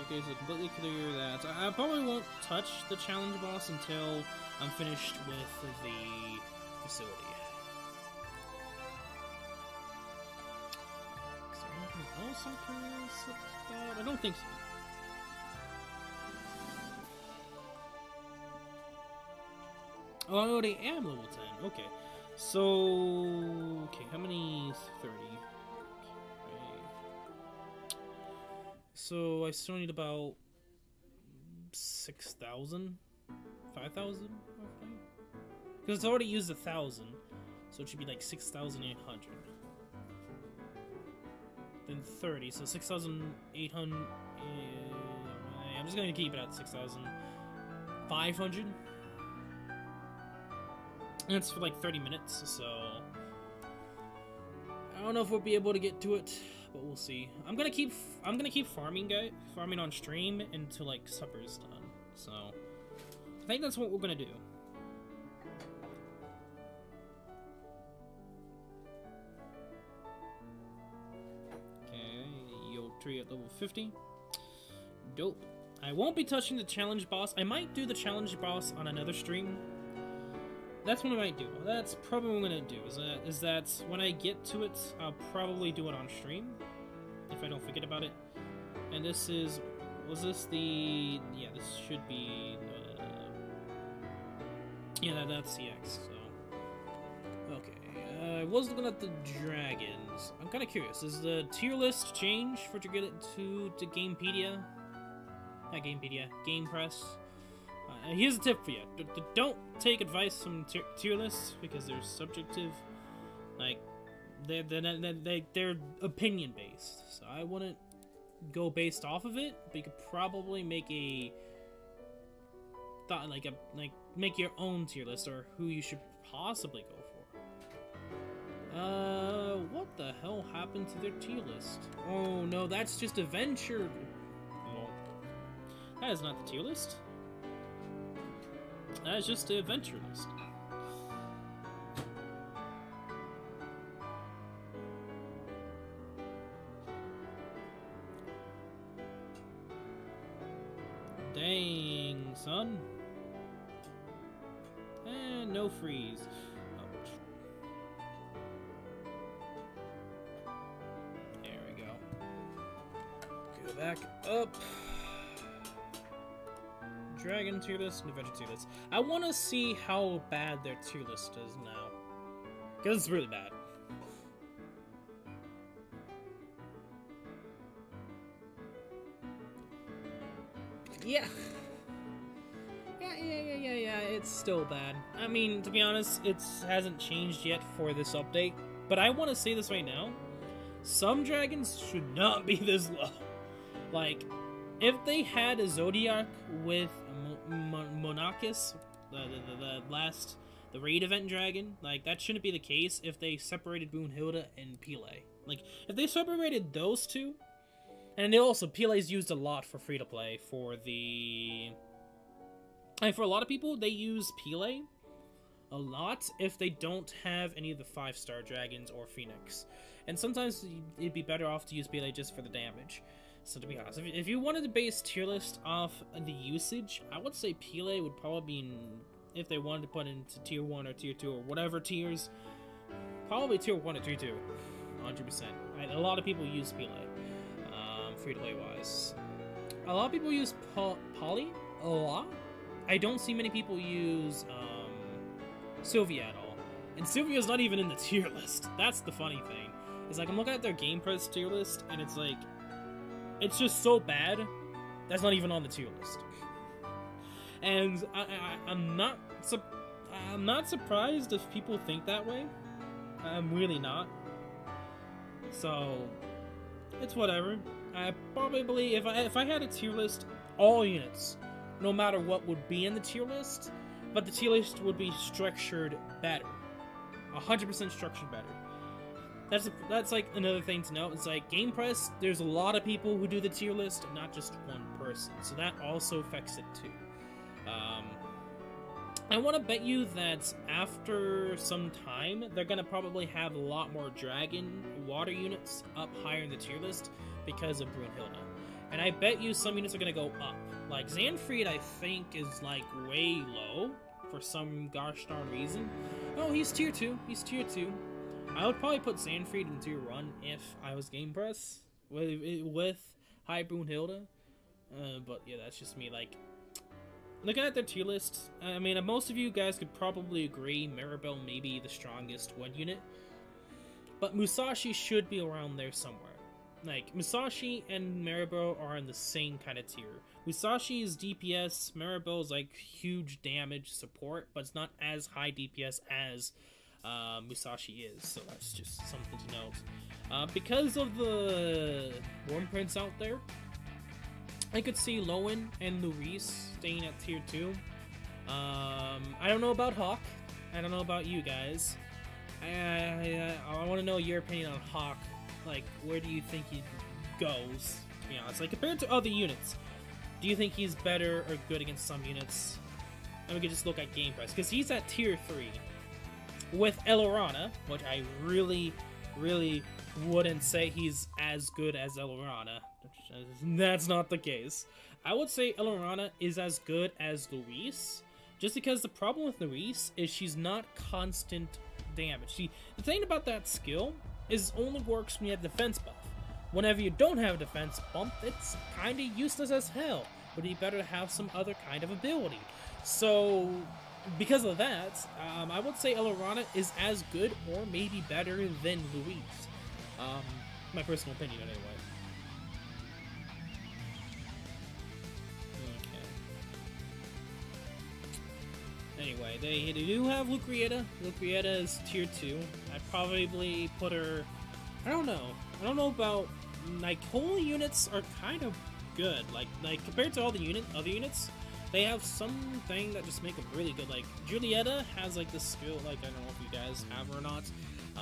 Okay, so completely clear that. I probably won't touch the challenge boss until I'm finished with the facility. Is there anything else I'm curious about? I don't think so. Oh, I already am level 10. Okay. So, okay, how many? 30. So I still need about 6,000, 5,000, roughly. Because it's already used 1,000, so it should be like 6,800. Then 30, so 6,800. I'm just gonna keep it at 6,500. And it's for like 30 minutes, so I don't know if we'll be able to get to it. But we'll see. I'm gonna keep farming on stream until like supper's done. So I think that's what we're gonna do. Okay, Yo Tree at level 50. Dope. I won't be touching the challenge boss. I might do the challenge boss on another stream. That's what I might do. That's probably what I'm gonna do. Is that when I get to it, I'll probably do it on stream if I don't forget about it. And this is, was this the? Yeah, this should be. Yeah, that's CX. So okay. I was looking at the dragons. I'm kind of curious. Is the tier list change for to get it to Gamepedia? Not Gamepedia. Game Press. Here's a tip for you. Don't take advice from tier lists because they're subjective. Like, they're opinion based. So I wouldn't go based off of it. But you could probably make a make your own tier list or who you should possibly go for. What the hell happened to their tier list? Oh no, that's just adventure. Oh, that is not the tier list. That is just the adventure list. Dang, son. And no freeze. Ouch. There we go. Go back up. Dragon tier list and adventure tier list. I want to see how bad their tier list is now. Because it's really bad. Yeah. Yeah, it's still bad. I mean, to be honest, it hasn't changed yet for this update. But I want to say this right now. Some dragons should not be this low. Like, if they had a Zodiac with Monachus, the raid event dragon, like, that shouldn't be the case if they separated Brunhilde and Pele. Like, if they separated those two, and also, Pele's used a lot for free-to-play for the... And for a lot of people, they use Pele a lot if they don't have any of the 5-star dragons or Phoenix. And sometimes it'd be better off to use Pele just for the damage. So to be honest, if you wanted to base tier list off the usage, I would say Pele would probably be, if they wanted to put into tier 1 or tier 2 or whatever tiers, probably tier 1 or tier 2, 100%. Right? A lot of people use Pele, free-to-play wise. A lot of people use Poly, a lot. I don't see many people use Sylvia at all. And Sylvia's not even in the tier list. That's the funny thing. It's like, I'm looking at their Game Press tier list, and it's like, it's just so bad, that's not even on the tier list. And I'm not surprised if people think that way. I'm really not. So it's whatever. I probably, if I had a tier list, all units, no matter what would be in the tier list, but the tier list would be structured better. 100% structured better. That's like another thing to note. It's like Game Press, there's a lot of people who do the tier list, and not just one person. So that also affects it too. I want to bet you that after some time, they're going to probably have a lot more Dragon water units up higher in the tier list because of Brunhilde. And I bet you some units are going to go up. Like Xanfried, I think, is like way low for some gosh darn reason. Oh, he's tier 2. He's tier 2. I would probably put Xanfried in tier 1 if I was Game Press with high Brunhilde. But yeah, that's just me. Like, looking at their tier list, I mean, most of you guys could probably agree Maribel may be the strongest one unit, but Musashi should be around there somewhere. Like, Musashi and Maribel are in the same kind of tier. Musashi is DPS, Maribel is like huge damage support, but it's not as high DPS as Musashi is, so that's just something to note. Because of the Worm Prince out there, I could see Lowen and Luis staying at tier 2. I don't know about Hawk. I don't know about you guys. I want to know your opinion on Hawk. Like, where do you think he goes? To be honest, like compared to other units, do you think he's better or good against some units? And we could just look at Game Press because he's at tier 3 with Elorana, which I really wouldn't say he's as good as Elorana. That's not the case. I would say Elorana is as good as Luis, just because the problem with Luis is she's not constant damage. See, the thing about that skill is it only works when you have defense buff. Whenever you don't have a defense bump, it's kinda useless as hell. Would be better to have some other kind of ability. So, because of that, I would say Elorana is as good or maybe better than Luis. My personal opinion, anyway. Anyway, they do have Lucretia. Lucretia is tier 2. I'd probably put her... I don't know. I don't know about... Like, holy units are kind of good. Like compared to all the other units, they have something that just make them really good. Like, Julieta has, like, this skill... Like, I don't know if you guys have her or not.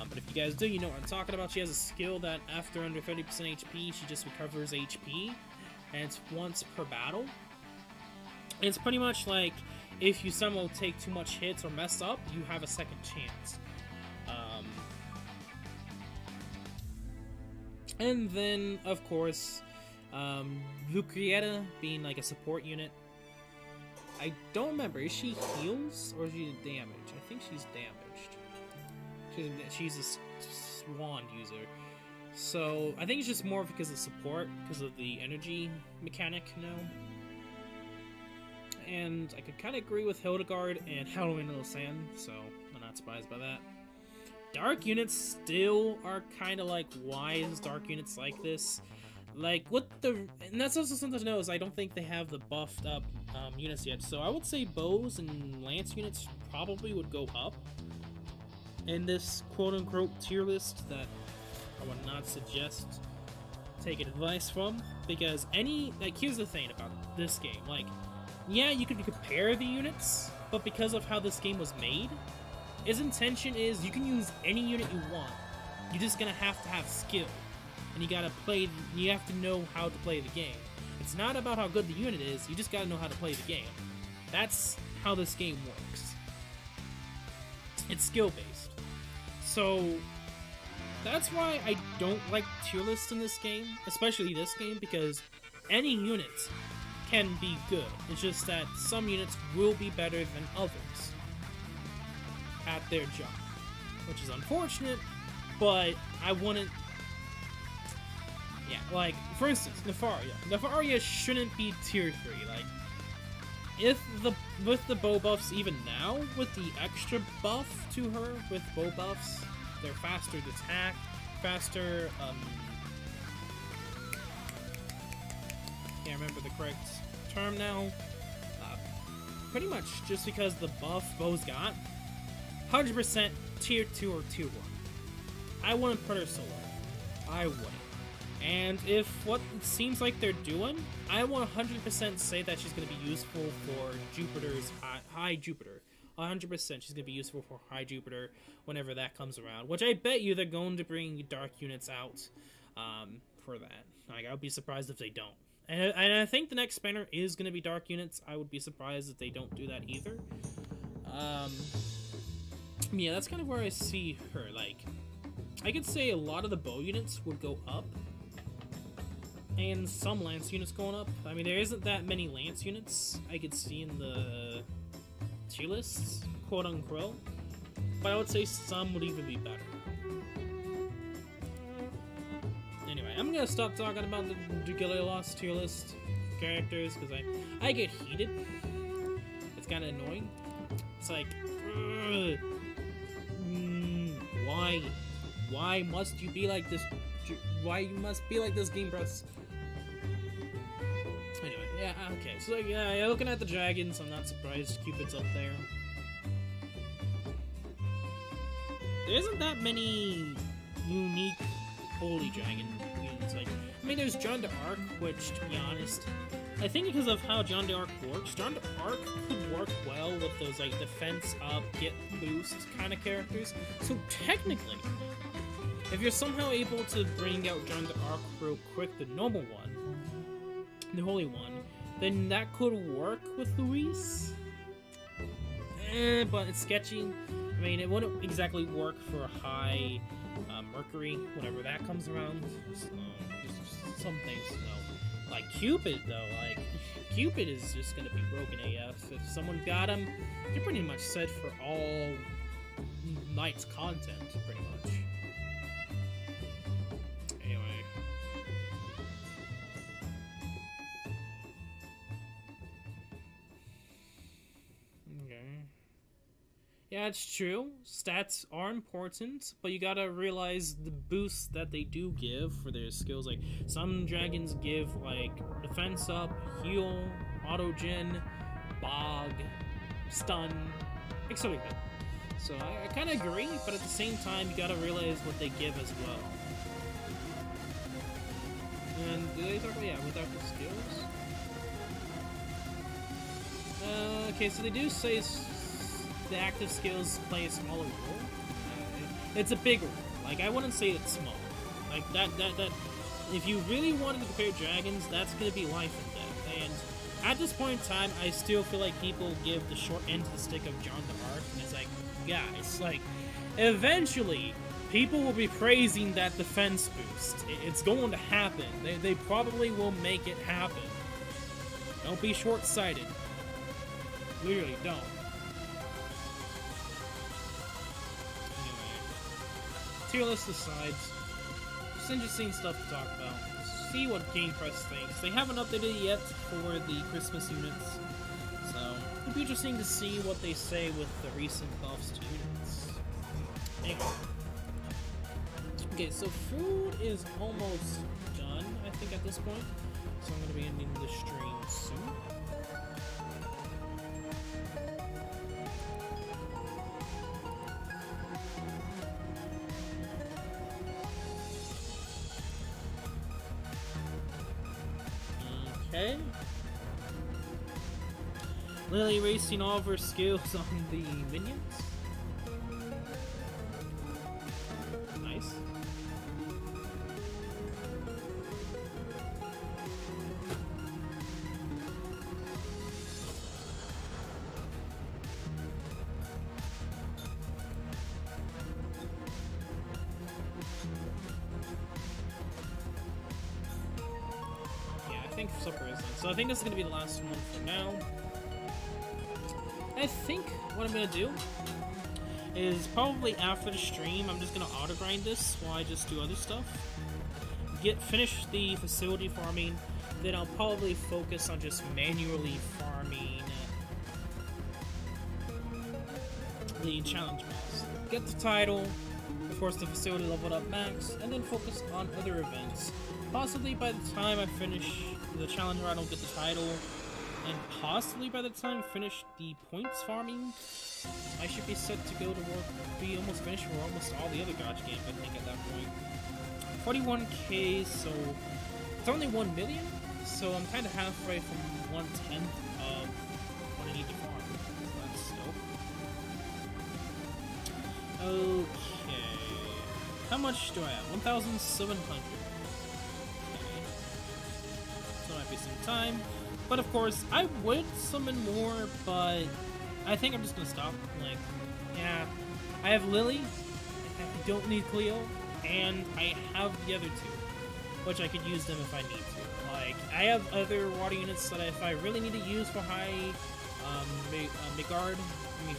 But if you guys do, you know what I'm talking about. She has a skill that after under 30% HP, she just recovers HP. And it's once per battle. And it's pretty much like... If you somehow take too much hits or mess up, you have a second chance. And then, of course, Lucretia being like a support unit. I don't remember, is she heals or is she damage? I think she's damaged. She's a wand user. So, I think it's just more because of support, because of the energy mechanic, you know? And I could kind of agree with Hildegard and Halloween Little Sand, so I'm not surprised by that. Dark units still are kind of like, why is dark units like this? Like, and that's also something to know, is I don't think they have the buffed up units yet, so I would say bows and lance units probably would go up in this quote-unquote tier list that I would not suggest taking advice from, because here's the thing about this game, like, yeah, you could compare the units, but because of how this game was made, his intention is you can use any unit you want. You're just gonna have to have skill, and you have to know how to play the game. It's not about how good the unit is, you just gotta know how to play the game. That's how this game works. It's skill-based. So, that's why I don't like tier lists in this game, especially this game, because any unit can be good. It's just that some units will be better than others at their job, which is unfortunate, but I wouldn't... Yeah, like, for instance, Nefaria shouldn't be tier 3, like, with the bow buffs even now, with the extra buff to her, with bow buffs, they're faster to attack, faster, can't remember the correct term now. Pretty much just because the buff bows got, 100% tier 2 or tier 1. I wouldn't put her so low. I wouldn't. And if what it seems like they're doing, I will 100% say that she's going to be useful for Jupiter's High Jupiter. 100% she's going to be useful for High Jupiter whenever that comes around. Which I bet you they're going to bring dark units out for that. Like, I would be surprised if they don't. And I think the next banner is going to be dark units. I would be surprised if they don't do that either. Yeah, that's kind of where I see her. Like, I could say a lot of the bow units would go up. And some lance units going up. I mean, there isn't that many lance units I could see in the tier lists, quote unquote. But I would say some would even be better. Anyway, I'm gonna stop talking about the Gillilost tier list characters because I get heated. It's kind of annoying. It's like, why? Why must you be like this? Why you must be like this, Game Press? Anyway, yeah, okay. So like, yeah, looking at the dragons, I'm not surprised Cupid's up there. There isn't that many unique holy dragon units. Like, I mean, there's John d'Arc, which, to be honest, I think because of how John d'Arc works, John d'Arc could work well with those like defense up, get boost kind of characters. So technically, if you're somehow able to bring out John d'Arc real quick, the normal one, the holy one, then that could work with Luis. But it's sketchy. I mean, it wouldn't exactly work for a high Mercury whenever that comes around. So, just some things to know. Like Cupid, though, like Cupid is just gonna be broken AF. If someone got him, you're pretty much set for all night's content, pretty much. Anyway. Okay. Yeah, it's true. Stats are important, but you gotta realize the boost that they do give for their skills. Like, some dragons give, like, defense up, heal, auto-gen, bog, stun, etc. So I kind of agree, but at the same time, you gotta realize what they give as well. And do they talk about, yeah, without the skills? Okay, so they do say the active skills play a smaller role. It's a big role. Like, I wouldn't say it's small. Like, that, if you really wanted to compare dragons, that's gonna be life and death. And at this point in time, I still feel like people give the short end to the stick of John d'Arc, and it's like, guys, like, eventually, people will be praising that defense boost. It's going to happen. They probably will make it happen. Don't be short-sighted. Literally, don't. Tier list aside, just interesting stuff to talk about. See what Game Press thinks. They haven't updated it yet for the Christmas units, so it'll be interesting to see what they say with the recent buffs to units. Anyway. Okay, so food is almost done, I think, at this point. So I'm going to be ending the stream soon. Okay. Lily wasting all of her skills on the minions. Nice. So I think this is going to be the last one for now. I think what I'm going to do is probably after the stream, I'm just going to auto-grind this while I just do other stuff. Finish the facility farming, then I'll probably focus on just manually farming the challenge boss. Get the title, force the facility leveled up max, and then focus on other events. Possibly by the time I finish the challenger, I don't get the title, and possibly by the time I finish the points farming, I should be set to go to work, be almost finished for almost all the other gotcha games, I think, at that point. 41k, so it's only 1 million, so I'm kind of halfway from 1/10 of what I need to farm. So that's dope. Okay. How much do I have? 1,700. Okay. So might be some time. But of course, I would summon more, but I think I'm just gonna stop. Like, yeah. I have Lily, I don't need Cleo, and I have the other two, which I could use them if I need to. Like, I have other water units that if I really need to use for high,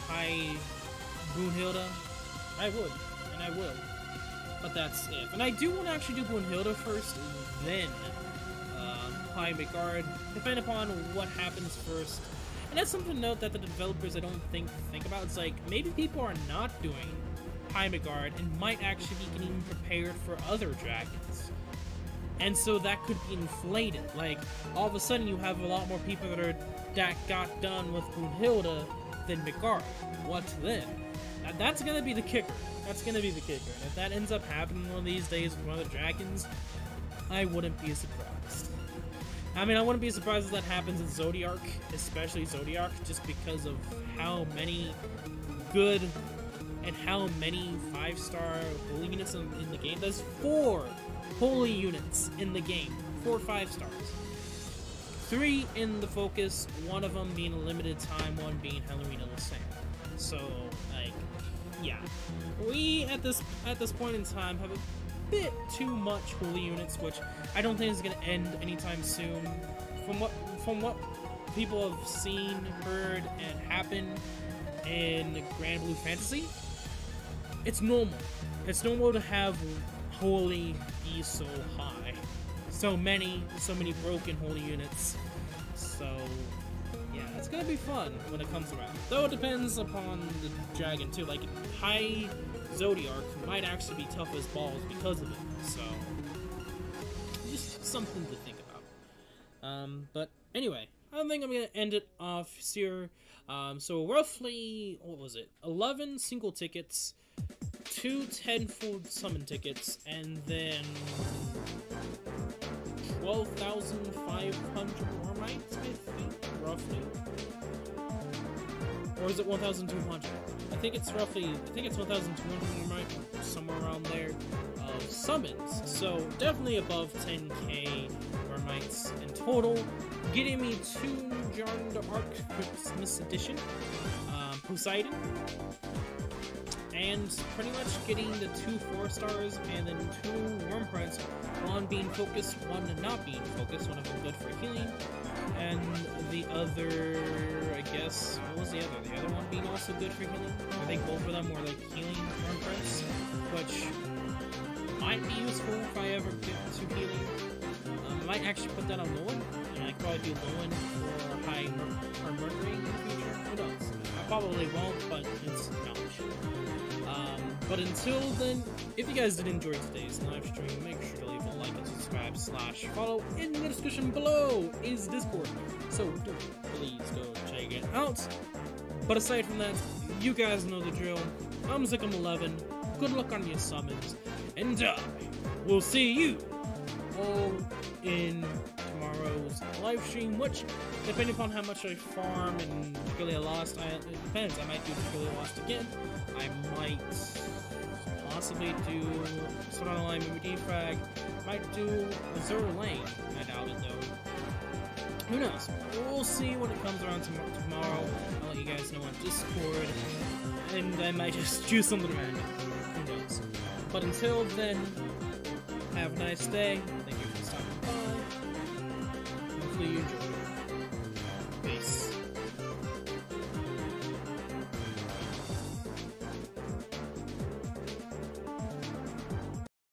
high Brunhilde, I would, and I will. But that's if. And I do want to actually do Brunhilde first, then high Midgard, depending upon what happens first. And that's something to note that the developers I don't think about. It's like, maybe people are not doing high Midgard and might actually be getting prepared for other dragons. And so that could be inflated. Like, all of a sudden you have a lot more people that got done with Brunhilde than Midgard. What then? That's gonna be the kicker. That's gonna be the kicker. And if that ends up happening one of these days with one of the dragons, I wouldn't be surprised. I mean, I wouldn't be surprised if that happens in Zodiark, especially Zodiark, just because of how many good and how many 5-star holy units in the game. There's 4 holy units in the game, 4 5-stars. 3 in the focus, 1 of them being a limited time, 1 being Hellerina Lassane. So, like, yeah. We, at this point in time, have a bit too much holy units, which I don't think is going to end anytime soon. From what people have seen, heard, and happen in Grand Blue Fantasy, it's normal. It's normal to have holy be so high. So many broken holy units. So yeah, it's gonna be fun when it comes around. Though it depends upon the dragon too. Like, high Zodiark might actually be tough as balls because of it. So just something to think about. But anyway, I think I'm gonna end it off here. So roughly, what was it? 11 single tickets, 2 10-fold summon tickets, and then 12,500 Wyrmites, I think, roughly. Or is it 1,200? I think it's 1,200 Wyrmite, somewhere around there, of summons. So definitely above 10k Wyrmites in total, getting me 2 Jarn the Arc Christmas Edition, Poseidon, and pretty much getting the 2 4-stars and then 2 Wyrmprints, 1 being focused, 1 not being focused, 1 of them good for healing, and the other, I guess, what was the other? The other one being also good for healing? I think both of them were like healing Wyrmprints, which might be useful if I ever get to healing. I might actually put that on Lowen, and I could probably do Lowen for high or murdering in the future. Who knows? I probably won't, but it's knowledge. But until then, if you guys did enjoy today's live stream, make sure to leave a like and subscribe / follow. In the description below is Discord, so do please go check it out. But aside from that, you guys know the drill. I'm Zickum11. Good luck on your summons, and we'll see you all in tomorrow's live stream, which, depending upon how much I farm and Dragalia Lost, it depends. I might do Dragalia Lost again. I might possibly do Art Online Memory Defrag. Might do Azur Lane. I doubt it though. Who knows? We'll see when it comes around tomorrow. I'll let you guys know on Discord, and I might just choose something random. Who knows? But until then, have a nice day. Thank you for stopping by. Hopefully you enjoy. Peace.